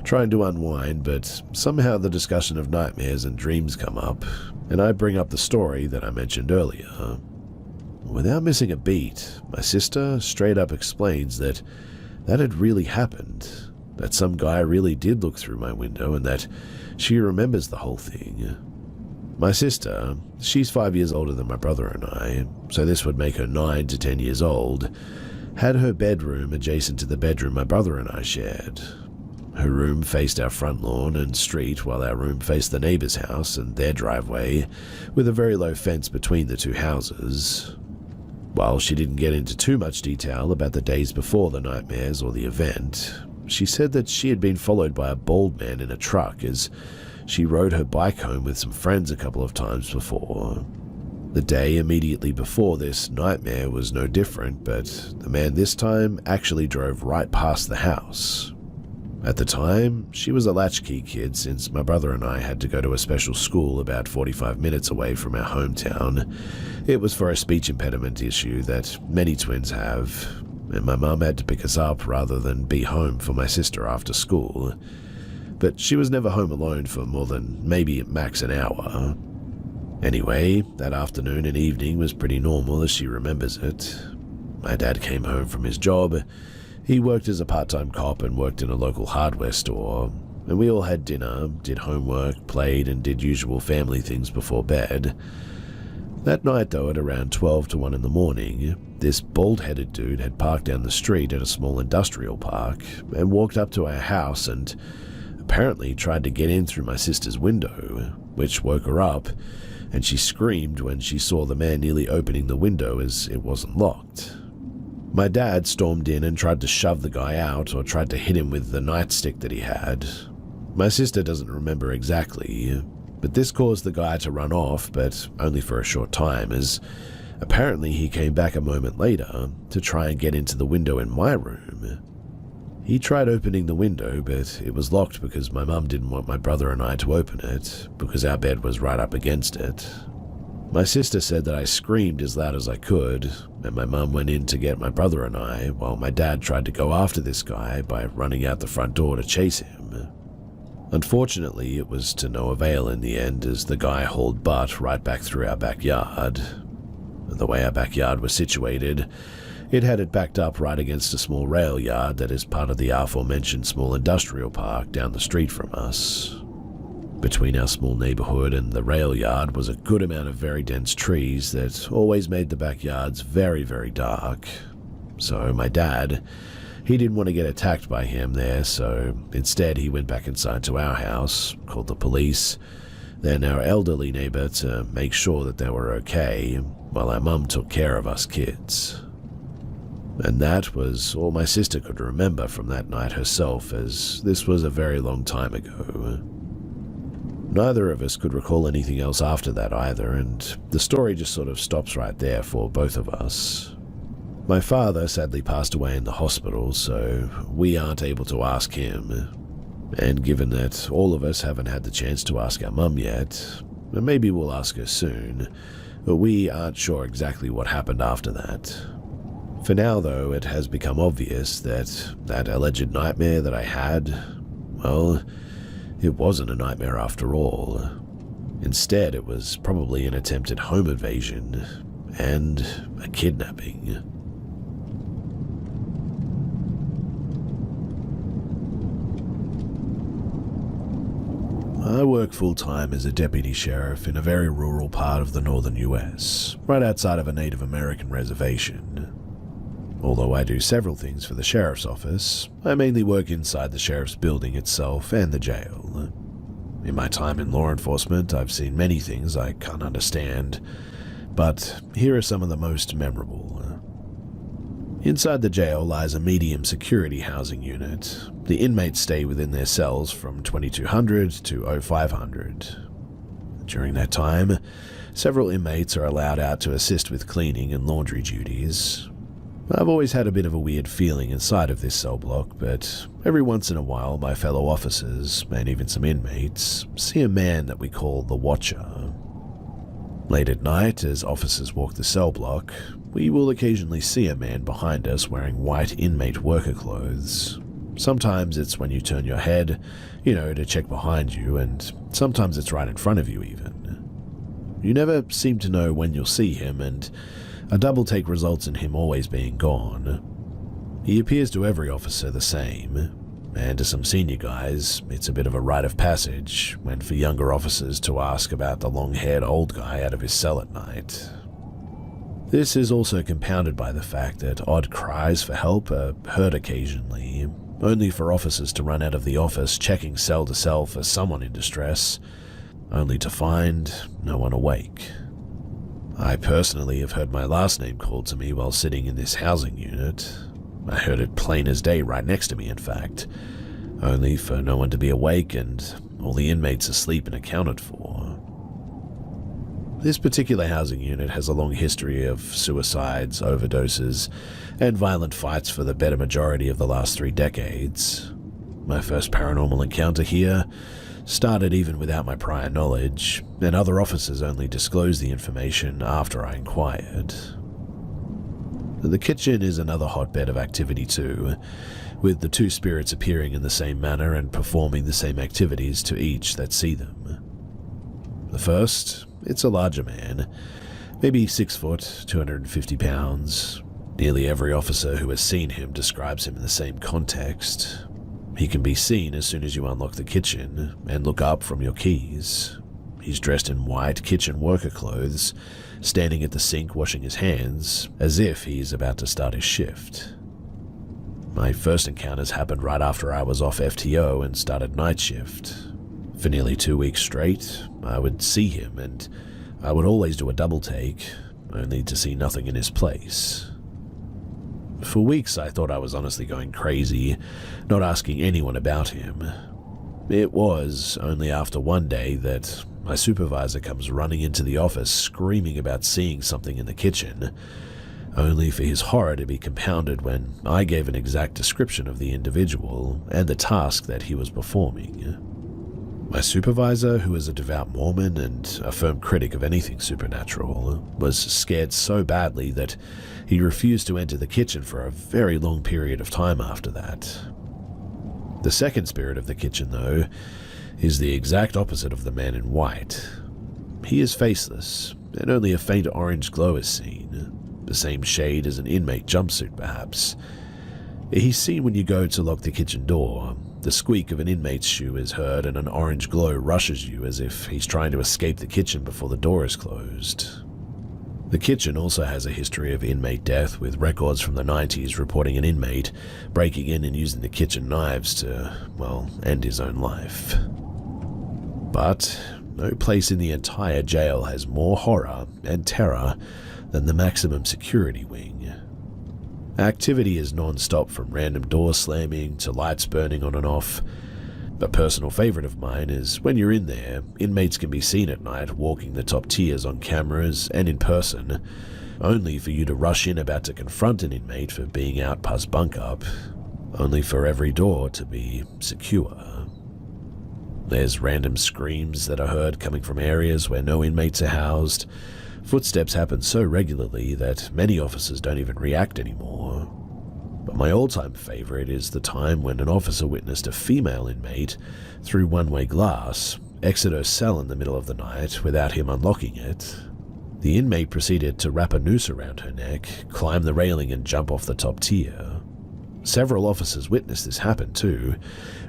A: trying to unwind, but somehow the discussion of nightmares and dreams come up, and I bring up the story that I mentioned earlier. Without missing a beat, my sister straight up explains that had really happened, that some guy really did look through my window and that she remembers the whole thing. My sister, she's 5 years older than my brother and I, so this would make her 9 to 10 years old, had her bedroom adjacent to the bedroom my brother and I shared. Her room faced our front lawn and street, while our room faced the neighbor's house and their driveway, with a very low fence between the two houses. While she didn't get into too much detail about the days before the nightmares or the event, she said that she had been followed by a bald man in a truck as she rode her bike home with some friends a couple of times before. The day immediately before this nightmare was no different, but the man this time actually drove right past the house. At the time, she was a latchkey kid since my brother and I had to go to a special school about 45 minutes away from our hometown. It was for a speech impediment issue that many twins have, and my mum had to pick us up rather than be home for my sister after school. But she was never home alone for more than maybe at max an hour. Anyway, that afternoon and evening was pretty normal as she remembers it. My dad came home from his job. He worked as a part-time cop and worked in a local hardware store, and we all had dinner, did homework, played, and did usual family things before bed. That night, though, at around 12 to 1 in the morning, this bald-headed dude had parked down the street at a small industrial park and walked up to our house and apparently tried to get in through my sister's window, which woke her up, and she screamed when she saw the man nearly opening the window as it wasn't locked. My dad stormed in and tried to shove the guy out or tried to hit him with the nightstick that he had. My sister doesn't remember exactly, but this caused the guy to run off, but only for a short time, as apparently he came back a moment later to try and get into the window in my room. He tried opening the window, but it was locked because my mum didn't want my brother and I to open it, because our bed was right up against it. My sister said that I screamed as loud as I could, and my mum went in to get my brother and I, while my dad tried to go after this guy by running out the front door to chase him. Unfortunately, it was to no avail in the end, as the guy hauled butt right back through our backyard. The way our backyard was situated, it had it backed up right against a small rail yard that is part of the aforementioned small industrial park down the street from us. Between our small neighborhood and the rail yard was a good amount of very dense trees that always made the backyards very, very dark. So my dad, he didn't want to get attacked by him there, so instead he went back inside to our house, called the police, then our elderly neighbor to make sure that they were okay, while our mum took care of us kids. And that was all my sister could remember from that night herself, as this was a very long time ago. Neither of us could recall anything else after that either, and the story just sort of stops right there for both of us. My father sadly passed away in the hospital, so we aren't able to ask him. And given that all of us haven't had the chance to ask our mum yet, and maybe we'll ask her soon, but we aren't sure exactly what happened after that. For now, though, it has become obvious that that alleged nightmare that I had, well, it wasn't a nightmare after all. Instead, it was probably an attempted home invasion and a kidnapping. I work full-time as a deputy sheriff in a very rural part of the northern US, right outside of a Native American reservation. Although I do several things for the sheriff's office, I mainly work inside the sheriff's building itself and the jail. In my time in law enforcement, I've seen many things I can't understand, but here are some of the most memorable. Inside the jail lies a medium security housing unit. The inmates stay within their cells from 2200 to 0500. During that time, several inmates are allowed out to assist with cleaning and laundry duties. I've always had a bit of a weird feeling inside of this cell block, but every once in a while my fellow officers, and even some inmates, see a man that we call the Watcher. Late at night, as officers walk the cell block, we will occasionally see a man behind us wearing white inmate worker clothes. Sometimes it's when you turn your head, to check behind you, and sometimes it's right in front of you even. You never seem to know when you'll see him, and a double take results in him always being gone. He appears to every officer the same, and to some senior guys, it's a bit of a rite of passage when for younger officers to ask about the long-haired old guy out of his cell at night. This is also compounded by the fact that odd cries for help are heard occasionally, only for officers to run out of the office checking cell to cell for someone in distress, only to find no one awake. I personally have heard my last name called to me while sitting in this housing unit. I heard it plain as day right next to me, in fact, only for no one to be awake and all the inmates asleep and accounted for. This particular housing unit has a long history of suicides, overdoses, and violent fights for the better majority of the last 3 decades. My first paranormal encounter here started even without my prior knowledge, and other officers only disclosed the information after I inquired. The kitchen is another hotbed of activity too, with the 2 spirits appearing in the same manner and performing the same activities to each that see them. The first, it's a larger man, maybe 6 foot, 250 pounds. Nearly every officer who has seen him describes him in the same context. He can be seen as soon as you unlock the kitchen and look up from your keys. He's dressed in white kitchen worker clothes, standing at the sink washing his hands, as if he's about to start his shift. My first encounters happened right after I was off FTO and started night shift. For nearly 2 weeks straight, I would see him and I would always do a double take, only to see nothing in his place. For weeks I thought I was honestly going crazy, not asking anyone about him. It was only after one day that my supervisor comes running into the office screaming about seeing something in the kitchen, only for his horror to be compounded when I gave an exact description of the individual and the task that he was performing. My supervisor, who is a devout Mormon and a firm critic of anything supernatural, was scared so badly that he refused to enter the kitchen for a very long period of time after that. The second spirit of the kitchen, though, is the exact opposite of the man in white. He is faceless, and only a faint orange glow is seen, the same shade as an inmate jumpsuit perhaps. He's seen when you go to lock the kitchen door. The squeak of an inmate's shoe is heard and an orange glow rushes you as if he's trying to escape the kitchen before the door is closed. The kitchen also has a history of inmate death, with records from the 90s reporting an inmate breaking in and using the kitchen knives to, well, end his own life. But no place in the entire jail has more horror and terror than the maximum security wing. Activity is non-stop, from random door slamming to lights burning on and off. A personal favorite of mine is when you're in there, inmates can be seen at night walking the top tiers on cameras and in person, only for you to rush in about to confront an inmate for being out past bunk up, only for every door to be secure. There's random screams that are heard coming from areas where no inmates are housed. Footsteps happen so regularly that many officers don't even react anymore. But my all-time favorite is the time when an officer witnessed a female inmate, through one-way glass, exit her cell in the middle of the night without him unlocking it. The inmate proceeded to wrap a noose around her neck, climb the railing and jump off the top tier. Several officers witnessed this happen too.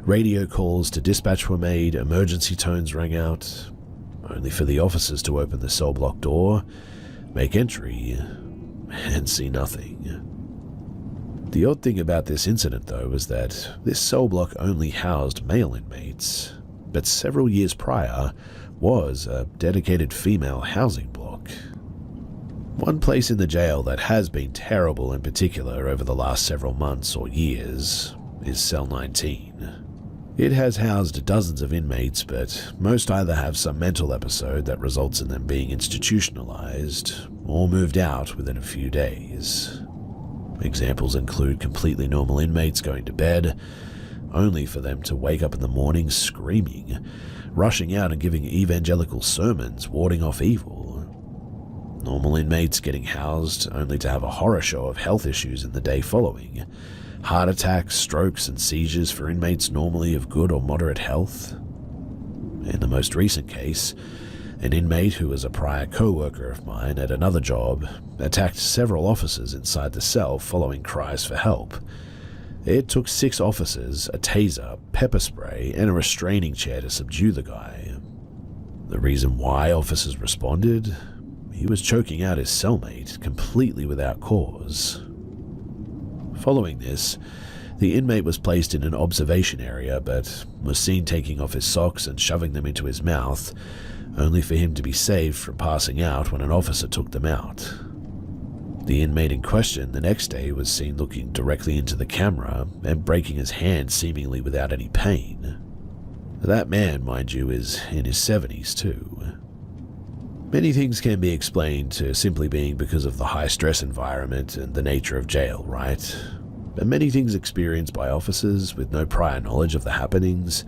A: Radio calls to dispatch were made, emergency tones rang out, only for the officers to open the cell block door, make entry, and see nothing. The odd thing about this incident, though, was that this cell block only housed male inmates, but several years prior was a dedicated female housing block. One place in the jail that has been terrible in particular over the last several months or years is Cell 19. It has housed dozens of inmates, but most either have some mental episode that results in them being institutionalized or moved out within a few days. Examples include completely normal inmates going to bed, only for them to wake up in the morning screaming, rushing out and giving evangelical sermons warding off evil. Normal inmates getting housed only to have a horror show of health issues in the day following. Heart attacks, strokes, and seizures for inmates normally of good or moderate health. In the most recent case, an inmate who was a prior co-worker of mine at another job attacked several officers inside the cell following cries for help. It took 6 officers, a taser, pepper spray, and a restraining chair to subdue the guy. The reason why officers responded? He was choking out his cellmate completely without cause. Following this, the inmate was placed in an observation area but was seen taking off his socks and shoving them into his mouth, only for him to be saved from passing out when an officer took them out. The inmate in question the next day was seen looking directly into the camera and breaking his hand seemingly without any pain. That man, mind you, is in his 70s too. Many things can be explained to simply being because of the high stress environment and the nature of jail, right? But many things experienced by officers with no prior knowledge of the happenings,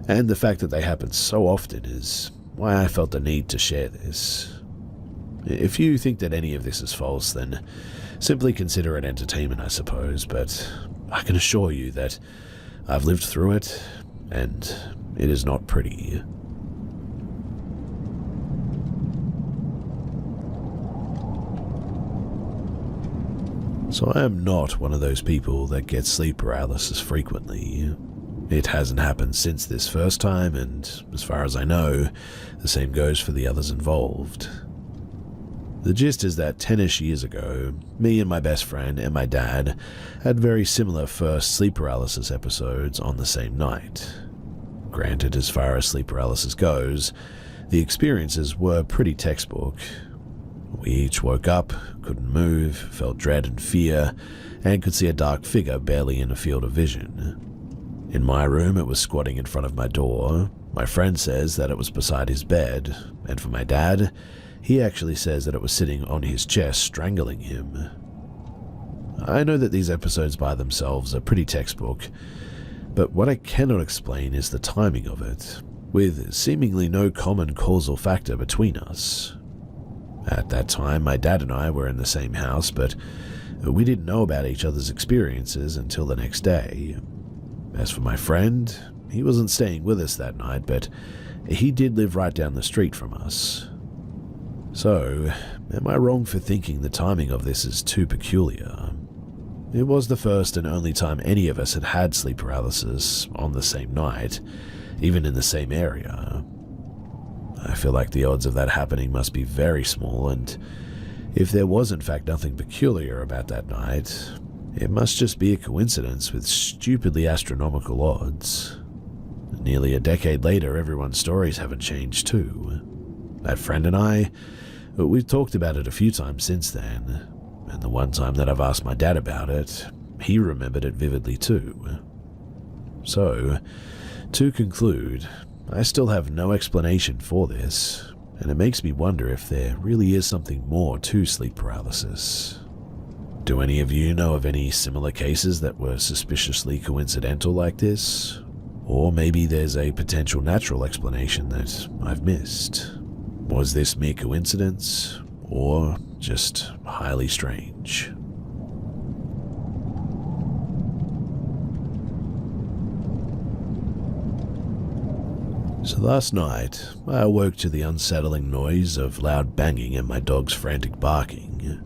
A: and the fact that they happen so often is why I felt the need to share this. If you think that any of this is false, then simply consider it entertainment, I suppose, but I can assure you that I've lived through it, and it is not pretty. So I am not one of those people that gets sleep paralysis frequently. It hasn't happened since this first time, and as far as I know, the same goes for the others involved. The gist is that 10-ish years ago, me and my best friend and my dad had very similar first sleep paralysis episodes on the same night. Granted, as far as sleep paralysis goes, the experiences were pretty textbook. We each woke up, couldn't move, felt dread and fear, and could see a dark figure barely in a field of vision. In my room, it was squatting in front of my door. My friend says that it was beside his bed, and for my dad, he actually says that it was sitting on his chest, strangling him. I know that these episodes by themselves are pretty textbook, but what I cannot explain is the timing of it, with seemingly no common causal factor between us. At that time, my dad and I were in the same house, but we didn't know about each other's experiences until the next day. As for my friend, he wasn't staying with us that night, but he did live right down the street from us. So, am I wrong for thinking the timing of this is too peculiar? It was the first and only time any of us had had sleep paralysis on the same night, even in the same area. I feel like the odds of that happening must be very small, and if there was in fact nothing peculiar about that night, it must just be a coincidence with stupidly astronomical odds. Nearly a decade later, everyone's stories haven't changed too. That friend and I, we've talked about it a few times since then, and the one time that I've asked my dad about it, he remembered it vividly too. So, to conclude, I still have no explanation for this, and it makes me wonder if there really is something more to sleep paralysis. Do any of you know of any similar cases that were suspiciously coincidental like this? Or maybe there's a potential natural explanation that I've missed. Was this mere coincidence, or just highly strange? So last night, I awoke to the unsettling noise of loud banging and my dog's frantic barking.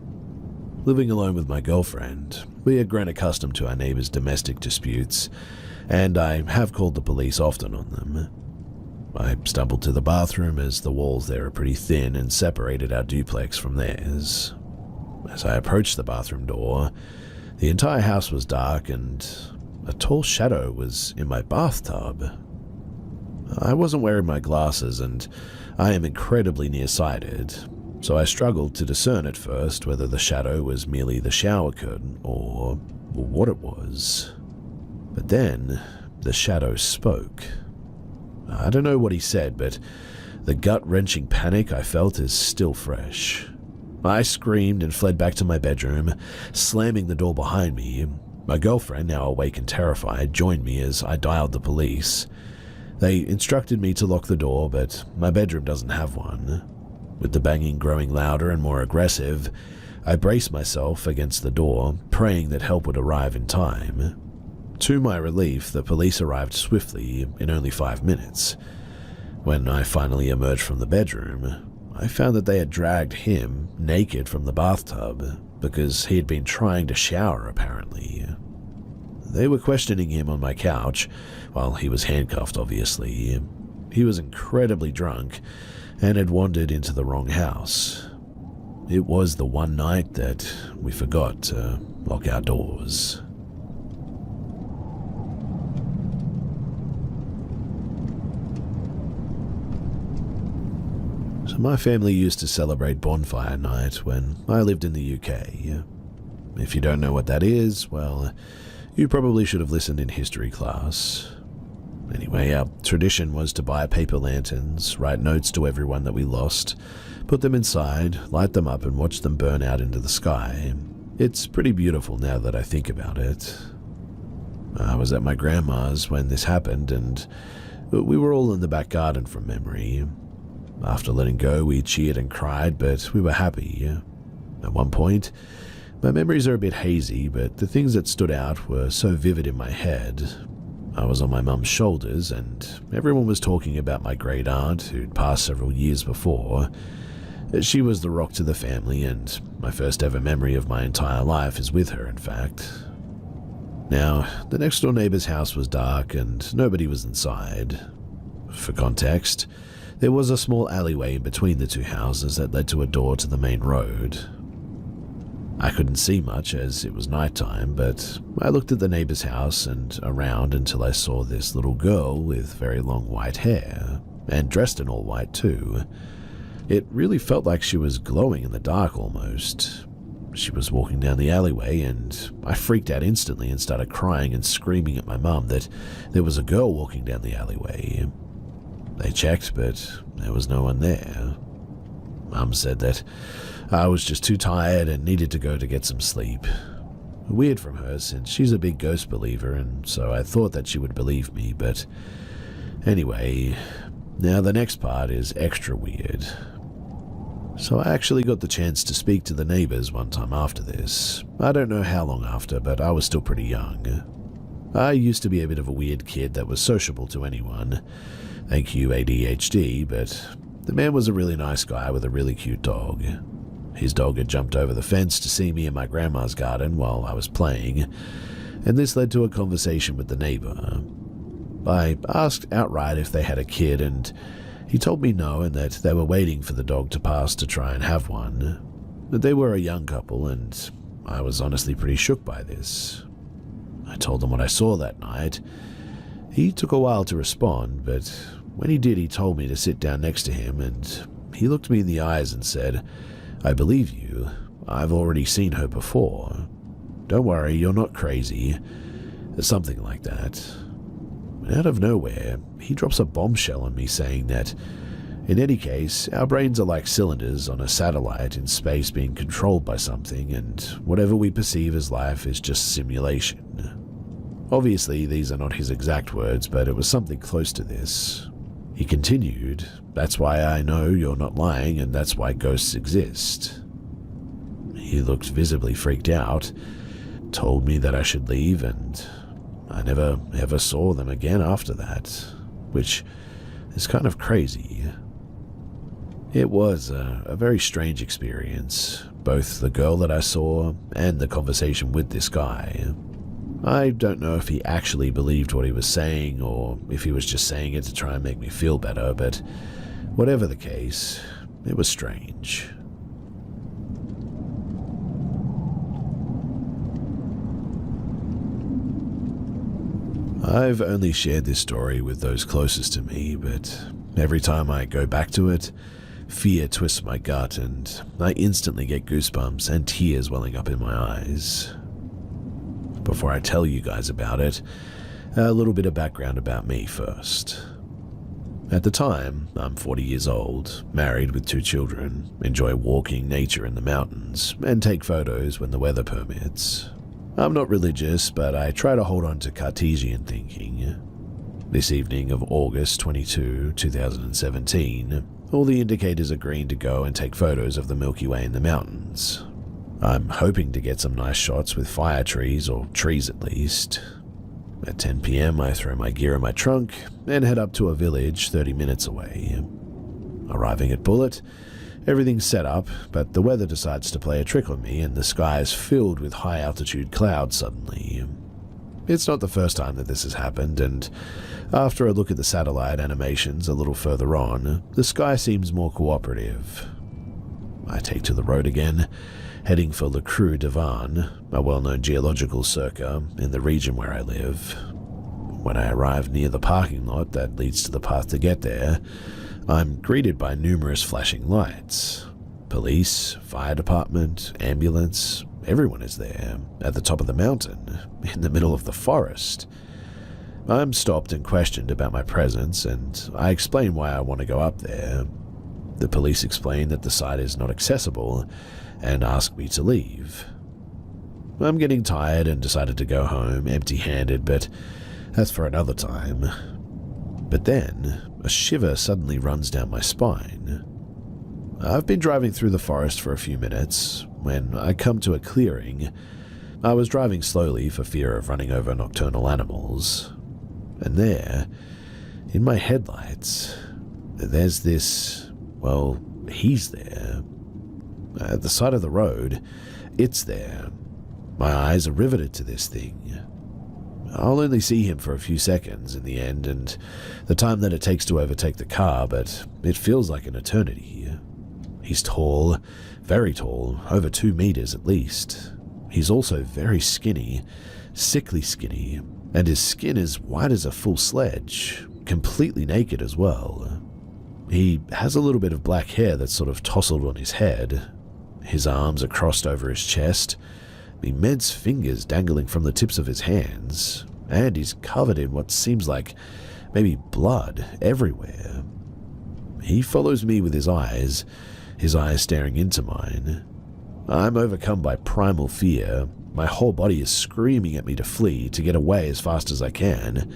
A: Living alone with my girlfriend, we had grown accustomed to our neighbors' domestic disputes, and I have called the police often on them. I stumbled to the bathroom as the walls there are pretty thin and separated our duplex from theirs. As I approached the bathroom door, the entire house was dark and a tall shadow was in my bathtub. I wasn't wearing my glasses and I am incredibly nearsighted, so I struggled to discern at first whether the shadow was merely the shower curtain or what it was. But then, the shadow spoke. I don't know what he said, but the gut-wrenching panic I felt is still fresh. I screamed and fled back to my bedroom, slamming the door behind me. My girlfriend, now awake and terrified, joined me as I dialed the police. They instructed me to lock the door, but my bedroom doesn't have one. With the banging growing louder and more aggressive, I braced myself against the door, praying that help would arrive in time. To my relief, the police arrived swiftly in only 5 minutes. When I finally emerged from the bedroom, I found that they had dragged him naked from the bathtub because he had been trying to shower, apparently. They were questioning him on my couch, while he was handcuffed, obviously. He was incredibly drunk and had wandered into the wrong house. It was the one night that we forgot to lock our doors. So my family used to celebrate Bonfire Night when I lived in the UK. If you don't know what that is, well, you probably should have listened in history class. Anyway, our tradition was to buy paper lanterns, write notes to everyone that we lost, put them inside, light them up and watch them burn out into the sky. It's pretty beautiful now that I think about it. I was at my grandma's when this happened, and we were all in the back garden from memory. After letting go, we cheered and cried, but we were happy. At one point, my memories are a bit hazy, but the things that stood out were so vivid in my head. I was on my mum's shoulders, and everyone was talking about my great aunt, who'd passed several years before. She was the rock to the family, and my first ever memory of my entire life is with her, in fact. Now, the next door neighbor's house was dark, and nobody was inside. For context, there was a small alleyway in between the two houses that led to a door to the main road. I couldn't see much as it was nighttime, but I looked at the neighbor's house and around until I saw this little girl with very long white hair, and dressed in all white too. It really felt like she was glowing in the dark almost. She was walking down the alleyway, and I freaked out instantly and started crying and screaming at my mum that there was a girl walking down the alleyway. They checked, but there was no one there. Mum said that I was just too tired and needed to go to get some sleep. Weird from her, since she's a big ghost believer, and so I thought that she would believe me, but anyway, now the next part is extra weird. So I actually got the chance to speak to the neighbors one time after this. I don't know how long after, but I was still pretty young. I used to be a bit of a weird kid that was sociable to anyone. Thank you, ADHD, but the man was a really nice guy with a really cute dog. His dog had jumped over the fence to see me in my grandma's garden while I was playing, and this led to a conversation with the neighbor. I asked outright if they had a kid, and he told me no, and that they were waiting for the dog to pass to try and have one. That they were a young couple, and I was honestly pretty shook by this. I told him what I saw that night. He took a while to respond, but when he did, he told me to sit down next to him, and he looked me in the eyes and said, "I believe you. I've already seen her before. Don't worry, you're not crazy." Something like that. Out of nowhere, he drops a bombshell on me saying that, in any case, our brains are like cylinders on a satellite in space being controlled by something, and whatever we perceive as life is just simulation. Obviously, these are not his exact words, but it was something close to this. He continued, "That's why I know you're not lying, and that's why ghosts exist." He looked visibly freaked out, told me that I should leave, and I never ever saw them again after that, which is kind of crazy. It was a very strange experience, both the girl that I saw and the conversation with this guy. I don't know if he actually believed what he was saying or if he was just saying it to try and make me feel better, but whatever the case, it was strange. I've only shared this story with those closest to me, but every time I go back to it, fear twists my gut and I instantly get goosebumps and tears welling up in my eyes. Before I tell you guys about it, a little bit of background about me first. At the time, I'm 40 years old, married with 2 children, enjoy walking nature in the mountains, and take photos when the weather permits. I'm not religious, but I try to hold on to Cartesian thinking. This evening of August 22, 2017, all the indicators are green to go and take photos of the Milky Way in the mountains. I'm hoping to get some nice shots with fire trees, or trees at least. At 10 p.m, I throw my gear in my trunk and head up to a village 30 minutes away. Arriving at Bullet, everything's set up, but the weather decides to play a trick on me and the sky is filled with high-altitude clouds suddenly. It's not the first time that this has happened, and after I look at the satellite animations a little further on, the sky seems more cooperative. I take to the road again, heading for Le Creux d'Avan, a well-known geological circa in the region where I live. When I arrive near the parking lot that leads to the path to get there, I'm greeted by numerous flashing lights. Police, fire department, ambulance, everyone is there, at the top of the mountain, in the middle of the forest. I'm stopped and questioned about my presence, and I explain why I want to go up there. The police explain that the site is not accessible and ask me to leave. I'm getting tired and decided to go home empty-handed, but that's for another time. But then, a shiver suddenly runs down my spine. I've been driving through the forest for a few minutes when I come to a clearing. I was driving slowly for fear of running over nocturnal animals. And there, in my headlights, there's this, well, he's there. At the side of the road, it's there. My eyes are riveted to this thing. I'll only see him for a few seconds in the end, and the time that it takes to overtake the car, but it feels like an eternity. He's tall, very tall, over 2 meters at least. He's also very skinny, sickly skinny, and his skin is white as a full sledge, completely naked as well. He has a little bit of black hair that's sort of tousled on his head. His arms are crossed over his chest, immense fingers dangling from the tips of his hands, and he's covered in what seems like maybe blood everywhere. He follows me with his eyes staring into mine. I'm overcome by primal fear. My whole body is screaming at me to flee, to get away as fast as I can.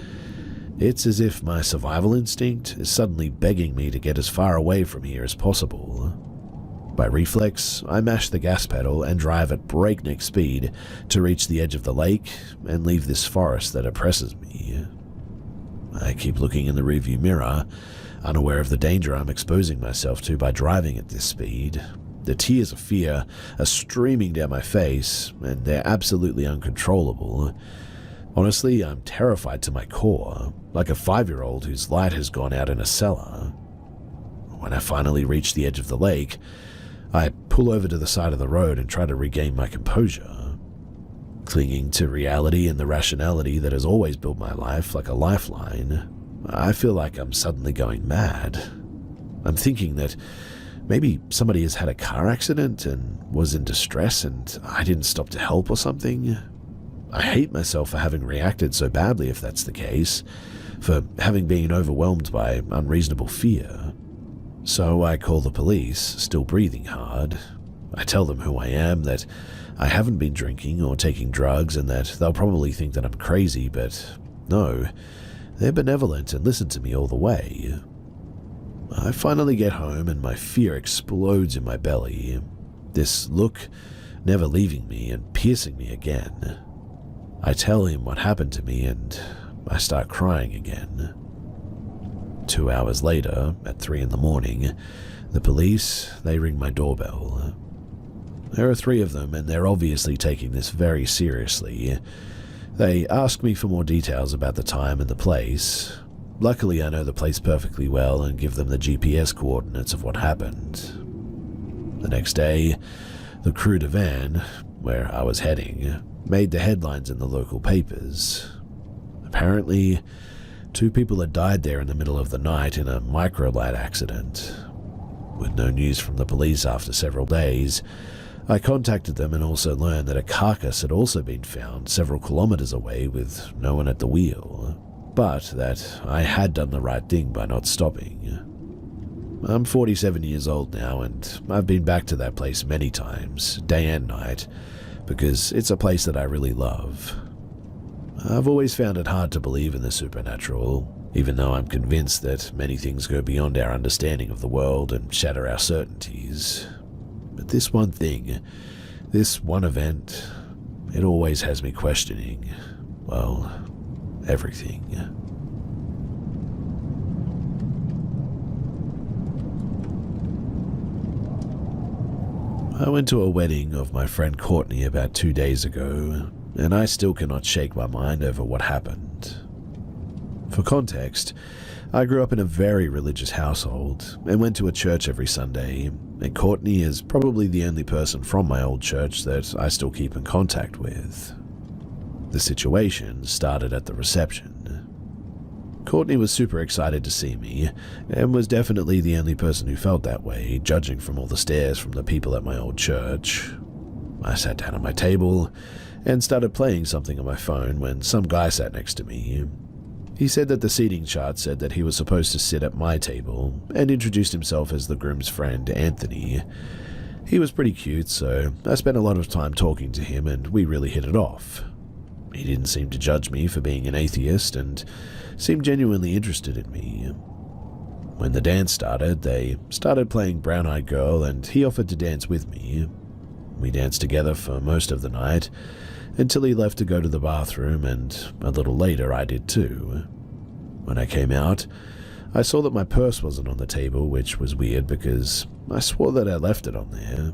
A: It's as if my survival instinct is suddenly begging me to get as far away from here as possible. By reflex, I mash the gas pedal and drive at breakneck speed to reach the edge of the lake and leave this forest that oppresses me. I keep looking in the rearview mirror, unaware of the danger I'm exposing myself to by driving at this speed. The tears of fear are streaming down my face, and they're absolutely uncontrollable. Honestly, I'm terrified to my core, like a 5-year-old whose light has gone out in a cellar. When I finally reach the edge of the lake, I pull over to the side of the road and try to regain my composure. Clinging to reality and the rationality that has always built my life like a lifeline, I feel like I'm suddenly going mad. I'm thinking that maybe somebody has had a car accident and was in distress and I didn't stop to help or something. I hate myself for having reacted so badly if that's the case, for having been overwhelmed by unreasonable fear. So I call the police, still breathing hard. I tell them who I am, that I haven't been drinking or taking drugs, and that they'll probably think that I'm crazy, but no, they're benevolent and listen to me all the way. I finally get home and my fear explodes in my belly, this look never leaving me and piercing me again. I tell him what happened to me and I start crying again. 2 hours later, at 3 in the morning, the police, they ring my doorbell. There are 3 of them, and they're obviously taking this very seriously. They ask me for more details about the time and the place. Luckily, I know the place perfectly well and give them the GPS coordinates of what happened. The next day, the crude van, where I was heading, made the headlines in the local papers. Apparently, 2 people had died there in the middle of the night in a microlight accident. With no news from the police after several days, I contacted them and also learned that a carcass had also been found several kilometers away with no one at the wheel, but that I had done the right thing by not stopping. I'm 47 years old now, and I've been back to that place many times, day and night, because it's a place that I really love. I've always found it hard to believe in the supernatural, even though I'm convinced that many things go beyond our understanding of the world and shatter our certainties. But this one thing, this one event, it always has me questioning, well, everything. I went to a wedding of my friend Courtney about 2 days ago, and I still cannot shake my mind over what happened. For context, I grew up in a very religious household and went to a church every Sunday, and Courtney is probably the only person from my old church that I still keep in contact with. The situation started at the reception. Courtney was super excited to see me, and was definitely the only person who felt that way, judging from all the stares from the people at my old church. I sat down at my table and started playing something on my phone when some guy sat next to me. He said that the seating chart said that he was supposed to sit at my table, and introduced himself as the groom's friend, Anthony. He was pretty cute, so I spent a lot of time talking to him and we really hit it off. He didn't seem to judge me for being an atheist and seemed genuinely interested in me. When the dance started, they started playing Brown Eyed Girl and he offered to dance with me. We danced together for most of the night, until he left to go to the bathroom, and a little later I did too. When I came out, I saw that my purse wasn't on the table, which was weird because I swore that I left it on there.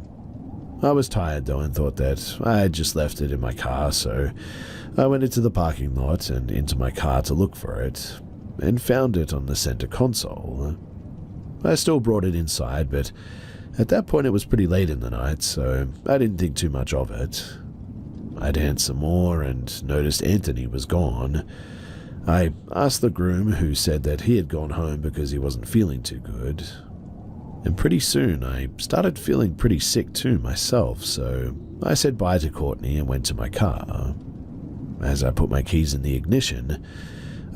A: I was tired though and thought that I had just left it in my car, so I went into the parking lot and into my car to look for it, and found it on the center console. I still brought it inside, but at that point it was pretty late in the night, so I didn't think too much of it. I danced some more and noticed Anthony was gone. I asked the groom, who said that he had gone home because he wasn't feeling too good. And pretty soon I started feeling pretty sick too myself, so I said bye to Courtney and went to my car. As I put my keys in the ignition,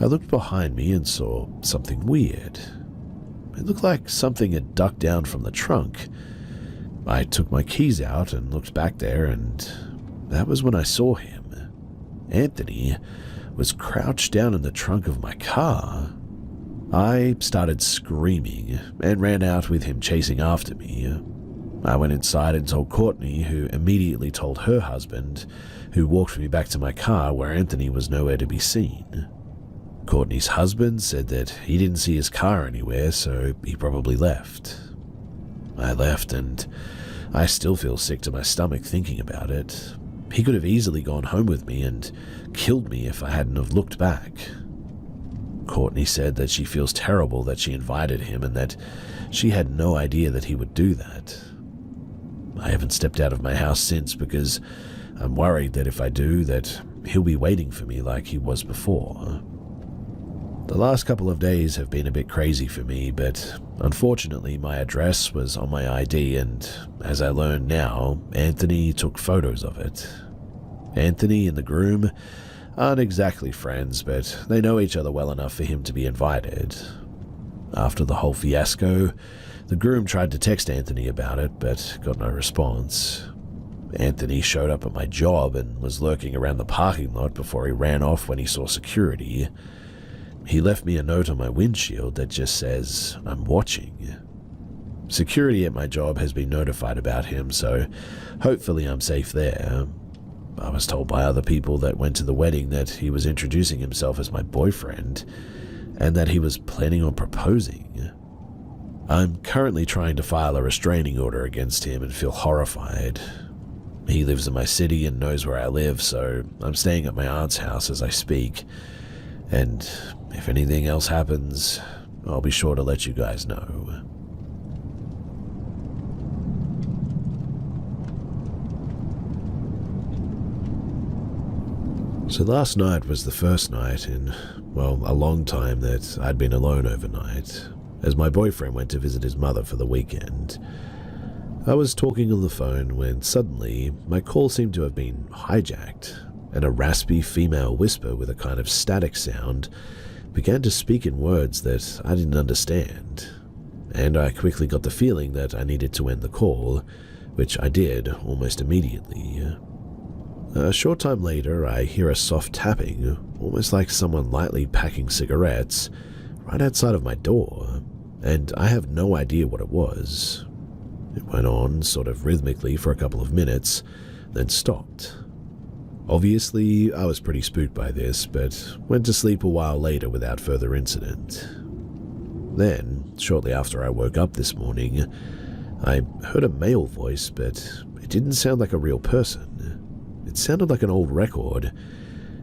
A: I looked behind me and saw something weird. It looked like something had ducked down from the trunk. I took my keys out and looked back there, and that was when I saw him. Anthony was crouched down in the trunk of my car. I started screaming and ran out with him chasing after me. I went inside and told Courtney, who immediately told her husband, who walked me back to my car where Anthony was nowhere to be seen. Courtney's husband said that he didn't see his car anywhere, so he probably left. I left, and I still feel sick to my stomach thinking about it. He could have easily gone home with me and killed me if I hadn't have looked back. Courtney said that she feels terrible that she invited him and that she had no idea that he would do that. I haven't stepped out of my house since because I'm worried that if I do, that he'll be waiting for me like he was before. The last couple of days have been a bit crazy for me, but unfortunately my address was on my ID, and as I learn now, Anthony took photos of it. Anthony and the groom aren't exactly friends, but they know each other well enough for him to be invited. After the whole fiasco, the groom tried to text Anthony about it, but got no response. Anthony showed up at my job and was lurking around the parking lot before he ran off when he saw security. He left me a note on my windshield that just says, "I'm watching." Security at my job has been notified about him, so hopefully I'm safe there. I was told by other people that went to the wedding that he was introducing himself as my boyfriend, and that he was planning on proposing. I'm currently trying to file a restraining order against him and feel horrified. He lives in my city and knows where I live, so I'm staying at my aunt's house as I speak, and if anything else happens, I'll be sure to let you guys know. So last night was the first night in, well, a long time that I'd been alone overnight, as my boyfriend went to visit his mother for the weekend. I was talking on the phone when suddenly my call seemed to have been hijacked, and a raspy female whisper with a kind of static sound began to speak in words that I didn't understand, and I quickly got the feeling that I needed to end the call, which I did almost immediately. A short time later, I hear a soft tapping, almost like someone lightly packing cigarettes, right outside of my door, and I have no idea what it was. It went on sort of rhythmically for a couple of minutes, then stopped. Obviously, I was pretty spooked by this, but went to sleep a while later without further incident. Then, shortly after I woke up this morning, I heard a male voice, but it didn't sound like a real person. It sounded like an old record.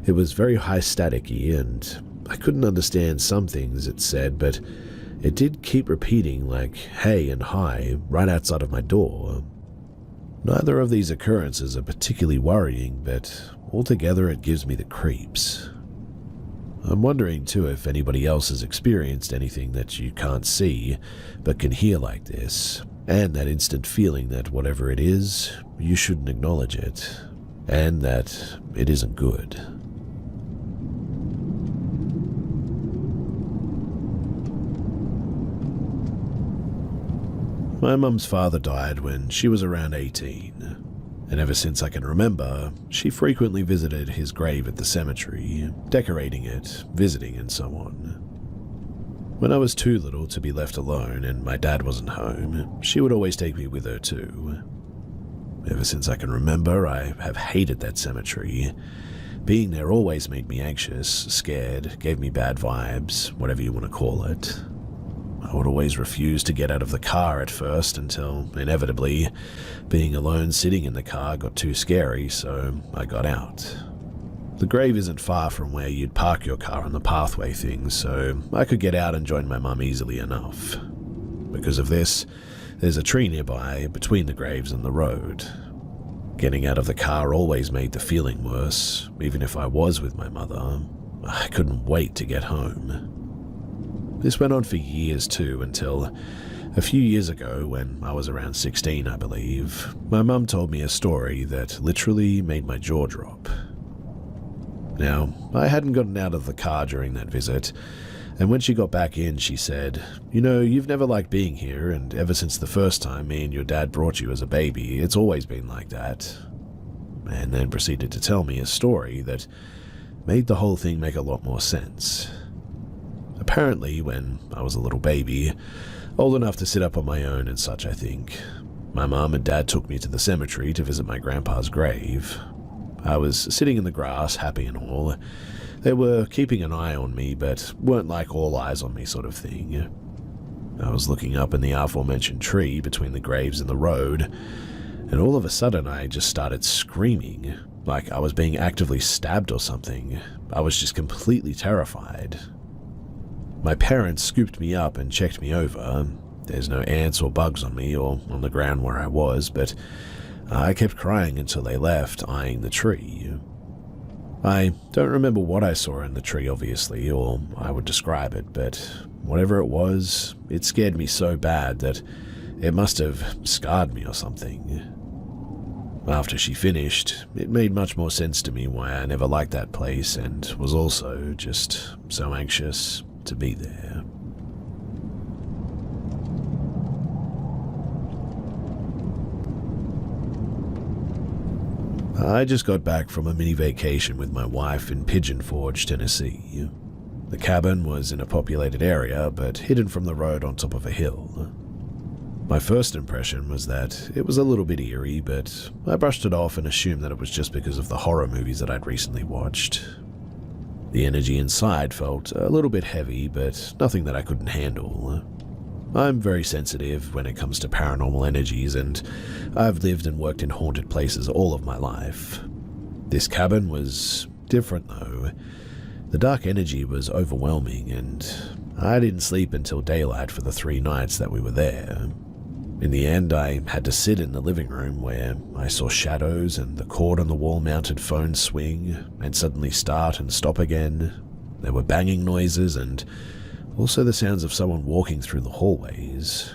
A: It was very high staticky, and I couldn't understand some things it said, but it did keep repeating like hey and hi right outside of my door. Neither of these occurrences are particularly worrying, but altogether it gives me the creeps. I'm wondering too if anybody else has experienced anything that you can't see but can hear like this, and that instant feeling that whatever it is, you shouldn't acknowledge it, and that it isn't good. My mum's father died when she was around 18, and ever since I can remember, she frequently visited his grave at the cemetery, decorating it, visiting, and so on. When I was too little to be left alone and my dad wasn't home, she would always take me with her too. Ever since I can remember, I have hated that cemetery. Being there always made me anxious, scared, gave me bad vibes, whatever you want to call it. I would always refuse to get out of the car at first until, inevitably, being alone sitting in the car got too scary, so I got out. The grave isn't far from where you'd park your car on the pathway thing, so I could get out and join my mum easily enough. Because of this, there's a tree nearby between the graves and the road. Getting out of the car always made the feeling worse, even if I was with my mother. I couldn't wait to get home. This went on for years too, until a few years ago, when I was around 16, I believe, my mum told me a story that literally made my jaw drop. Now, I hadn't gotten out of the car during that visit, and when she got back in, she said, "You know, you've never liked being here, and ever since the first time me and your dad brought you as a baby, it's always been like that." And then proceeded to tell me a story that made the whole thing make a lot more sense. Apparently, when I was a little baby, old enough to sit up on my own and such, I think, my mum and dad took me to the cemetery to visit my grandpa's grave. I was sitting in the grass, happy and all. They were keeping an eye on me, but weren't like all eyes on me sort of thing. I was looking up in the aforementioned tree between the graves and the road, and all of a sudden I just started screaming, like I was being actively stabbed or something. I was just completely terrified. My parents scooped me up and checked me over. There's no ants or bugs on me or on the ground where I was, but I kept crying until they left, eyeing the tree. I don't remember what I saw in the tree, obviously, or I would describe it, but whatever it was, it scared me so bad that it must have scarred me or something. After she finished, it made much more sense to me why I never liked that place and was also just so anxious to be there. I just got back from a mini vacation with my wife in Pigeon Forge, Tennessee. The cabin was in a populated area, but hidden from the road on top of a hill. My first impression was that it was a little bit eerie, but I brushed it off and assumed that it was just because of the horror movies that I'd recently watched. The energy inside felt a little bit heavy, but nothing that I couldn't handle. I'm very sensitive when it comes to paranormal energies, and I've lived and worked in haunted places all of my life. This cabin was different though. The dark energy was overwhelming, and I didn't sleep until daylight for the 3 nights that we were there. In the end, I had to sit in the living room where I saw shadows and the cord on the wall-mounted phone swing and suddenly start and stop again. There were banging noises and also the sounds of someone walking through the hallways.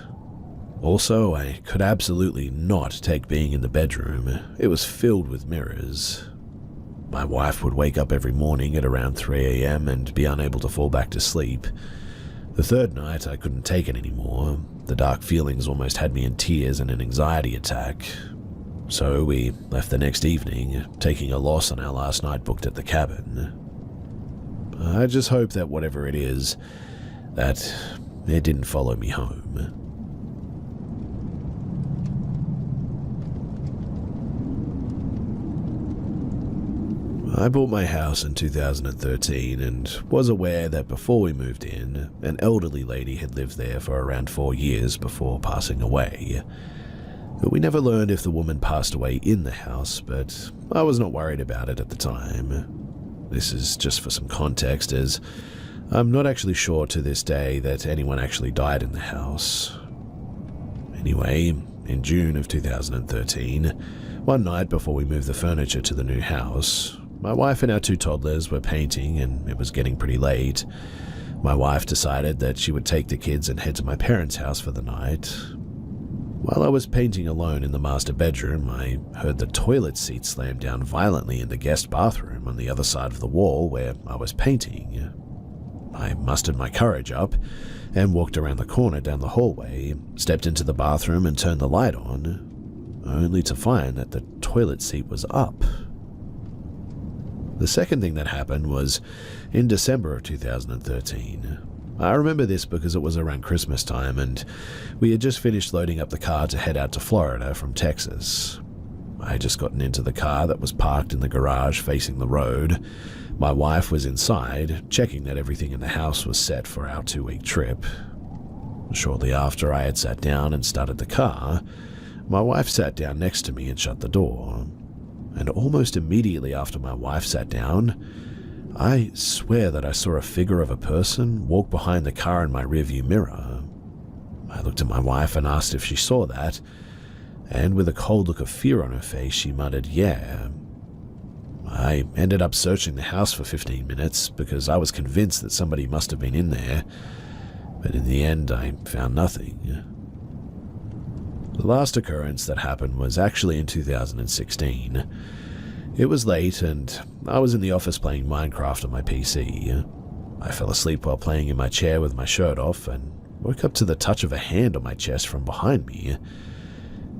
A: Also, I could absolutely not take being in the bedroom. It was filled with mirrors. My wife would wake up every morning at around 3 a.m. and be unable to fall back to sleep. The 3rd night, I couldn't take it anymore. The dark feelings almost had me in tears and an anxiety attack. So we left the next evening, taking a loss on our last night booked at the cabin. I just hope that whatever it is, that it didn't follow me home. I bought my house in 2013 and was aware that before we moved in, an elderly lady had lived there for around 4 years before passing away. We never learned if the woman passed away in the house, but I was not worried about it at the time. This is just for some context, as I'm not actually sure to this day that anyone actually died in the house. Anyway, in June of 2013, one night before we moved the furniture to the new house, my wife and our 2 toddlers were painting and it was getting pretty late. My wife decided that she would take the kids and head to my parents' house for the night. While I was painting alone in the master bedroom, I heard the toilet seat slam down violently in the guest bathroom on the other side of the wall where I was painting. I mustered my courage up and walked around the corner down the hallway, stepped into the bathroom and turned the light on, only to find that the toilet seat was up. The second thing that happened was in December of 2013. I remember this because it was around Christmas time and we had just finished loading up the car to head out to Florida from Texas. I had just gotten into the car that was parked in the garage facing the road. My wife was inside, checking that everything in the house was set for our 2-week trip. Shortly after I had sat down and started the car, my wife sat down next to me and shut the door. And almost immediately after my wife sat down, I swear that I saw a figure of a person walk behind the car in my rearview mirror. I looked at my wife and asked if she saw that, and with a cold look of fear on her face, she muttered, "Yeah." I ended up searching the house for 15 minutes because I was convinced that somebody must have been in there, but in the end I found nothing. The last occurrence that happened was actually in 2016. It was late and I was in the office playing Minecraft on my PC. I fell asleep while playing in my chair with my shirt off and woke up to the touch of a hand on my chest from behind me.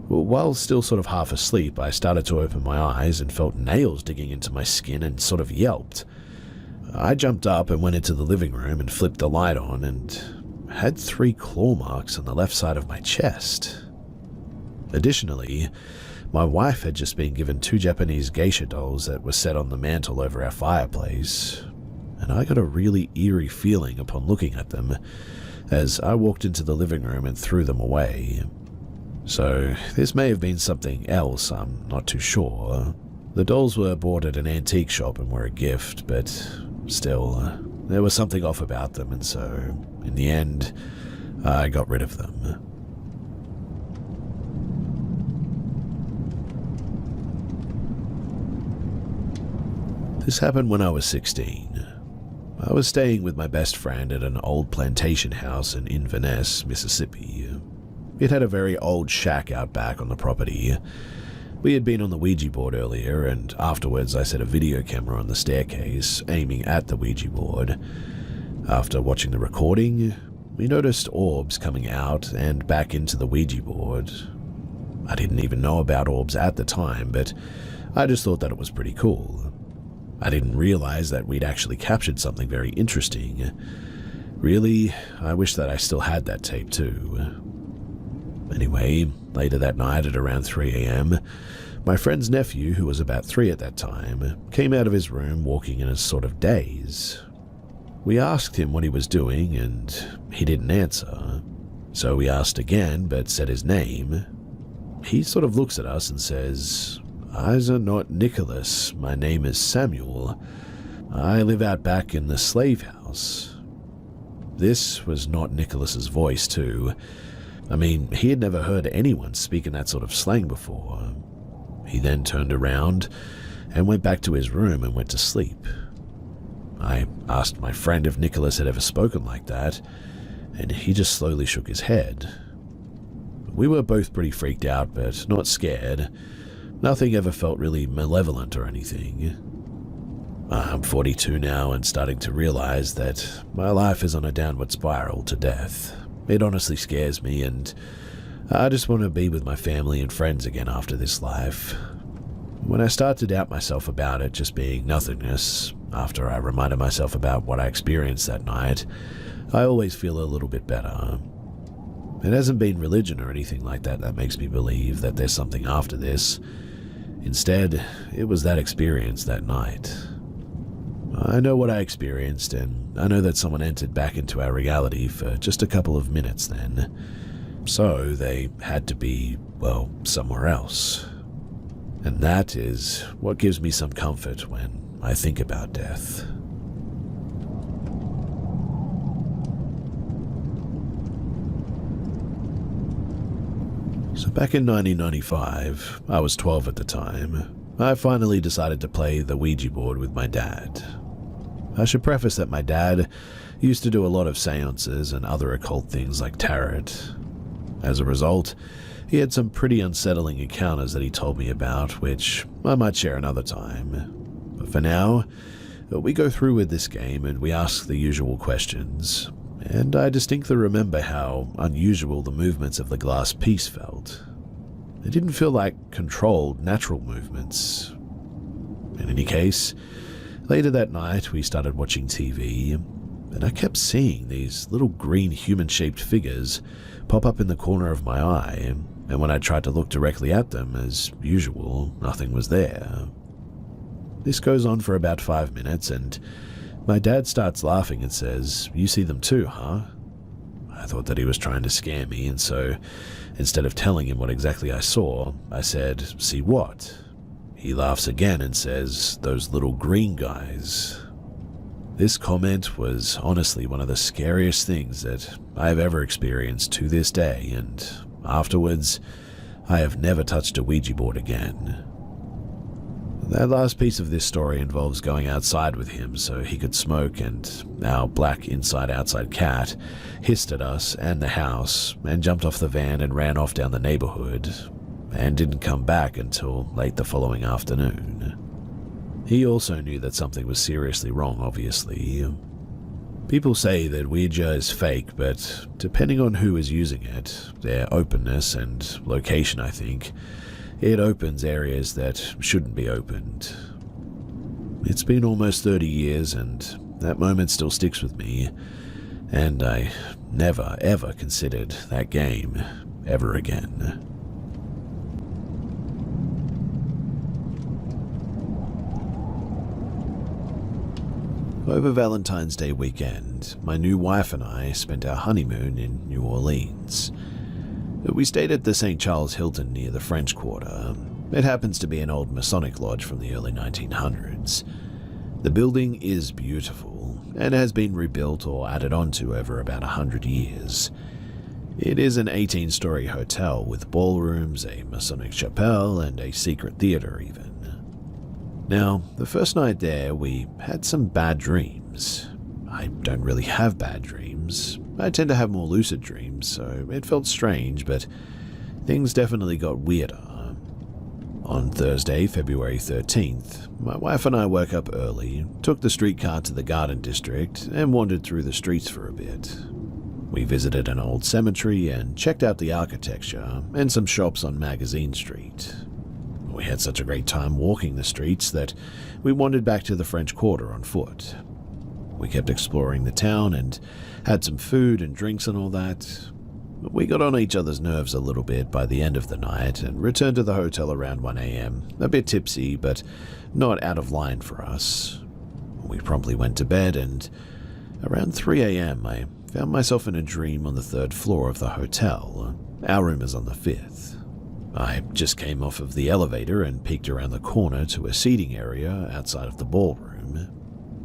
A: While still sort of half asleep, I started to open my eyes and felt nails digging into my skin and sort of yelped. I jumped up and went into the living room and flipped the light on and had 3 claw marks on the left side of my chest. Additionally, my wife had just been given 2 Japanese geisha dolls that were set on the mantle over our fireplace, and I got a really eerie feeling upon looking at them as I walked into the living room and threw them away. So this may have been something else, I'm not too sure. The dolls were bought at an antique shop and were a gift, but still, there was something off about them, and so, in the end, I got rid of them. This happened when I was 16. I was staying with my best friend at an old plantation house in Inverness, Mississippi. It had a very old shack out back on the property. We had been on the Ouija board earlier, and afterwards I set a video camera on the staircase, aiming at the Ouija board. After watching the recording, we noticed orbs coming out and back into the Ouija board. I didn't even know about orbs at the time, but I just thought that it was pretty cool. I didn't realize that we'd actually captured something very interesting. Really, I wish that I still had that tape too. Anyway, later that night at around 3 a.m., my friend's nephew, who was about 3 at that time, came out of his room walking in a sort of daze. We asked him what he was doing, and he didn't answer. So we asked again, but said his name. He sort of looks at us and says, "Eyes are not Nicholas. My name is Samuel. I live out back in the slave house." This was not Nicholas's voice, too. I mean, he had never heard anyone speak in that sort of slang before. He then turned around and went back to his room and went to sleep. I asked my friend if Nicholas had ever spoken like that, and he just slowly shook his head. We were both pretty freaked out, but not scared. Nothing ever felt really malevolent or anything. I'm 42 now and starting to realize that my life is on a downward spiral to death. It honestly scares me, and I just want to be with my family and friends again after this life. When I start to doubt myself about it just being nothingness, after I reminded myself about what I experienced that night, I always feel a little bit better. It hasn't been religion or anything like that that makes me believe that there's something after this. Instead, it was that experience that night. I know what I experienced, and I know that someone entered back into our reality for just a couple of minutes then. So they had to be, well, somewhere else. And that is what gives me some comfort when I think about death. So back in 1995, I was 12 at the time, I finally decided to play the Ouija board with my dad. I should preface that my dad used to do a lot of seances and other occult things like tarot. As a result, he had some pretty unsettling encounters that he told me about, which I might share another time. But for now, We go through with this game and we ask the usual questions, and I distinctly remember how unusual the movements of the glass piece felt. It didn't feel like controlled, natural movements. In any case, later that night we started watching TV, and I kept seeing these little green human-shaped figures pop up in the corner of my eye, and when I tried to look directly at them, as usual, nothing was there. This goes on for about 5 minutes, and my dad starts laughing and says, "You see them too, huh?" I thought that he was trying to scare me, and so instead of telling him what exactly I saw, I said, "See what?" He laughs again and says, "Those little green guys." This comment was honestly one of the scariest things that I have ever experienced to this day, and afterwards, I have never touched a Ouija board again. That last piece of this story involves going outside with him so he could smoke, and our black inside-outside cat hissed at us and the house and jumped off the van and ran off down the neighborhood and didn't come back until late the following afternoon. He also knew that something was seriously wrong, obviously. People say that Ouija is fake, but depending on who is using it, their openness and location, I think, it opens areas that shouldn't be opened. It's been almost 30 years, and that moment still sticks with me, and I never ever considered that game ever again. Over Valentine's Day weekend, my new wife and I spent our honeymoon in New Orleans. We stayed at the St. Charles Hilton near the French Quarter. It happens to be an old Masonic lodge from the early 1900s. The building is beautiful and has been rebuilt or added onto over about 100 years. It is an 18-story hotel with ballrooms, a Masonic chapel, and a secret theater even. Now, the first night there, we had some bad dreams. I don't really have bad dreams. I tend to have more lucid dreams, so it felt strange, but things definitely got weirder. On Thursday, February 13th, my wife and I woke up early, took the streetcar to the Garden District, and wandered through the streets for a bit. We visited an old cemetery and checked out the architecture and some shops on Magazine Street. We had such a great time walking the streets that we wandered back to the French Quarter on foot. We kept exploring the town and had some food and drinks and all that. We got on each other's nerves a little bit by the end of the night and returned to the hotel around 1 a.m., a bit tipsy, but not out of line for us. We promptly went to bed, and around 3 a.m. I found myself in a dream on the 3rd floor of the hotel. Our room is on the 5th. I just came off of the elevator and peeked around the corner to a seating area outside of the ballroom.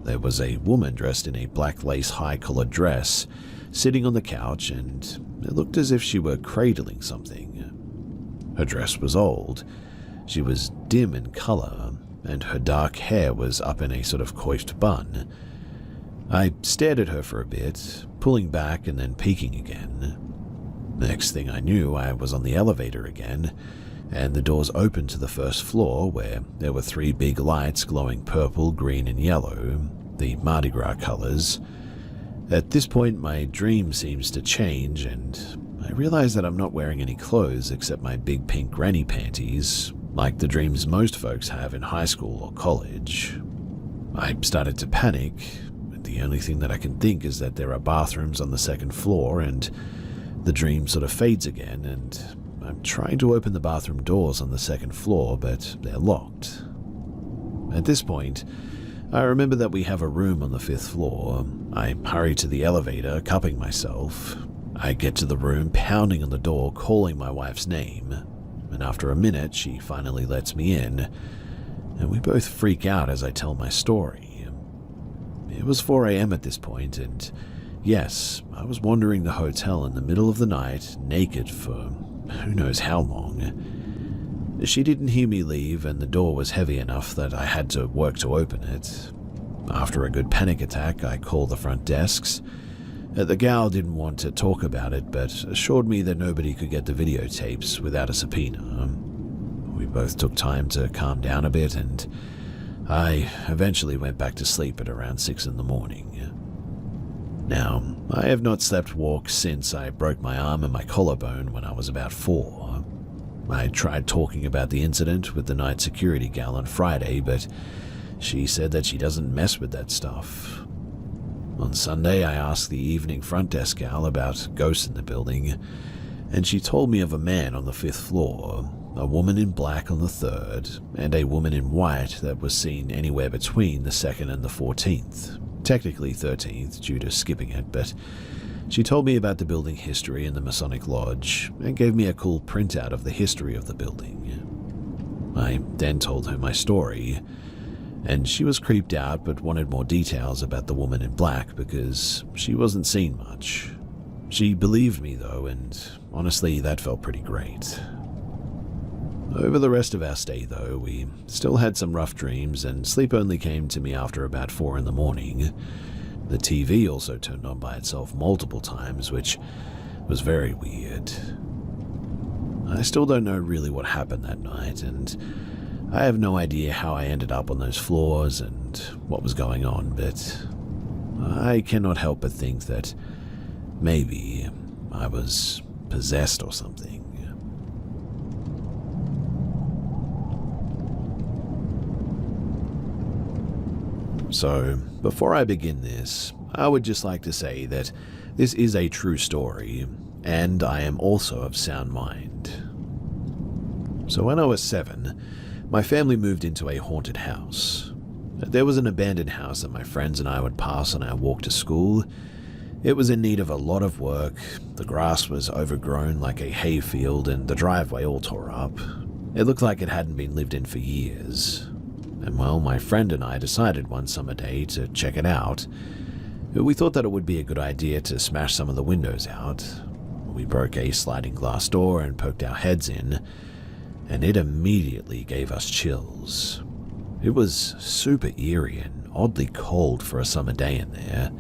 A: There was a woman dressed in a black lace high-collared dress sitting on the couch, and it looked as if she were cradling something. Her dress was old. She was dim in color, and her dark hair was up in a sort of coiffed bun. I stared at her for a bit, pulling back and then peeking again. Next thing I knew, I was on the elevator again, and the doors opened to the 1st floor where there were 3 big lights glowing purple, green, and yellow, the Mardi Gras colors. At this point, my dream seems to change, and I realize that I'm not wearing any clothes except my big pink granny panties, like the dreams most folks have in high school or college. I started to panic. The only thing that I can think is that there are bathrooms on the 2nd floor, and the dream sort of fades again, and I'm trying to open the bathroom doors on the 2nd floor, but they're locked. At this point, I remember that we have a room on the 5th floor. I hurry to the elevator, cupping myself. I get to the room, pounding on the door, calling my wife's name, and after a minute, she finally lets me in, and we both freak out as I tell my story. It was 4 a.m. at this point, and yes, I was wandering the hotel in the middle of the night, naked for who knows how long. She didn't hear me leave, and the door was heavy enough that I had to work to open it. After a good panic attack, I called the front desks. The gal didn't want to talk about it, but assured me that nobody could get the videotapes without a subpoena. We both took time to calm down a bit, and I eventually went back to sleep at around 6 in the morning. Now, I have not slept walk since I broke my arm and my collarbone when I was about 4. I tried talking about the incident with the night security gal on Friday, but she said that she doesn't mess with that stuff. On Sunday, I asked the evening front desk gal about ghosts in the building, and she told me of a man on the 5th floor, a woman in black on the 3rd, and a woman in white that was seen anywhere between the 2nd and the 14th. Technically 13th due to skipping it, but she told me about the building history and the Masonic Lodge and gave me a cool printout of the history of the building. I then told her my story, and she was creeped out but wanted more details about the woman in black because she wasn't seen much. She believed me though, and honestly that felt pretty great. Over the rest of our stay though, we still had some rough dreams and sleep only came to me after about 4 in the morning. The TV also turned on by itself multiple times, which was very weird. I still don't know really what happened that night, and I have no idea how I ended up on those floors and what was going on, but I cannot help but think that maybe I was possessed or something. So, before I begin this, I would just like to say that this is a true story, and I am also of sound mind. So when I was 7, my family moved into a haunted house. There was an abandoned house that my friends and I would pass on our walk to school. It was in need of a lot of work, the grass was overgrown like a hayfield, and the driveway all tore up. It looked like it hadn't been lived in for years. And well, my friend and I decided one summer day to check it out. We thought that it would be a good idea to smash some of the windows out. We broke a sliding glass door and poked our heads in, and it immediately gave us chills. It was super eerie and oddly cold for a summer day in there.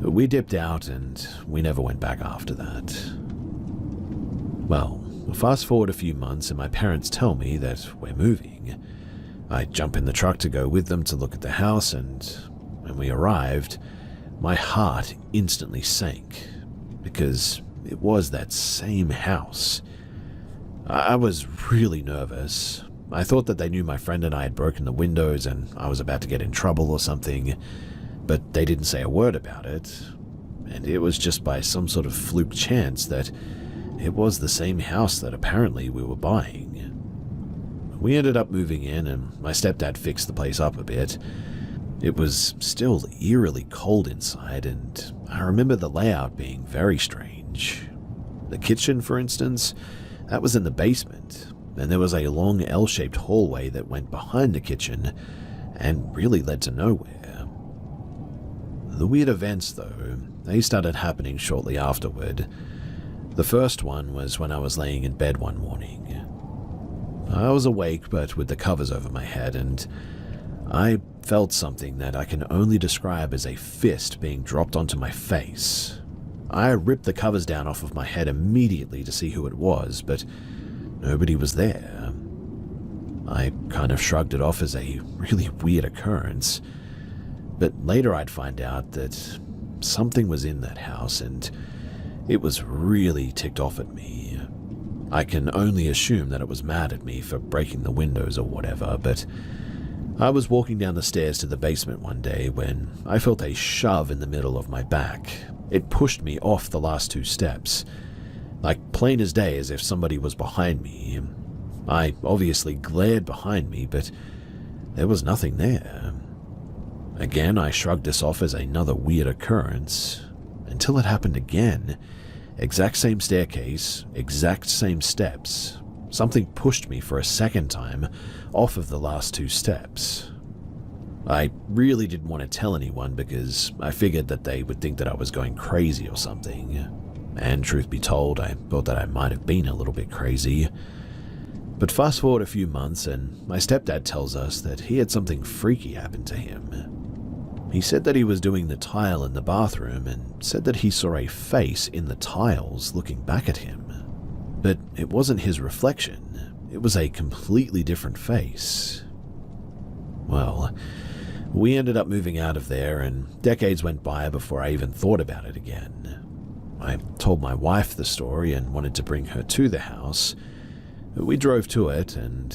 A: We dipped out and we never went back after that. Well, fast forward a few months and my parents tell me that we're moving. I jump in the truck to go with them to look at the house, and when we arrived, my heart instantly sank, because it was that same house. I was really nervous. I thought that they knew my friend and I had broken the windows and I was about to get in trouble or something, but they didn't say a word about it, and it was just by some sort of fluke chance that it was the same house that apparently we were buying. We ended up moving in, and my stepdad fixed the place up a bit. It was still eerily cold inside, and I remember the layout being very strange. The kitchen, for instance, that was in the basement, and there was a long L-shaped hallway that went behind the kitchen and really led to nowhere. The weird events, though, they started happening shortly afterward. The first one was when I was laying in bed one morning. I was awake but with the covers over my head, and I felt something that I can only describe as a fist being dropped onto my face. I ripped the covers down off of my head immediately to see who it was, but nobody was there. I kind of shrugged it off as a really weird occurrence, but later I'd find out that something was in that house and it was really ticked off at me. I can only assume that it was mad at me for breaking the windows or whatever, but I was walking down the stairs to the basement one day when I felt a shove in the middle of my back. It pushed me off the last 2 steps, like plain as day, as if somebody was behind me. I obviously glared behind me, but there was nothing there. Again, I shrugged this off as another weird occurrence, until it happened again. Exact same staircase, exact same steps. Something pushed me for a second time off of the last 2 steps. I really didn't want to tell anyone because I figured that they would think that I was going crazy or something. And truth be told, I thought that I might have been a little bit crazy. But fast forward a few months and my stepdad tells us that he had something freaky happen to him. He said that he was doing the tile in the bathroom and said that he saw a face in the tiles looking back at him. But it wasn't his reflection, it was a completely different face. Well, we ended up moving out of there, and decades went by before I even thought about it again. I told my wife the story and wanted to bring her to the house. We drove to it, and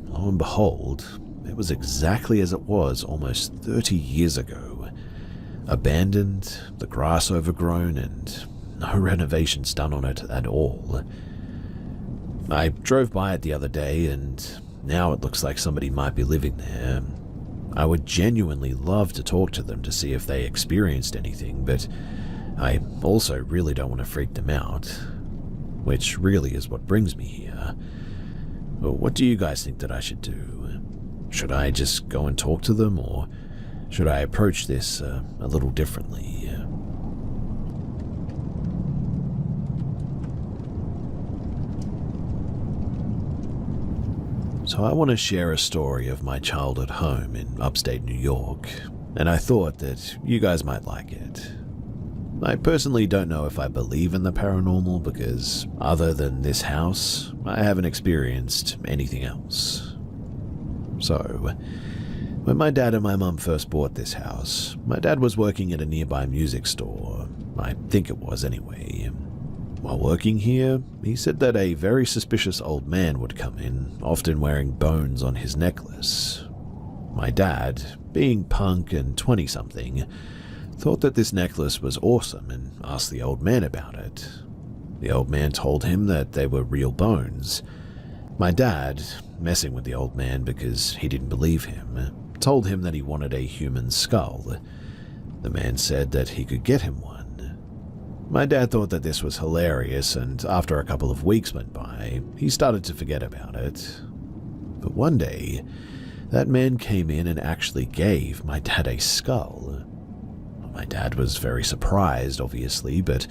A: lo and behold, it was exactly as it was almost 30 years ago. Abandoned, the grass overgrown, and no renovations done on it at all. I drove by it the other day, and now it looks like somebody might be living there. I would genuinely love to talk to them to see if they experienced anything, but I also really don't want to freak them out, which really is what brings me here. What do you guys think that I should do? Should I just go and talk to them, or should I approach this a little differently? So I want to share a story of my childhood home in upstate New York, and I thought that you guys might like it. I personally don't know if I believe in the paranormal because, other than this house, I haven't experienced anything else. So, when my dad and my mum first bought this house, my dad was working at a nearby music store. I think it was anyway. While working here, he said that a very suspicious old man would come in, often wearing bones on his necklace. My dad, being punk and 20-something, thought that this necklace was awesome and asked the old man about it. The old man told him that they were real bones. My dad, messing with the old man because he didn't believe him, told him that he wanted a human skull. The man said that he could get him one. My dad thought that this was hilarious, and after a couple of weeks went by, he started to forget about it. But one day, that man came in and actually gave my dad a skull. My dad was very surprised, obviously, but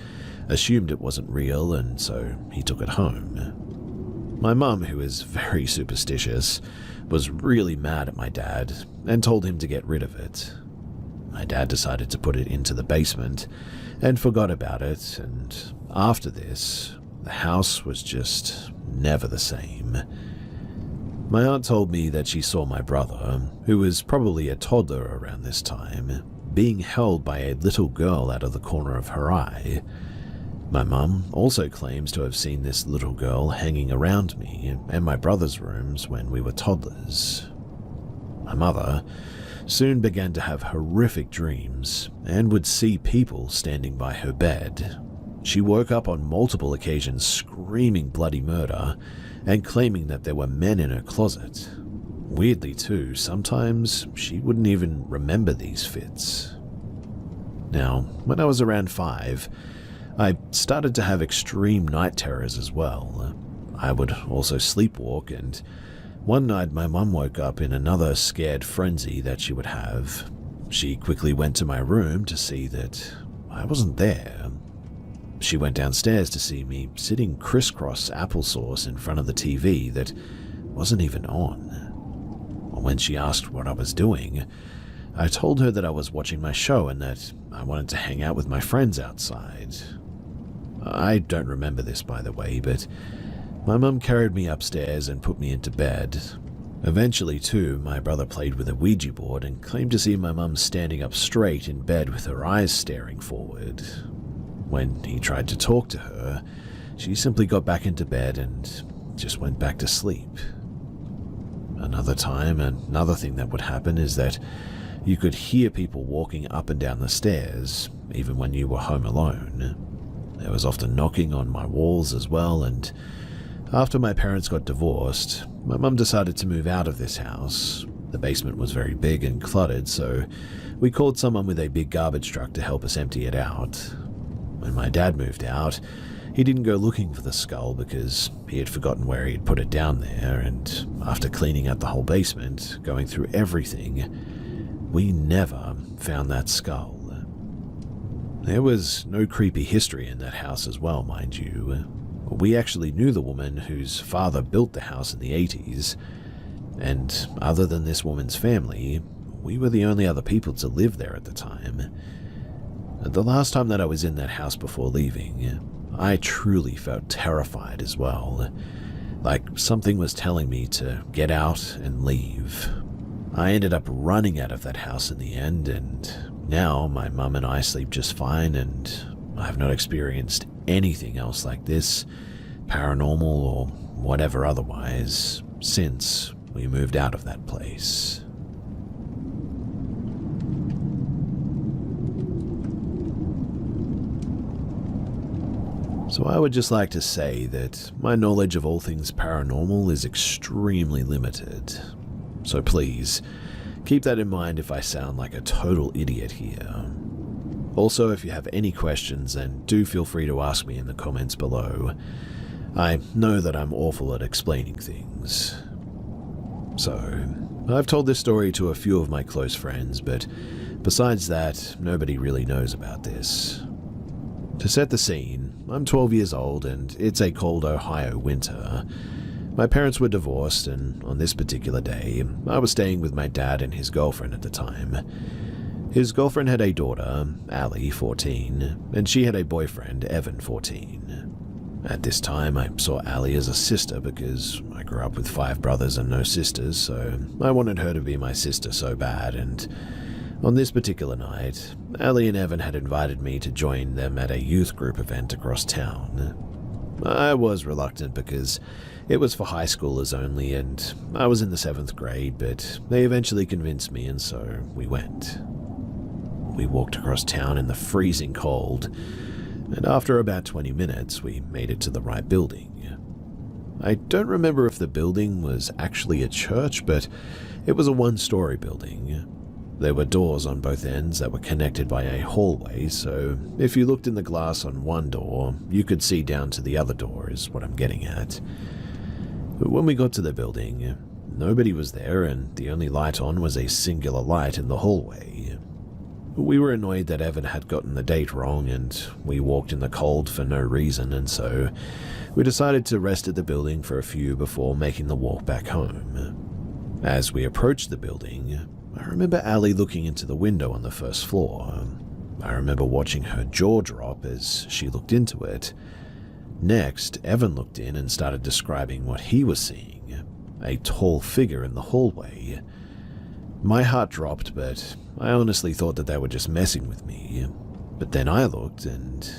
A: assumed it wasn't real, and so he took it home. My mum, who is very superstitious, was really mad at my dad and told him to get rid of it. My dad decided to put it into the basement and forgot about it, and after this, the house was just never the same. My aunt told me that she saw my brother, who was probably a toddler around this time, being held by a little girl out of the corner of her eye. My mum also claims to have seen this little girl hanging around me and my brother's rooms when we were toddlers. My mother soon began to have horrific dreams and would see people standing by her bed. She woke up on multiple occasions screaming bloody murder and claiming that there were men in her closet. Weirdly too, sometimes she wouldn't even remember these fits. Now, when I was around 5, I started to have extreme night terrors as well. I would also sleepwalk, and one night my mum woke up in another scared frenzy that she would have. She quickly went to my room to see that I wasn't there. She went downstairs to see me sitting crisscross applesauce in front of the TV that wasn't even on. When she asked what I was doing, I told her that I was watching my show and that I wanted to hang out with my friends outside. I don't remember this, by the way, but my mum carried me upstairs and put me into bed. Eventually, too, my brother played with a Ouija board and claimed to see my mum standing up straight in bed with her eyes staring forward. When he tried to talk to her, she simply got back into bed and just went back to sleep. Another time, another thing that would happen is that you could hear people walking up and down the stairs, even when you were home alone. There was often knocking on my walls as well, and after my parents got divorced, my mum decided to move out of this house. The basement was very big and cluttered, so we called someone with a big garbage truck to help us empty it out. When my dad moved out, he didn't go looking for the skull because he had forgotten where he had put it down there, and after cleaning out the whole basement, going through everything, we never found that skull. There was no creepy history in that house as well, mind you. We actually knew the woman whose father built the house in the 80s, and other than this woman's family, we were the only other people to live there at the time. The last time that I was in that house before leaving, I truly felt terrified as well, like something was telling me to get out and leave. I ended up running out of that house in the end, and now my mum and I sleep just fine, and I have not experienced anything else like this, paranormal or whatever otherwise, since we moved out of that place. So I would just like to say that my knowledge of all things paranormal is extremely limited. So please, keep that in mind if I sound like a total idiot here. Also, if you have any questions, then do feel free to ask me in the comments below. I know that I'm awful at explaining things. So, I've told this story to a few of my close friends, but besides that, nobody really knows about this. To set the scene, I'm 12 years old and it's a cold Ohio winter. My parents were divorced, and on this particular day, I was staying with my dad and his girlfriend at the time. His girlfriend had a daughter, Allie, 14, and she had a boyfriend, Evan, 14. At this time, I saw Allie as a sister because I grew up with 5 brothers and no sisters, so I wanted her to be my sister so bad, and on this particular night, Allie and Evan had invited me to join them at a youth group event across town. I was reluctant because it was for high schoolers only and I was in the 7th grade, but they eventually convinced me and so we went. We walked across town in the freezing cold, and after about 20 minutes we made it to the right building. I don't remember if the building was actually a church, but it was a 1-story building. There were doors on both ends that were connected by a hallway, so if you looked in the glass on one door, you could see down to the other door, is what I'm getting at. But when we got to the building, nobody was there and the only light on was a singular light in the hallway. We were annoyed that Evan had gotten the date wrong and we walked in the cold for no reason, and so we decided to rest at the building for a few before making the walk back home. As we approached the building, I remember Allie looking into the window on the first floor. I remember watching her jaw drop as she looked into it. Next, Evan looked in and started describing what he was seeing, a tall figure in the hallway. My heart dropped, but I honestly thought that they were just messing with me. But then I looked and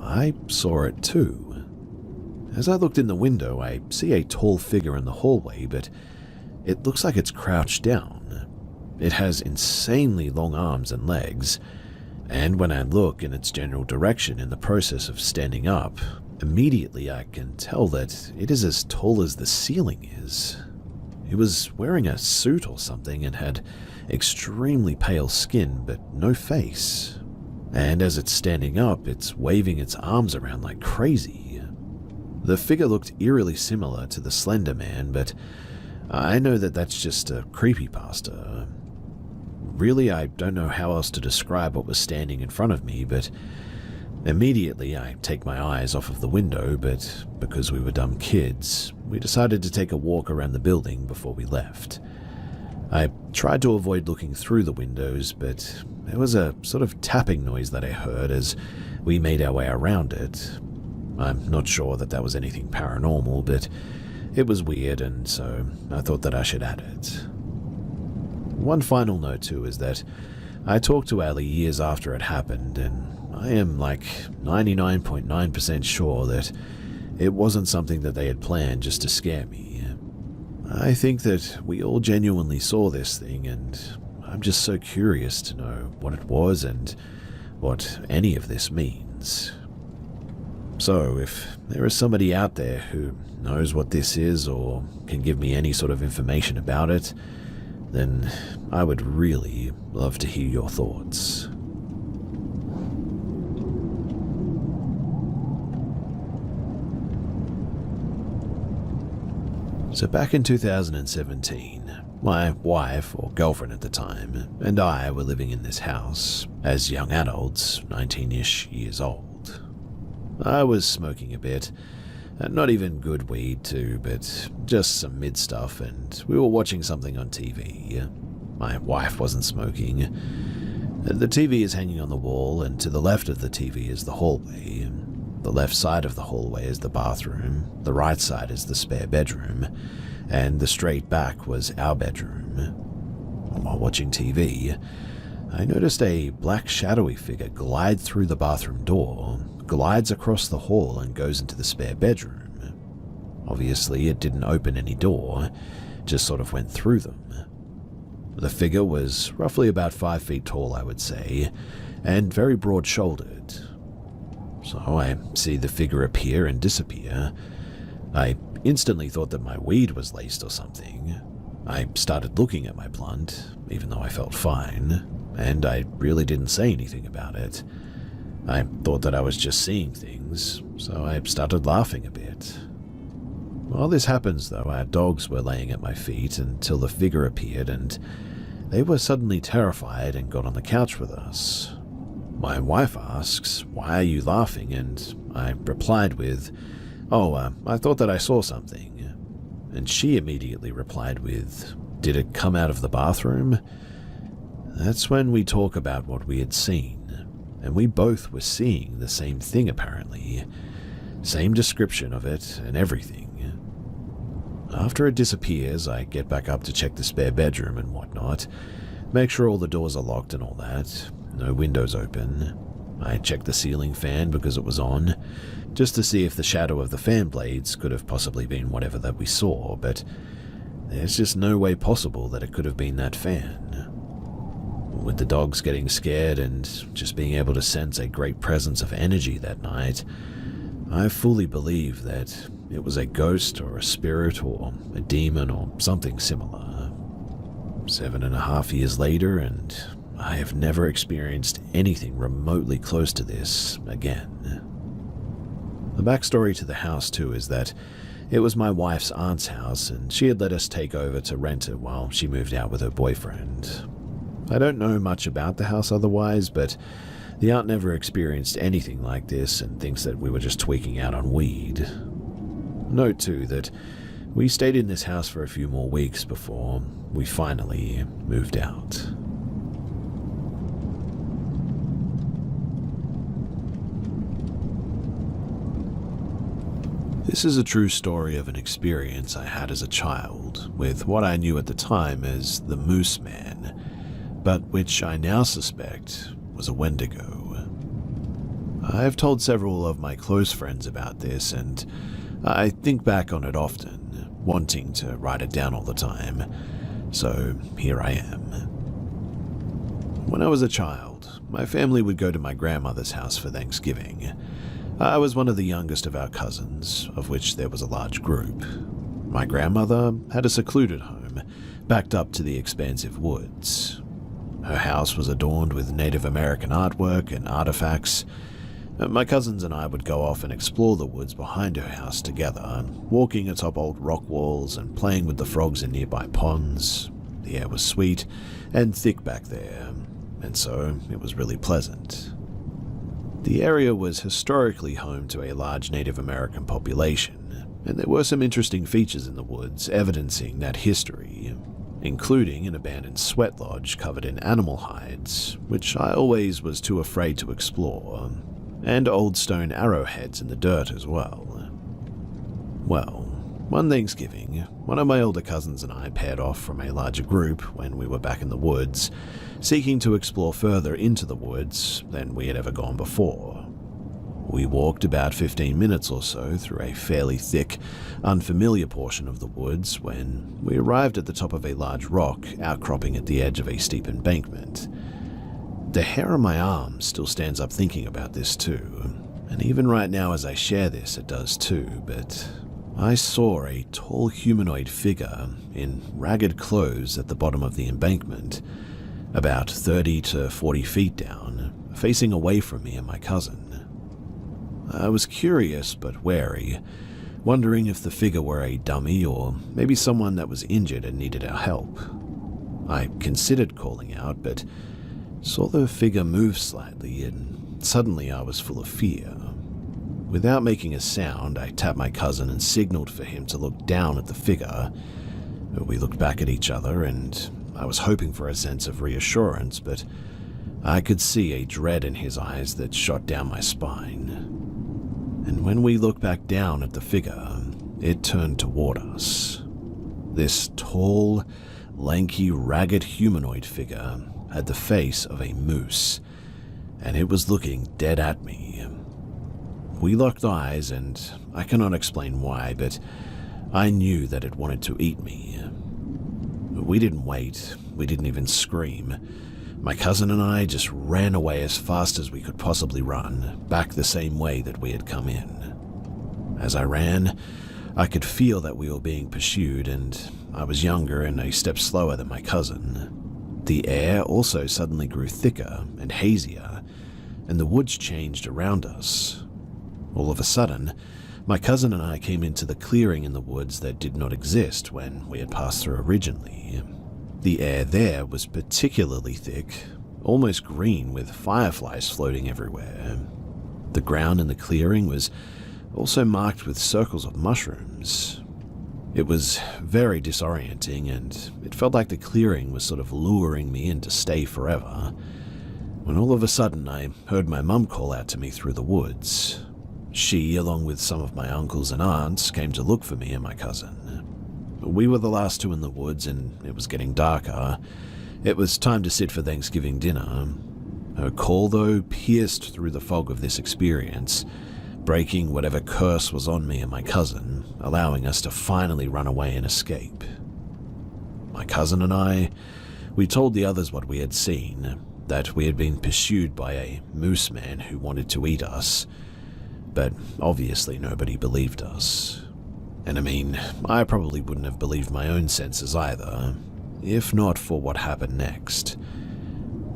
A: I saw it too. As I looked in the window, I see a tall figure in the hallway, but it looks like it's crouched down. It has insanely long arms and legs, and when I look in its general direction in the process of standing up, immediately I can tell that it is as tall as the ceiling is. It was wearing a suit or something and had extremely pale skin but no face. And as it's standing up, it's waving its arms around like crazy. The figure looked eerily similar to the Slender Man, but I know that that's just a creepypasta. Really, I don't know how else to describe what was standing in front of me, but immediately I take my eyes off of the window, but because we were dumb kids, we decided to take a walk around the building before we left. I tried to avoid looking through the windows, but there was a sort of tapping noise that I heard as we made our way around it. I'm not sure that was anything paranormal, but it was weird, and so I thought that I should add it. One final note too is that I talked to Allie years after it happened, and I am like 99.9% sure that it wasn't something that they had planned just to scare me. I think that we all genuinely saw this thing, and I'm just so curious to know what it was and what any of this means. So if there is somebody out there who knows what this is or can give me any sort of information about it, then I would really love to hear your thoughts. So back in 2017, my wife, or girlfriend at the time, and I were living in this house as young adults, 19-ish years old. I was smoking a bit, not even good weed too, but just some mid stuff, and we were watching something on TV. My wife wasn't smoking. The TV is hanging on the wall, and to the left of the TV is the hallway. The left side of the hallway is the bathroom, the right side is the spare bedroom, and the straight back was our bedroom. While watching TV, I noticed a black shadowy figure glide through the bathroom door, glides across the hall and goes into the spare bedroom. Obviously, it didn't open any door, just sort of went through them. The figure was roughly about 5 feet tall, I would say, and very broad-shouldered. So I see the figure appear and disappear. I instantly thought that my weed was laced or something. I started looking at my blunt, even though I felt fine, and I really didn't say anything about it. I thought that I was just seeing things, so I started laughing a bit. While this happens, though, our dogs were laying at my feet until the figure appeared, and they were suddenly terrified and got on the couch with us. My wife asks, "Why are you laughing?" and I replied with, I thought that I saw something." And she immediately replied with, "Did it come out of the bathroom?" That's when we talk about what we had seen, and we both were seeing the same thing apparently. Same description of it and everything. After it disappears, I get back up to check the spare bedroom and whatnot, make sure all the doors are locked and all that, no windows open. I check the ceiling fan because it was on, just to see if the shadow of the fan blades could have possibly been whatever that we saw, but there's just no way possible that it could have been that fan. With the dogs getting scared and just being able to sense a great presence of energy that night, I fully believe that it was a ghost or a spirit or a demon or something similar. 7.5 years later, and I have never experienced anything remotely close to this again. The backstory to the house, too, is that it was my wife's aunt's house, and she had let us take over to rent it while she moved out with her boyfriend. I don't know much about the house otherwise, but the aunt never experienced anything like this and thinks that we were just tweaking out on weed. Note, too, that we stayed in this house for a few more weeks before we finally moved out. This is a true story of an experience I had as a child with what I knew at the time as the Moose Man, but which I now suspect was a Wendigo. I have told several of my close friends about this, and I think back on it often, wanting to write it down all the time, so here I am. When I was a child, my family would go to my grandmother's house for Thanksgiving. I was one of the youngest of our cousins, of which there was a large group. My grandmother had a secluded home, backed up to the expansive woods. Her house was adorned with Native American artwork and artifacts. My cousins and I would go off and explore the woods behind her house together, walking atop old rock walls and playing with the frogs in nearby ponds. The air was sweet and thick back there, and so it was really pleasant. The area was historically home to a large Native American population, and there were some interesting features in the woods evidencing that history, including an abandoned sweat lodge covered in animal hides, which I always was too afraid to explore, and old stone arrowheads in the dirt as well. Well, one Thanksgiving, one of my older cousins and I paired off from a larger group when we were back in the woods, seeking to explore further into the woods than we had ever gone before. We walked about 15 minutes or so through a fairly thick, unfamiliar portion of the woods when we arrived at the top of a large rock outcropping at the edge of a steep embankment. The hair on my arm still stands up thinking about this too, and even right now as I share this it does too, but I saw a tall humanoid figure in ragged clothes at the bottom of the embankment, about 30 to 40 feet down, facing away from me and my cousin. I was curious but wary, wondering if the figure were a dummy or maybe someone that was injured and needed our help. I considered calling out, but saw the figure move slightly, and suddenly I was full of fear. Without making a sound, I tapped my cousin and signaled for him to look down at the figure. We looked back at each other, and I was hoping for a sense of reassurance, but I could see a dread in his eyes that shot down my spine. And when we looked back down at the figure, it turned toward us. This tall, lanky, ragged humanoid figure had the face of a moose, and it was looking dead at me. We locked eyes, and I cannot explain why, but I knew that it wanted to eat me. We didn't wait, we didn't even scream. My cousin and I just ran away as fast as we could possibly run, back the same way that we had come in. As I ran, I could feel that we were being pursued, and I was younger and a step slower than my cousin. The air also suddenly grew thicker and hazier, and the woods changed around us. All of a sudden, my cousin and I came into the clearing in the woods that did not exist when we had passed through originally. The air there was particularly thick, almost green, with fireflies floating everywhere. The ground in the clearing was also marked with circles of mushrooms. It was very disorienting, and it felt like the clearing was sort of luring me in to stay forever, when all of a sudden I heard my mum call out to me through the woods. She, along with some of my uncles and aunts, came to look for me and my cousin. We were the last two in the woods, and it was getting darker. It was time to sit for Thanksgiving dinner. Her call, though, pierced through the fog of this experience, breaking whatever curse was on me and my cousin, allowing us to finally run away and escape. My cousin and I, we told the others what we had seen, that we had been pursued by a moose man who wanted to eat us, but obviously nobody believed us. And I mean, I probably wouldn't have believed my own senses either, if not for what happened next.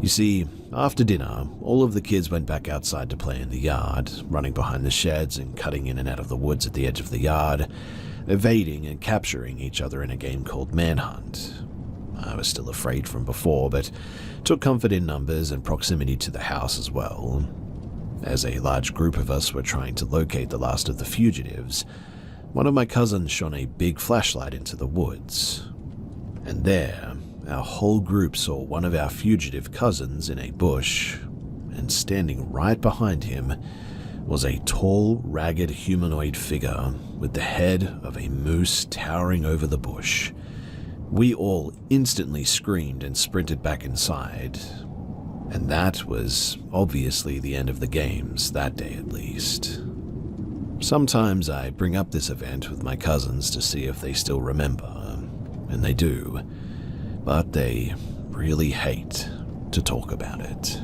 A: You see, after dinner, all of the kids went back outside to play in the yard, running behind the sheds and cutting in and out of the woods at the edge of the yard, evading and capturing each other in a game called Manhunt. I was still afraid from before, but took comfort in numbers and proximity to the house as well. As a large group of us were trying to locate the last of the fugitives, one of my cousins shone a big flashlight into the woods. And there, our whole group saw one of our fugitive cousins in a bush, and standing right behind him was a tall, ragged humanoid figure with the head of a moose towering over the bush. We all instantly screamed and sprinted back inside. And that was obviously the end of the games, that day at least. Sometimes I bring up this event with my cousins to see if they still remember, and they do, but they really hate to talk about it.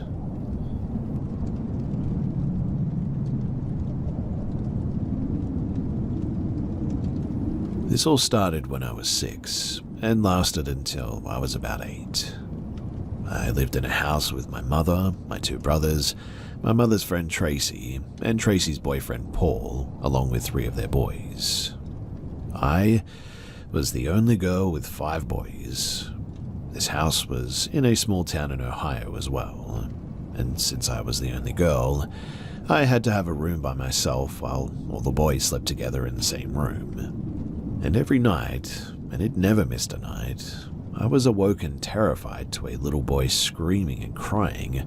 A: This all started when I was 6, and lasted until I was about 8. I lived in a house with my mother, my 2 brothers, my mother's friend Tracy, and Tracy's boyfriend Paul, along with 3 of their boys. I was the only girl with 5 boys. This house was in a small town in Ohio as well, and since I was the only girl, I had to have a room by myself while all the boys slept together in the same room. And every night, and it never missed a night, I was awoken terrified to a little boy screaming and crying,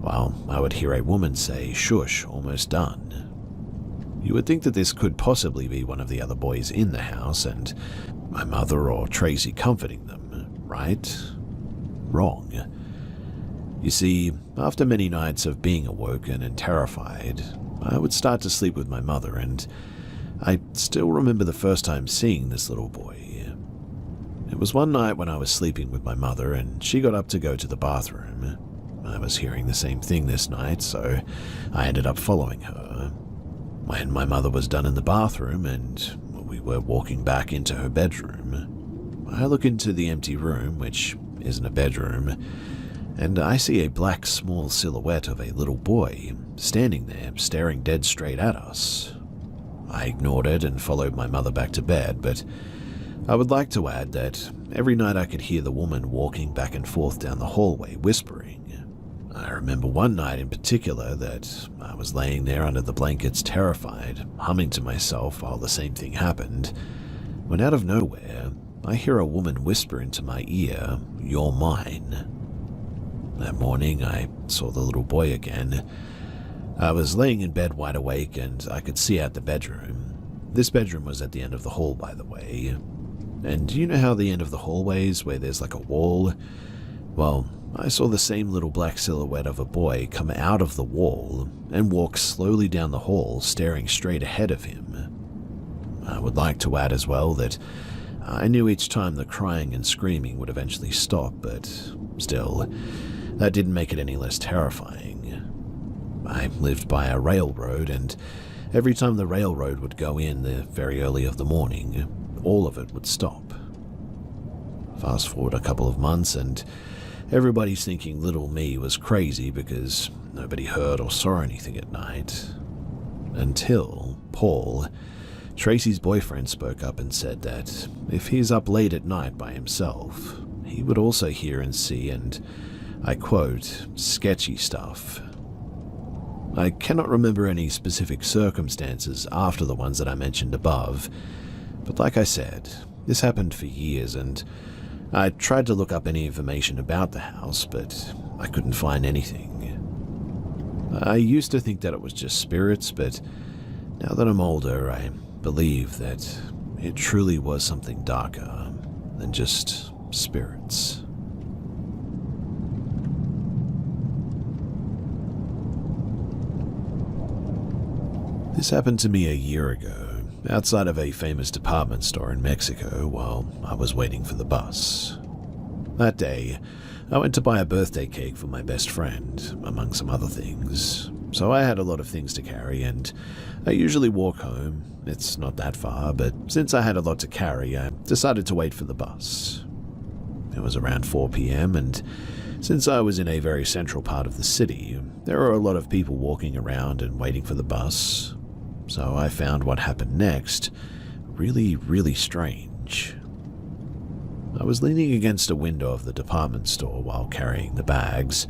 A: while I would hear a woman say, "Shush, almost done." You would think that this could possibly be one of the other boys in the house and my mother or Tracy comforting them, right? Wrong. You see, after many nights of being awoken and terrified, I would start to sleep with my mother, and I still remember the first time seeing this little boy. It was one night when I was sleeping with my mother and she got up to go to the bathroom. I was hearing the same thing this night, so I ended up following her. When my mother was done in the bathroom and we were walking back into her bedroom, I look into the empty room, which isn't a bedroom, and I see a black small silhouette of a little boy standing there staring dead straight at us. I ignored it and followed my mother back to bed, but I would like to add that every night I could hear the woman walking back and forth down the hallway whispering. I remember one night in particular that I was laying there under the blankets terrified, humming to myself while the same thing happened, when out of nowhere I hear a woman whisper into my ear, "You're mine." That morning I saw the little boy again. I was laying in bed wide awake and I could see out the bedroom. This bedroom was at the end of the hall, by the way. And you know how the end of the hallways where there's like a wall? Well, I saw the same little black silhouette of a boy come out of the wall and walk slowly down the hall, staring straight ahead of him. I would like to add as well that I knew each time the crying and screaming would eventually stop, but still, that didn't make it any less terrifying. I lived by a railroad, and every time the railroad would go in the very early of the morning, all of it would stop. Fast forward a couple of months, and everybody's thinking little me was crazy because nobody heard or saw anything at night. Until Paul, Tracy's boyfriend, spoke up and said that if he's up late at night by himself, he would also hear and see, and I quote, sketchy stuff. I cannot remember any specific circumstances after the ones that I mentioned above, but like I said, this happened for years, and I tried to look up any information about the house, but I couldn't find anything. I used to think that it was just spirits, but now that I'm older, I believe that it truly was something darker than just spirits. This happened to me a year ago, outside of a famous department store in Mexico while I was waiting for the bus. That day, I went to buy a birthday cake for my best friend, among some other things. So I had a lot of things to carry, and I usually walk home. It's not that far, but since I had a lot to carry, I decided to wait for the bus. It was around 4 p.m., and since I was in a very central part of the city, there were a lot of people walking around and waiting for the bus. So I found what happened next really, really strange. I was leaning against a window of the department store while carrying the bags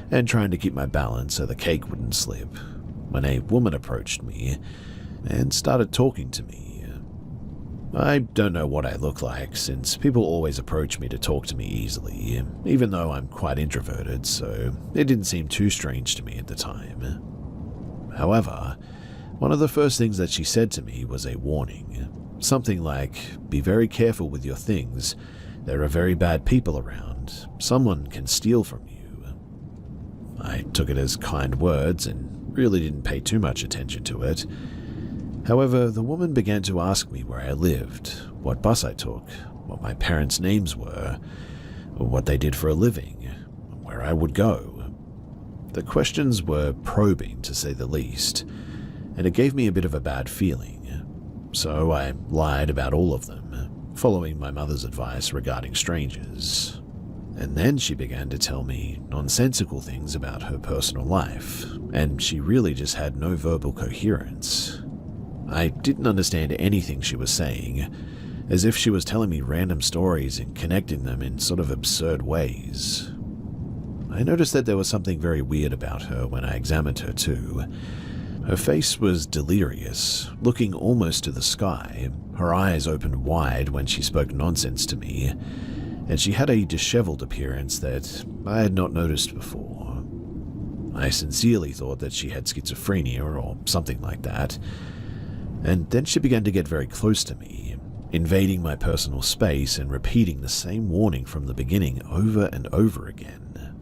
A: and trying to keep my balance so the cake wouldn't slip, when a woman approached me and started talking to me. I don't know what I look like, since people always approach me to talk to me easily, even though I'm quite introverted, so it didn't seem too strange to me at the time. However, one of the first things that she said to me was a warning. Something like, be very careful with your things. There are very bad people around. Someone can steal from you. I took it as kind words and really didn't pay too much attention to it. However, the woman began to ask me where I lived, what bus I took, what my parents' names were, what they did for a living, where I would go. The questions were probing, to say the least, and it gave me a bit of a bad feeling. So I lied about all of them, following my mother's advice regarding strangers. And then she began to tell me nonsensical things about her personal life, and she really just had no verbal coherence. I didn't understand anything she was saying, as if she was telling me random stories and connecting them in sort of absurd ways. I noticed that there was something very weird about her when I examined her too. Her face was delirious, looking almost to the sky, her eyes opened wide when she spoke nonsense to me, and she had a disheveled appearance that I had not noticed before. I sincerely thought that she had schizophrenia or something like that, and then she began to get very close to me, invading my personal space and repeating the same warning from the beginning over and over again.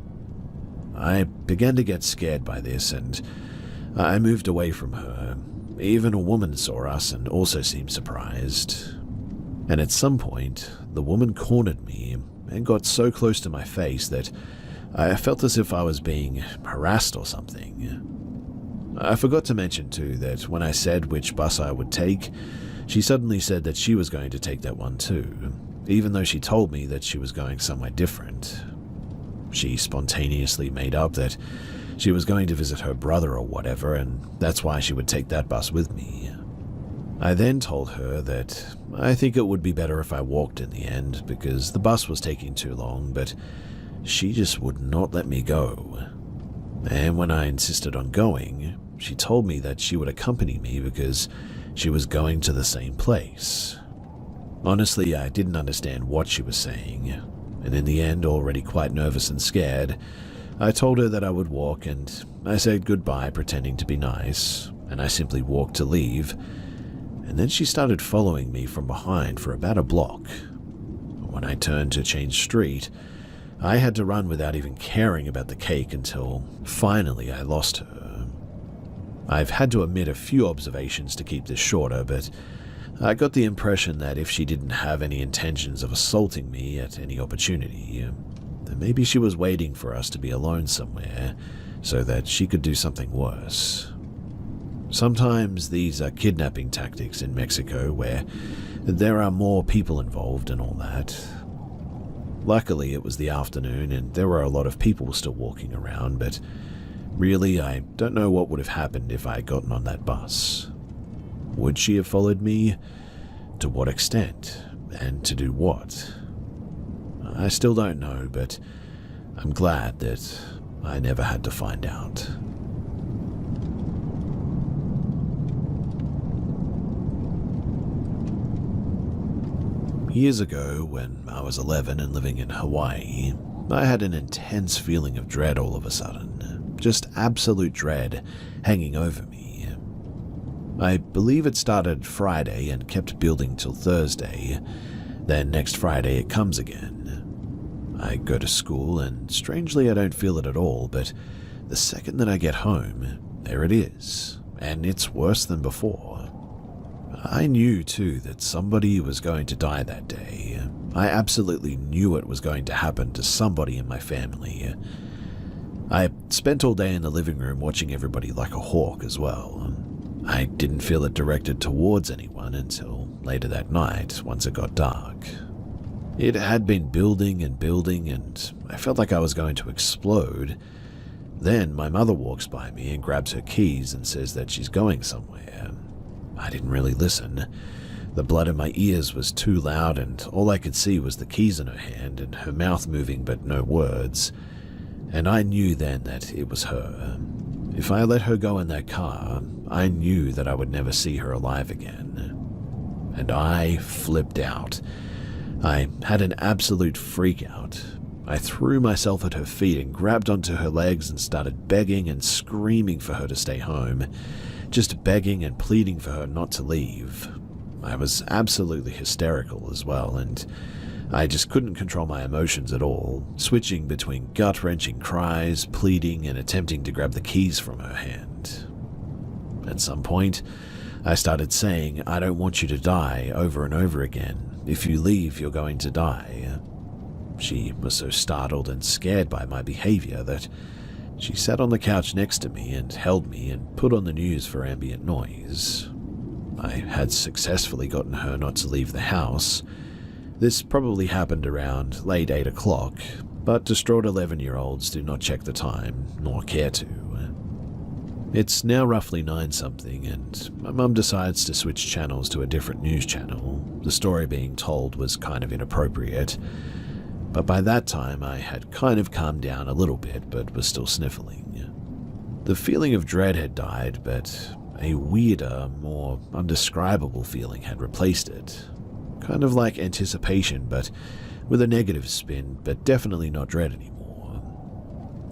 A: I began to get scared by this, and I moved away from her. Even a woman saw us and also seemed surprised. And at some point, the woman cornered me and got so close to my face that I felt as if I was being harassed or something. I forgot to mention too that when I said which bus I would take, she suddenly said that she was going to take that one too, even though she told me that she was going somewhere different. She spontaneously made up that she was going to visit her brother or whatever, and that's why she would take that bus with me. I then told her that I think it would be better if I walked in the end, because the bus was taking too long, but she just would not let me go. And when I insisted on going, she told me that she would accompany me because she was going to the same place. Honestly, I didn't understand what she was saying, and in the end, already quite nervous and scared, I told her that I would walk, and I said goodbye pretending to be nice, and I simply walked to leave, and then she started following me from behind for about a block, When I turned to change street, I had to run without even caring about the cake until finally I lost her. I've had to omit a few observations to keep this shorter, but I got the impression that if she didn't have any intentions of assaulting me at any opportunity, then maybe she was waiting for us to be alone somewhere so that she could do something worse. Sometimes these are kidnapping tactics in Mexico where there are more people involved and all that. Luckily, it was the afternoon and there were a lot of people still walking around, but really, I don't know what would have happened if I had gotten on that bus. Would she have followed me? To what extent? And to do what? I still don't know, but I'm glad that I never had to find out. Years ago, when I was 11 and living in Hawaii, I had an intense feeling of dread all of a sudden. Just absolute dread hanging over me. I believe it started Friday and kept building till Thursday. Then next Friday it comes again. I go to school and strangely I don't feel it at all, but the second that I get home, there it is, and it's worse than before. I knew too that somebody was going to die that day. I absolutely knew it was going to happen to somebody in my family. I spent all day in the living room watching everybody like a hawk as well. I didn't feel it directed towards anyone until later that night, once it got dark. It had been building and building, and I felt like I was going to explode. Then my mother walks by me and grabs her keys and says that she's going somewhere. I didn't really listen. The blood in my ears was too loud, and all I could see was the keys in her hand and her mouth moving but no words. And I knew then that it was her. If I let her go in that car, I knew that I would never see her alive again. And I flipped out. I had an absolute freak out. I threw myself at her feet and grabbed onto her legs and started begging and screaming for her to stay home. Just begging and pleading for her not to leave. I was absolutely hysterical as well, and I just couldn't control my emotions at all, switching between gut-wrenching cries, pleading, and attempting to grab the keys from her hand. At some point, I started saying, "I don't want you to die," over and over again. "If you leave, you're going to die." She was so startled and scared by my behavior that she sat on the couch next to me and held me and put on the news for ambient noise. I had successfully gotten her not to leave the house. This probably happened around late 8 o'clock, but distraught 11-year-olds do not check the time, nor care to. It's now roughly 9-something, and my mum decides to switch channels to a different news channel. The story being told was kind of inappropriate. But by that time, I had kind of calmed down a little bit, but was still sniffling. The feeling of dread had died, but a weirder, more undescribable feeling had replaced it. Kind of like anticipation, but with a negative spin, but definitely not dread anymore.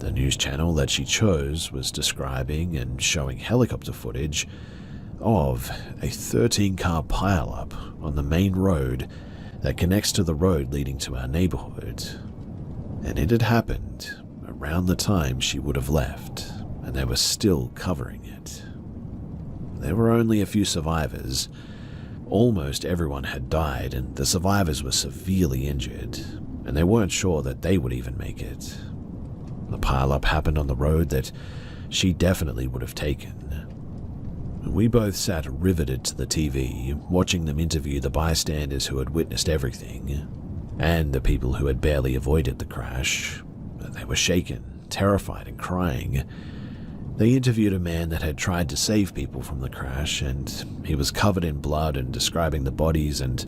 A: The news channel that she chose was describing and showing helicopter footage of a 13-car pileup on the main road that connects to the road leading to our neighborhood. And it had happened around the time she would have left, and they were still covering it. There were only a few survivors. Almost everyone had died, and the survivors were severely injured, and they weren't sure that they would even make it. The pileup happened on the road that she definitely would have taken. We both sat riveted to the TV, watching them interview the bystanders who had witnessed everything, and the people who had barely avoided the crash. They were shaken, terrified, and crying. They interviewed a man that had tried to save people from the crash, and he was covered in blood and describing the bodies and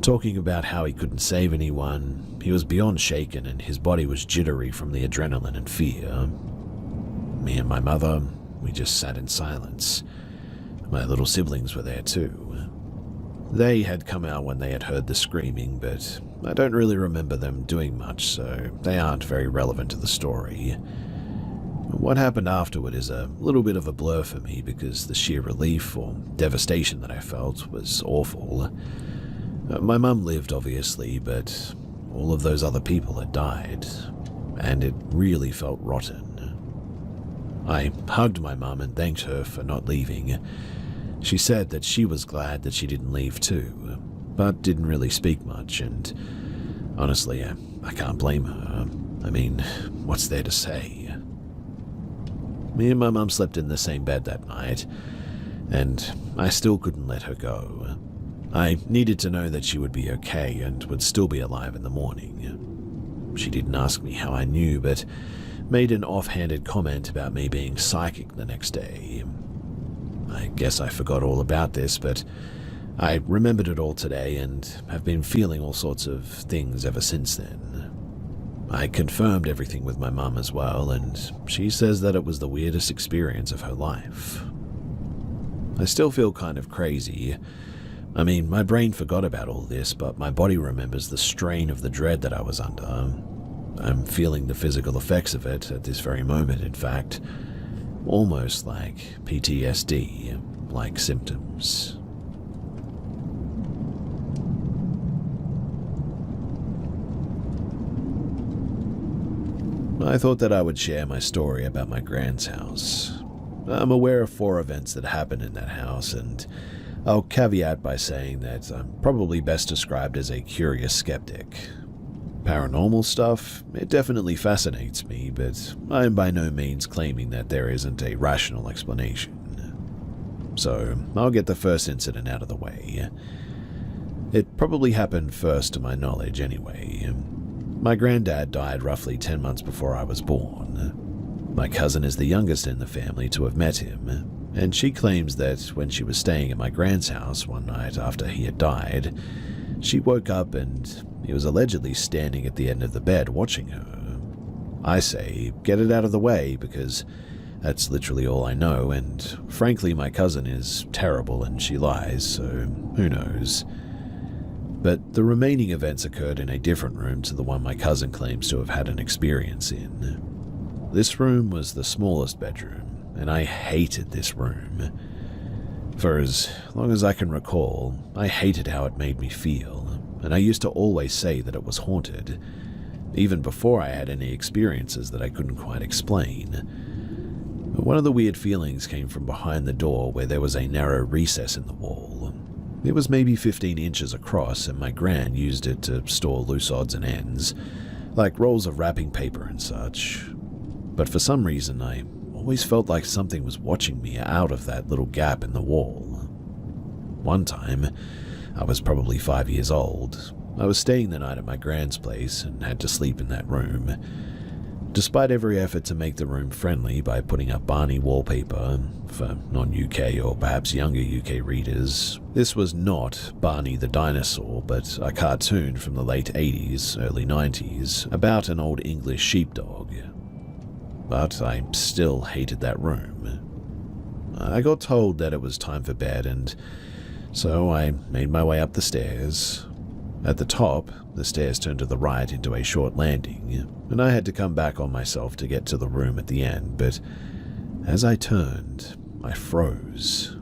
A: talking about how he couldn't save anyone. He was beyond shaken, and his body was jittery from the adrenaline and fear. Me and my mother, we just sat in silence. My little siblings were there too. They had come out when they had heard the screaming, but I don't really remember them doing much, so they aren't very relevant to the story. What happened afterward is a little bit of a blur for me because the sheer relief or devastation that I felt was awful. My mum lived, obviously, but all of those other people had died, and it really felt rotten. I hugged my mum and thanked her for not leaving. She said that she was glad that she didn't leave too, but didn't really speak much, and honestly, I can't blame her. I mean, what's there to say? Me and my mum slept in the same bed that night, and I still couldn't let her go. I needed to know that she would be okay and would still be alive in the morning. She didn't ask me how I knew, but made an offhanded comment about me being psychic the next day. I guess I forgot all about this, but I remembered it all today and have been feeling all sorts of things ever since then. I confirmed everything with my mum as well, and she says that it was the weirdest experience of her life. I still feel kind of crazy. I mean, my brain forgot about all this, but my body remembers the strain of the dread that I was under. I'm feeling the physical effects of it at this very moment, in fact. Almost like PTSD-like symptoms. I thought that I would share my story about my grand's house. I'm aware of 4 events that happened in that house, and I'll caveat by saying that I'm probably best described as a curious skeptic. Paranormal stuff, it definitely fascinates me, but I'm by no means claiming that there isn't a rational explanation. So, I'll get the first incident out of the way. It probably happened first to my knowledge anyway. My granddad died roughly 10 months before I was born. My cousin is the youngest in the family to have met him, and she claims that when she was staying at my grand's house one night after he had died, she woke up and he was allegedly standing at the end of the bed watching her. I say, get it out of the way, because that's literally all I know, and frankly my cousin is terrible and she lies, so who knows. But the remaining events occurred in a different room to the one my cousin claims to have had an experience in. This room was the smallest bedroom, and I hated this room. For as long as I can recall, I hated how it made me feel, and I used to always say that it was haunted, even before I had any experiences that I couldn't quite explain. But one of the weird feelings came from behind the door where there was a narrow recess in the wall. It was maybe 15 inches across, and my gran used it to store loose odds and ends, like rolls of wrapping paper and such. But for some reason, I always felt like something was watching me out of that little gap in the wall. One time, I was probably 5 years old. I was staying the night at my grand's place and had to sleep in that room. Despite every effort to make the room friendly by putting up Barney wallpaper, for non-UK or perhaps younger UK readers, this was not Barney the dinosaur, but a cartoon from the late 80s, early 90s, about an old English sheepdog. But I still hated that room. I got told that it was time for bed, and so I made my way up the stairs. At the top, the stairs turned to the right into a short landing, and I had to come back on myself to get to the room at the end, but as I turned, I froze.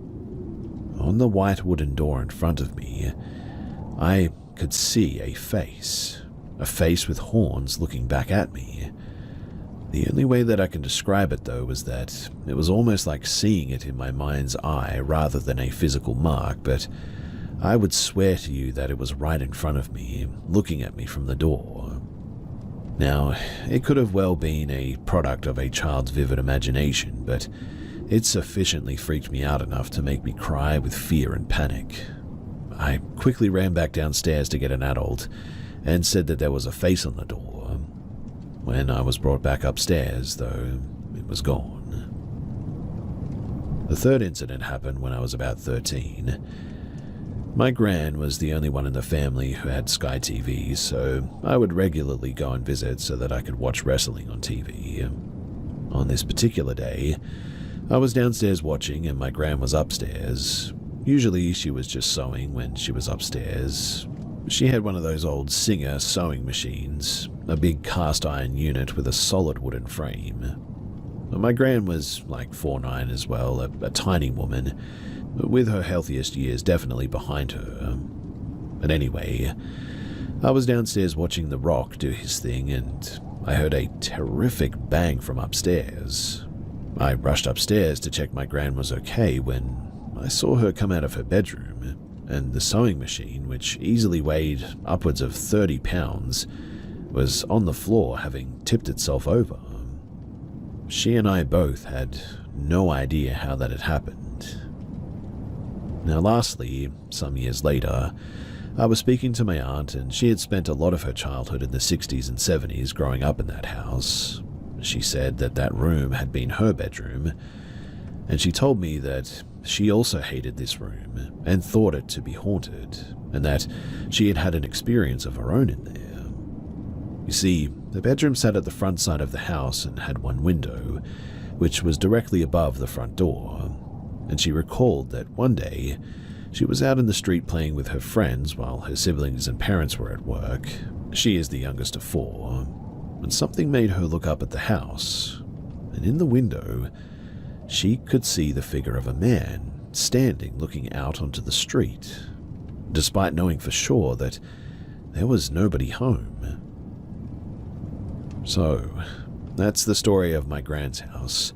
A: On the white wooden door in front of me, I could see a face with horns looking back at me. The only way that I can describe it, though, was that it was almost like seeing it in my mind's eye rather than a physical mark, but I would swear to you that it was right in front of me, looking at me from the door. Now, it could have well been a product of a child's vivid imagination, but it sufficiently freaked me out enough to make me cry with fear and panic. I quickly ran back downstairs to get an adult, and said that there was a face on the door. When I was brought back upstairs, though, it was gone. The third incident happened when I was about 13. My gran was the only one in the family who had Sky TV, so I would regularly go and visit so that I could watch wrestling on TV. On this particular day, I was downstairs watching and my gran was upstairs. Usually she was just sewing when she was upstairs. She had one of those old Singer sewing machines, a big cast iron unit with a solid wooden frame. My gran was like 4'9" as well, a tiny woman, with her healthiest years definitely behind her. But anyway, I was downstairs watching The Rock do his thing and I heard a terrific bang from upstairs. I rushed upstairs to check my gran was okay when I saw her come out of her bedroom, and the sewing machine, which easily weighed upwards of 30 pounds, was on the floor having tipped itself over. She and I both had no idea how that had happened. Now lastly, some years later, I was speaking to my aunt and she had spent a lot of her childhood in the 60s and 70s growing up in that house. She said that that room had been her bedroom, and she told me that she also hated this room and thought it to be haunted, and that she had had an experience of her own in there. You see, the bedroom sat at the front side of the house and had one window, which was directly above the front door, and she recalled that one day she was out in the street playing with her friends while her siblings and parents were at work. She is the youngest of four, and something made her look up at the house, and in the window, she could see the figure of a man standing looking out onto the street, despite knowing for sure that there was nobody home. So, that's the story of my grand's house.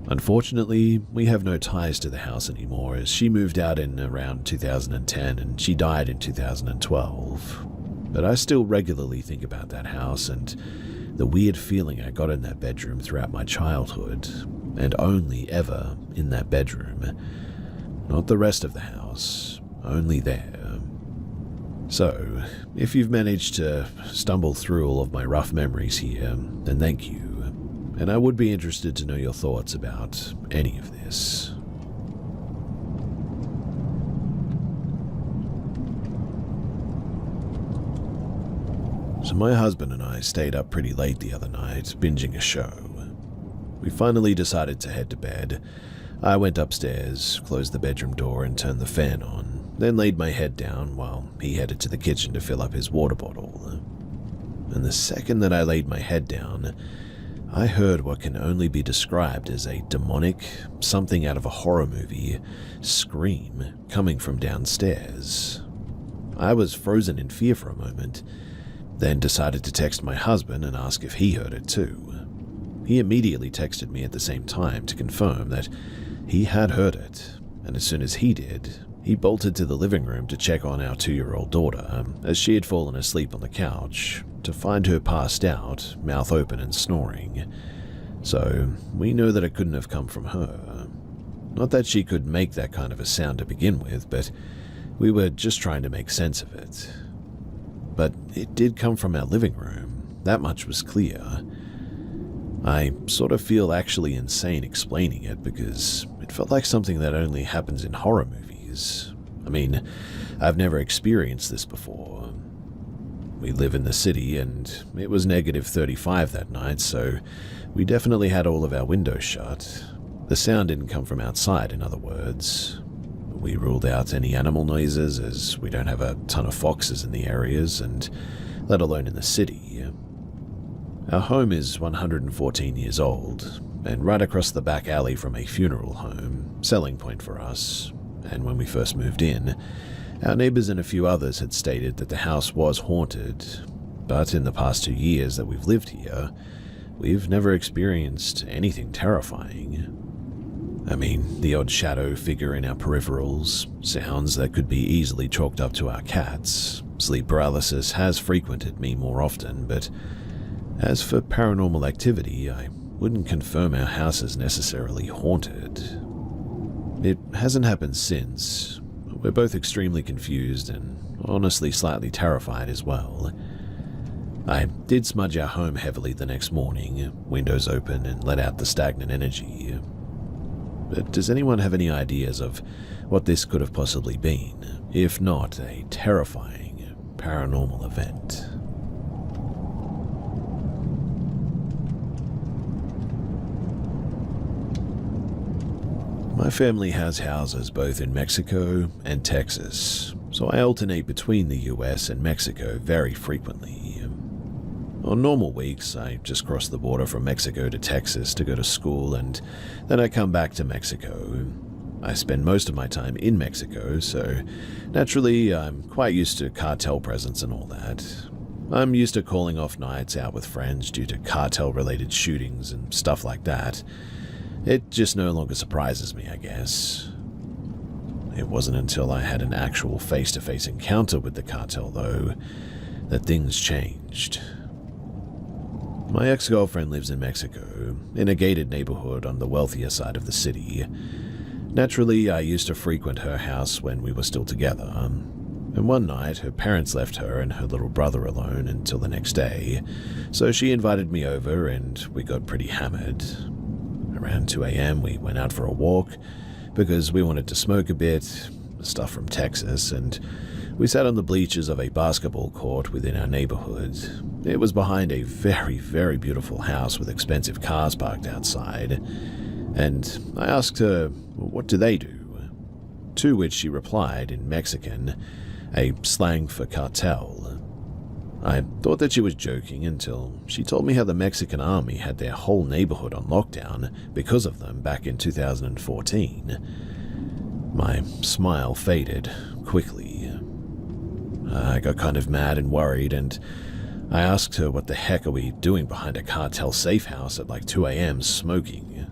A: Unfortunately, we have no ties to the house anymore as she moved out in around 2010 and she died in 2012. But I still regularly think about that house and the weird feeling I got in that bedroom throughout my childhood, and only ever in that bedroom. Not the rest of the house, only there. So, if you've managed to stumble through all of my rough memories here, then thank you. And I would be interested to know your thoughts about any of this. So my husband and I stayed up pretty late the other night, binging a show. We finally decided to head to bed. I went upstairs, closed the bedroom door and turned the fan on, then laid my head down while he headed to the kitchen to fill up his water bottle. And the second that I laid my head down, I heard what can only be described as a demonic, something out of a horror movie, scream coming from downstairs. I was frozen in fear for a moment, then decided to text my husband and ask if he heard it too. He immediately texted me at the same time to confirm that he had heard it, and as soon as he did, he bolted to the living room to check on our 2-year-old daughter, as she had fallen asleep on the couch, to find her passed out, mouth open and snoring. So we know that it couldn't have come from her. Not that she could make that kind of a sound to begin with, but we were just trying to make sense of it. But it did come from our living room, that much was clear. I sort of feel actually insane explaining it because it felt like something that only happens in horror movies. I mean, I've never experienced this before. We live in the city and it was negative 35 that night, so we definitely had all of our windows shut. The sound didn't come from outside, in other words. We ruled out any animal noises as we don't have a ton of foxes in the areas, and let alone in the city. Our home is 114 years old, and right across the back alley from a funeral home, selling point for us, and when we first moved in, our neighbors and a few others had stated that the house was haunted, but in the past 2 years that we've lived here, we've never experienced anything terrifying. I mean, the odd shadow figure in our peripherals, sounds that could be easily chalked up to our cats. Sleep paralysis has frequented me more often, but as for paranormal activity, I wouldn't confirm our house is necessarily haunted. It hasn't happened since. We're both extremely confused and honestly slightly terrified as well. I did smudge our home heavily the next morning, windows open and let out the stagnant energy. But does anyone have any ideas of what this could have possibly been, if not a terrifying paranormal event? My family has houses both in Mexico and Texas, so I alternate between the US and Mexico very frequently. On normal weeks, I just cross the border from Mexico to Texas to go to school, and then I come back to Mexico. I spend most of my time in Mexico, so naturally I'm quite used to cartel presence and all that. I'm used to calling off nights out with friends due to cartel-related shootings and stuff like that. It just no longer surprises me, I guess. It wasn't until I had an actual face-to-face encounter with the cartel, though, that things changed. My ex-girlfriend lives in Mexico, in a gated neighborhood on the wealthier side of the city. Naturally, I used to frequent her house when we were still together, and one night her parents left her and her little brother alone until the next day, so she invited me over and we got pretty hammered. Around 2 a.m. we went out for a walk because we wanted to smoke a bit, stuff from Texas, and we sat on the bleachers of a basketball court within our neighborhood. It was behind a very, very beautiful house with expensive cars parked outside, and I asked her, what do they do? To which she replied in Mexican, a slang for cartel. I thought that she was joking until she told me how the Mexican army had their whole neighborhood on lockdown because of them back in 2014. My smile faded quickly. I got kind of mad and worried, and I asked her what the heck are we doing behind a cartel safe house at like 2 a.m. smoking.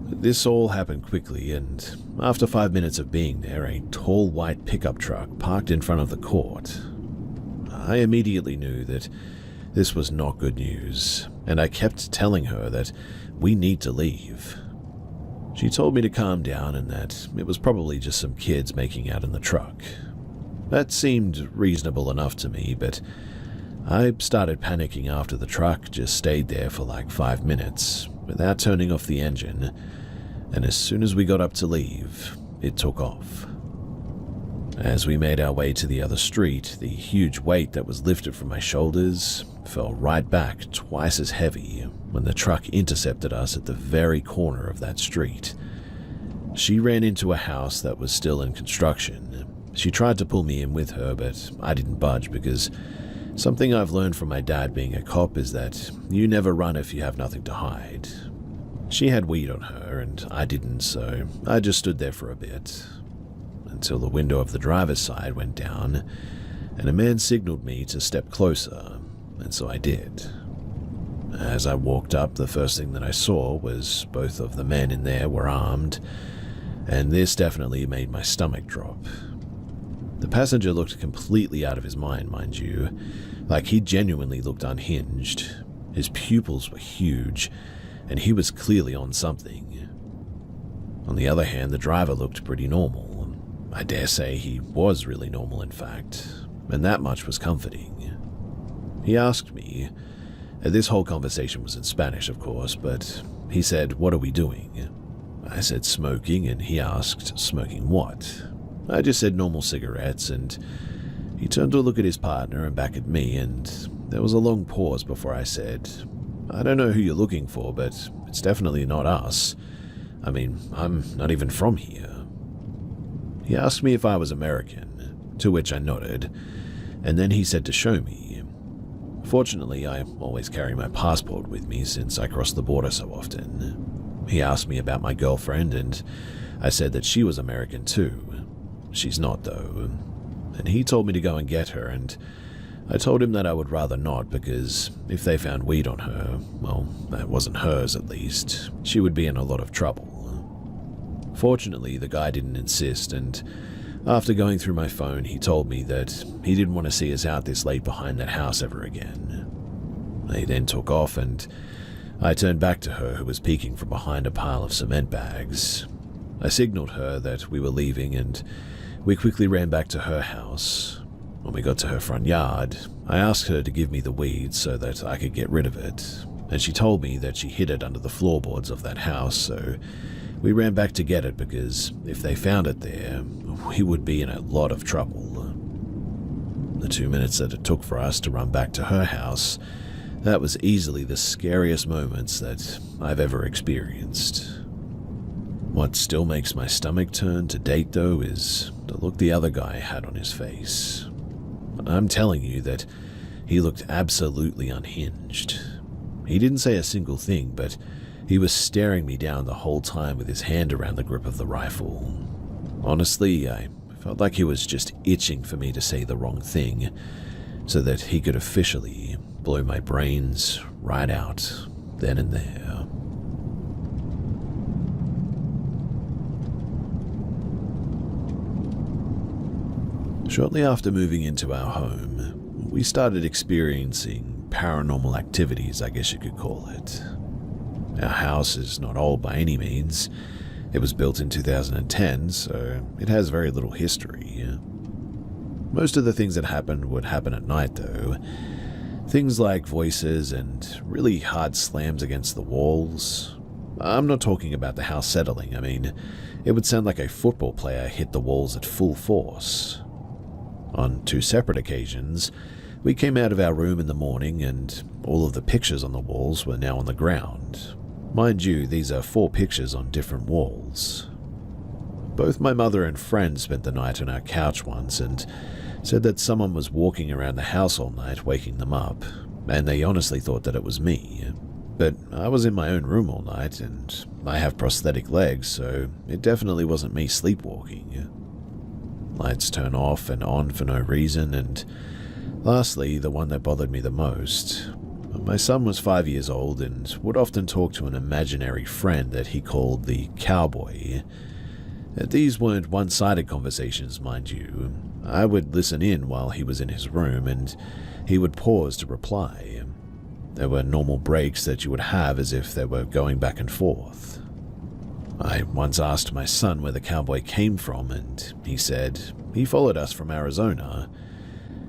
A: This all happened quickly, and after 5 minutes of being there, a tall white pickup truck parked in front of the court. I immediately knew that this was not good news, and I kept telling her that we need to leave. She told me to calm down and that it was probably just some kids making out in the truck. That seemed reasonable enough to me, but I started panicking after the truck just stayed there for like 5 minutes without turning off the engine, and as soon as we got up to leave, it took off. As we made our way to the other street, the huge weight that was lifted from my shoulders fell right back twice as heavy when the truck intercepted us at the very corner of that street. She ran into a house that was still in construction. She tried to pull me in with her, but I didn't budge because something I've learned from my dad being a cop is that you never run if you have nothing to hide. She had weed on her and I didn't, so I just stood there for a bit until the window of the driver's side went down and a man signaled me to step closer, and so I did. As I walked up, the first thing that I saw was both of the men in there were armed, and this definitely made my stomach drop. The passenger looked completely out of his mind you, like he genuinely looked unhinged. His pupils were huge, and he was clearly on something. On the other hand, the driver looked pretty normal. I dare say he was really normal, in fact, and that much was comforting. He asked me, this whole conversation was in Spanish, of course, but he said, "What are we doing?" I said, "Smoking," and he asked, "Smoking what?" I just said normal cigarettes, and he turned to look at his partner and back at me, and there was a long pause before I said, "I don't know who you're looking for, but it's definitely not us. I mean, I'm not even from here." He asked me if I was American, to which I nodded, and then he said to show me. Fortunately, I always carry my passport with me since I cross the border so often. He asked me about my girlfriend, and I said that she was American too. She's not, though. And he told me to go and get her, and I told him that I would rather not because if they found weed on her, well, that wasn't hers at least. She would be in a lot of trouble. Fortunately, the guy didn't insist, and after going through my phone, he told me that he didn't want to see us out this late behind that house ever again. They then took off, and I turned back to her, who was peeking from behind a pile of cement bags. I signaled her that we were leaving, and we quickly ran back to her house. When we got to her front yard, I asked her to give me the weed so that I could get rid of it, and she told me that she hid it under the floorboards of that house, so we ran back to get it because if they found it there, we would be in a lot of trouble. The 2 minutes that it took for us to run back to her house, that was easily the scariest moments that I've ever experienced. What still makes my stomach turn to date, though, is the look the other guy had on his face. I'm telling you that he looked absolutely unhinged. He didn't say a single thing, but He was staring me down the whole time with his hand around the grip of the rifle. Honestly, I felt like he was just itching for me to say the wrong thing so that he could officially blow my brains right out then and there. Shortly after moving into our home, we started experiencing paranormal activities, I guess you could call it. Our house is not old by any means. It was built in 2010, so it has very little history. Most of the things that happened would happen at night, though. Things like voices and really hard slams against the walls. I'm not talking about the house settling. I mean, it would sound like a football player hit the walls at full force. On 2 separate occasions, we came out of our room in the morning and all of the pictures on the walls were now on the ground. Mind you, these are 4 pictures on different walls. Both my mother and friend spent the night on our couch once and said that someone was walking around the house all night waking them up, and they honestly thought that it was me. But I was in my own room all night and I have prosthetic legs, so it definitely wasn't me sleepwalking. Lights turn off and on for no reason, and lastly, the one that bothered me the most. My son was 5 years old and would often talk to an imaginary friend that he called the cowboy. These weren't one-sided conversations, mind you. I would listen in while he was in his room and he would pause to reply. There were normal breaks that you would have as if they were going back and forth. I once asked my son where the cowboy came from and he said he followed us from Arizona.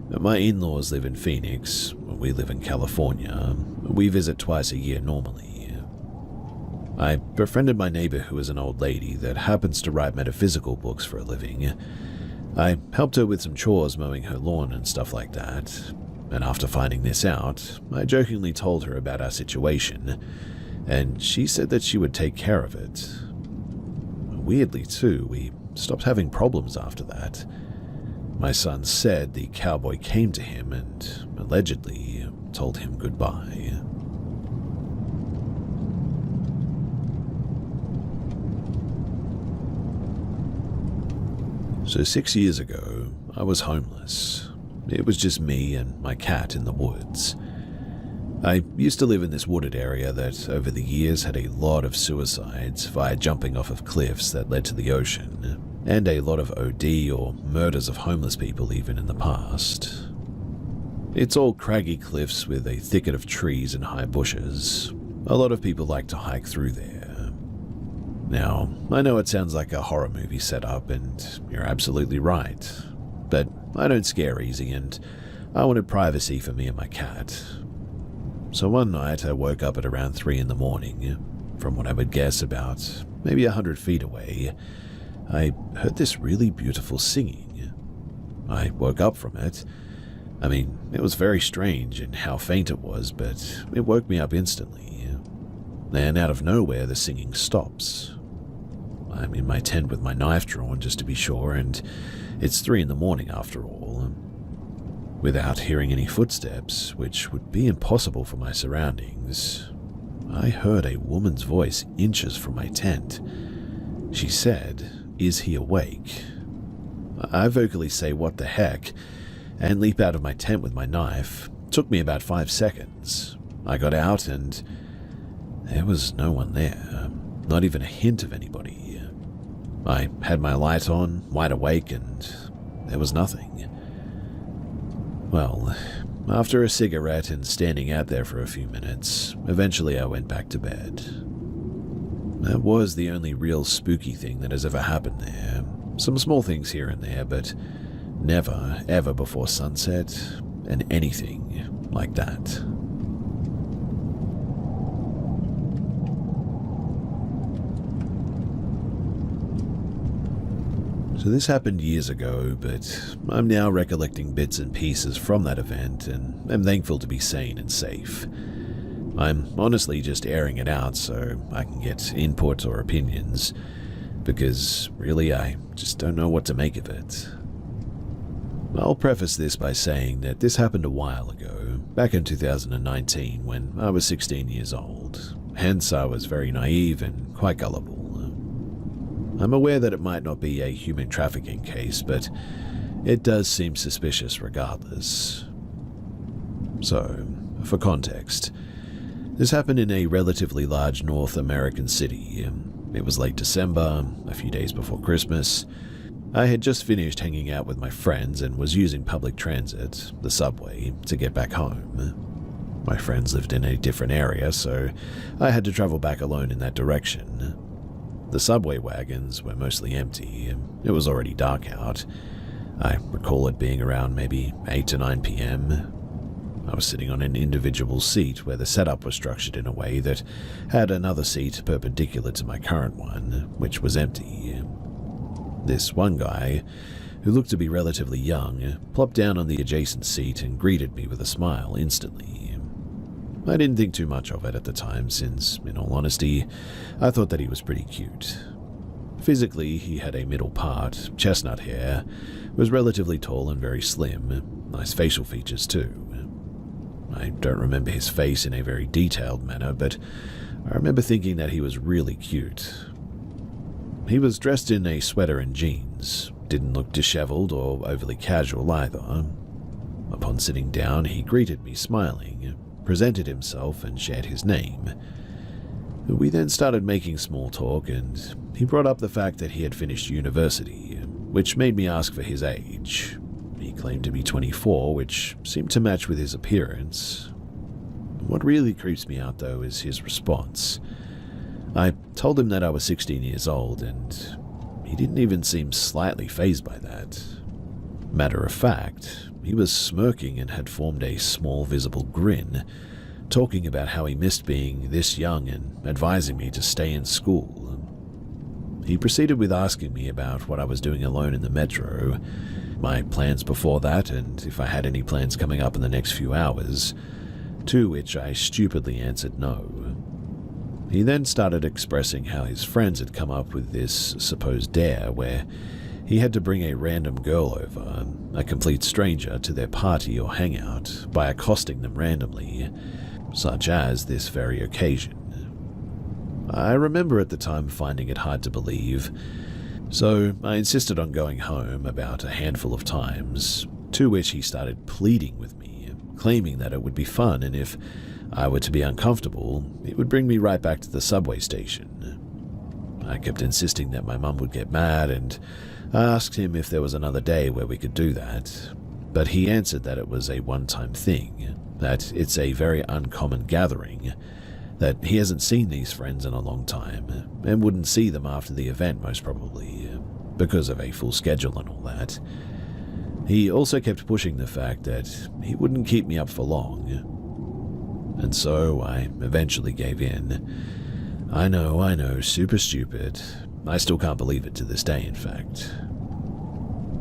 A: My in-laws live in Phoenix, we live in California. We visit twice a year normally. I befriended my neighbor who is an old lady that happens to write metaphysical books for a living. I helped her with some chores mowing her lawn and stuff like that, and after finding this out, I jokingly told her about our situation, and she said that she would take care of it. Weirdly too, we stopped having problems after that. My son said the cowboy came to him and allegedly told him goodbye. So 6 years ago, I was homeless. It was just me and my cat in the woods. I used to live in this wooded area that over the years had a lot of suicides via jumping off of cliffs that led to the ocean, and a lot of OD or murders of homeless people even in the past. It's all craggy cliffs with a thicket of trees and high bushes. A lot of people like to hike through there. Now, I know it sounds like a horror movie setup, and you're absolutely right, but I don't scare easy, and I wanted privacy for me and my cat. So one night I woke up at around 3 in the morning, from what I would guess about maybe 100 feet away. I heard this really beautiful singing. I woke up from it. I mean, it was very strange in how faint it was, but it woke me up instantly. Then out of nowhere the singing stops. I'm in my tent with my knife drawn just to be sure, and it's 3 in the morning after all. Without hearing any footsteps, which would be impossible for my surroundings, I heard a woman's voice inches from my tent. She said, "Is he awake?" I vocally say, "What the heck?" and leap out of my tent with my knife. Took me about 5 seconds. I got out and there was no one there, not even a hint of anybody. I had my light on, wide awake, and there was nothing. Well, after a cigarette and standing out there for a few minutes, eventually I went back to bed. That was the only real spooky thing that has ever happened there. Some small things here and there, but never, ever before sunset, and anything like that. So this happened years ago, but I'm now recollecting bits and pieces from that event, and I'm thankful to be sane and safe. I'm honestly just airing it out so I can get input or opinions, because really I just don't know what to make of it. I'll preface this by saying that this happened a while ago, back in 2019 when I was 16 years old. hence I was very naive and quite gullible. I'm aware that it might not be a human trafficking case, but it does seem suspicious regardless. So, for context, this happened in a relatively large North American city. It was late December, a few days before Christmas. I had just finished hanging out with my friends and was using public transit, the subway, to get back home. My friends lived in a different area, so I had to travel back alone in that direction. The subway wagons were mostly empty. It was already dark out. I recall it being around maybe 8 to 9 p.m. I was sitting on an individual seat where the setup was structured in a way that had another seat perpendicular to my current one, which was empty. This one guy, who looked to be relatively young, plopped down on the adjacent seat and greeted me with a smile instantly. I didn't think too much of it at the time since, in all honesty, I thought that he was pretty cute. Physically, he had a middle part, chestnut hair, was relatively tall and very slim, nice facial features too. I don't remember his face in a very detailed manner, but I remember thinking that he was really cute. He was dressed in a sweater and jeans, didn't look disheveled or overly casual either. Upon sitting down, he greeted me smiling, presented himself and shared his name. We then started making small talk, and he brought up the fact that he had finished university, which made me ask for his age. He claimed to be 24, which seemed to match with his appearance. What really creeps me out, though, is his response. I told him that I was 16 years old, and he didn't even seem slightly fazed by that. Matter of fact, he was smirking and had formed a small visible grin, talking about how he missed being this young and advising me to stay in school. He proceeded with asking me about what I was doing alone in the metro, my plans before that, and if I had any plans coming up in the next few hours, to which I stupidly answered no. He then started expressing how his friends had come up with this supposed dare where he had to bring a random girl over, a complete stranger, to their party or hangout by accosting them randomly, such as this very occasion. I remember at the time finding it hard to believe, so I insisted on going home about a handful of times, to which he started pleading with me, claiming that it would be fun and if I were to be uncomfortable, it would bring me right back to the subway station. I kept insisting that my mum would get mad, and I asked him if there was another day where we could do that, but he answered that it was a one-time thing, that it's a very uncommon gathering, that he hasn't seen these friends in a long time, and wouldn't see them after the event most probably, because of a full schedule and all that. He also kept pushing the fact that he wouldn't keep me up for long, and so I eventually gave in. I know, super stupid. I still can't believe it to this day, in fact.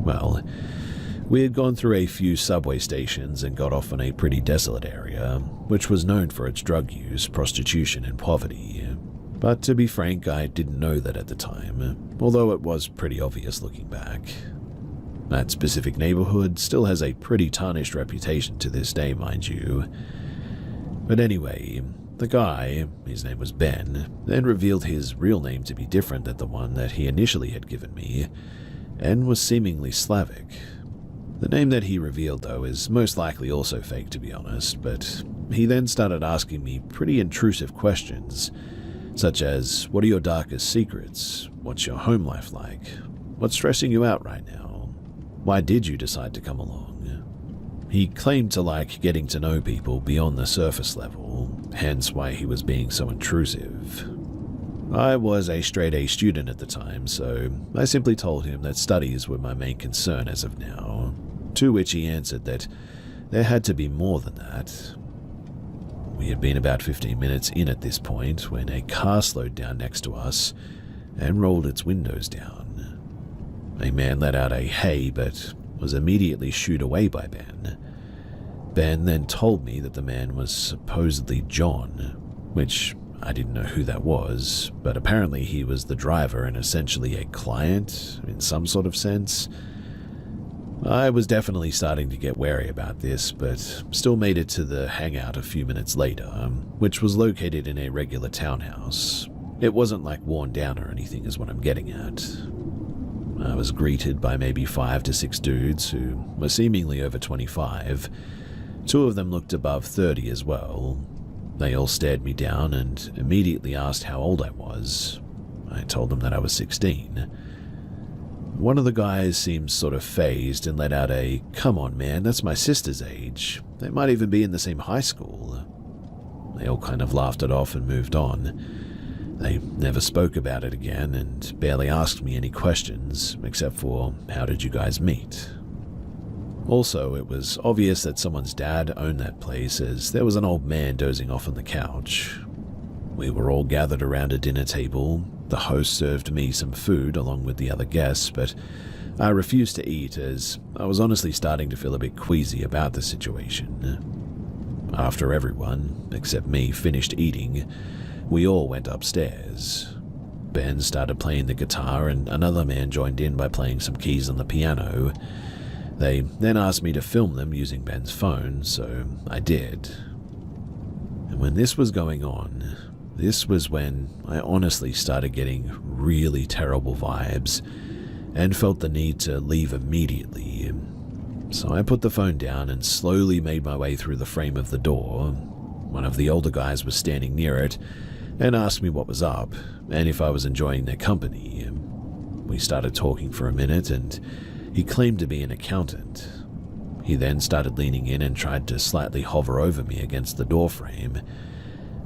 A: Well, we had gone through a few subway stations and got off in a pretty desolate area, which was known for its drug use, prostitution, and poverty. But to be frank, I didn't know that at the time, although it was pretty obvious looking back. That specific neighborhood still has a pretty tarnished reputation to this day, mind you. But anyway, the guy, his name was Ben, then revealed his real name to be different than the one that he initially had given me, and was seemingly Slavic. The name that he revealed, though, is most likely also fake, to be honest, but he then started asking me pretty intrusive questions, such as, what are your darkest secrets? What's your home life like? What's stressing you out right now? Why did you decide to come along? He claimed to like getting to know people beyond the surface level, hence why he was being so intrusive. I was a straight-A student at the time, so I simply told him that studies were my main concern as of now, to which he answered that there had to be more than that. We had been about 15 minutes in at this point when a car slowed down next to us and rolled its windows down. A man let out a "hey," but was immediately shooed away by Ben. Ben then told me that the man was supposedly John, which I didn't know who that was, but apparently he was the driver and essentially a client in some sort of sense. I was definitely starting to get wary about this, but still made it to the hangout a few minutes later, which was located in a regular townhouse. It wasn't like worn down or anything is what I'm getting at. I was greeted by maybe 5 to 6 dudes who were seemingly over 25. 2 of them looked above 30 as well. They all stared me down and immediately asked how old I was. I told them that I was 16. One of the guys seemed sort of phased and let out a, "Come on man, that's my sister's age. They might even be in the same high school." They all kind of laughed it off and moved on. They never spoke about it again and barely asked me any questions, except for, "How did you guys meet?" Also, it was obvious that someone's dad owned that place, as there was an old man dozing off on the couch. We were all gathered around a dinner table. The host served me some food along with the other guests, but I refused to eat as I was honestly starting to feel a bit queasy about the situation. After everyone, except me, finished eating, we all went upstairs. Ben started playing the guitar and another man joined in by playing some keys on the piano. They then asked me to film them using Ben's phone, so I did. And when this was going on, this was when I honestly started getting really terrible vibes and felt the need to leave immediately. So I put the phone down and slowly made my way through the frame of the door. One of the older guys was standing near it and asked me what was up and if I was enjoying their company. We started talking for a minute and he claimed to be an accountant. He then started leaning in and tried to slightly hover over me against the door frame.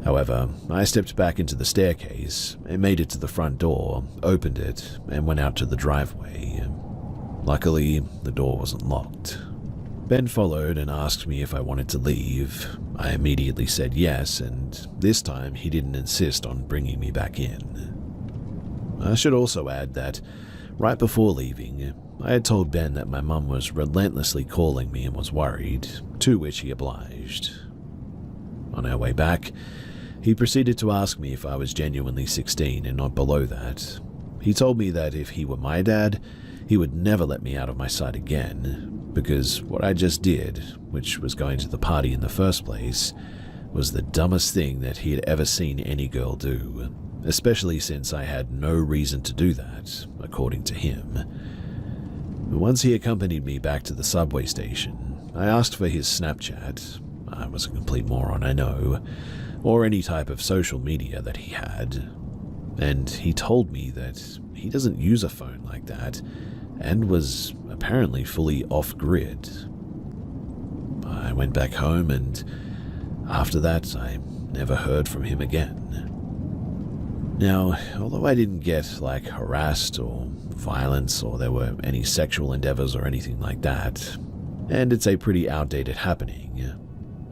A: However, I stepped back into the staircase and made it to the front door, opened it, and went out to the driveway. Luckily, the door wasn't locked. Ben followed and asked me if I wanted to leave. I immediately said yes, and this time he didn't insist on bringing me back in. I should also add that right before leaving, I had told Ben that my mum was relentlessly calling me and was worried, to which he obliged. On our way back, he proceeded to ask me if I was genuinely 16 and not below that. He told me that if he were my dad, he would never let me out of my sight again, because what I just did, which was going to the party in the first place, was the dumbest thing that he had ever seen any girl do, especially since I had no reason to do that, according to him. Once he accompanied me back to the subway station, I asked for his Snapchat. I was a complete moron, I know, or any type of social media that he had. And he told me that he doesn't use a phone like that, and was apparently fully off-grid. I went back home, and after that, I never heard from him again. Now, although I didn't get, harassed or violence, or there were any sexual endeavors or anything like that, and it's a pretty outdated happening,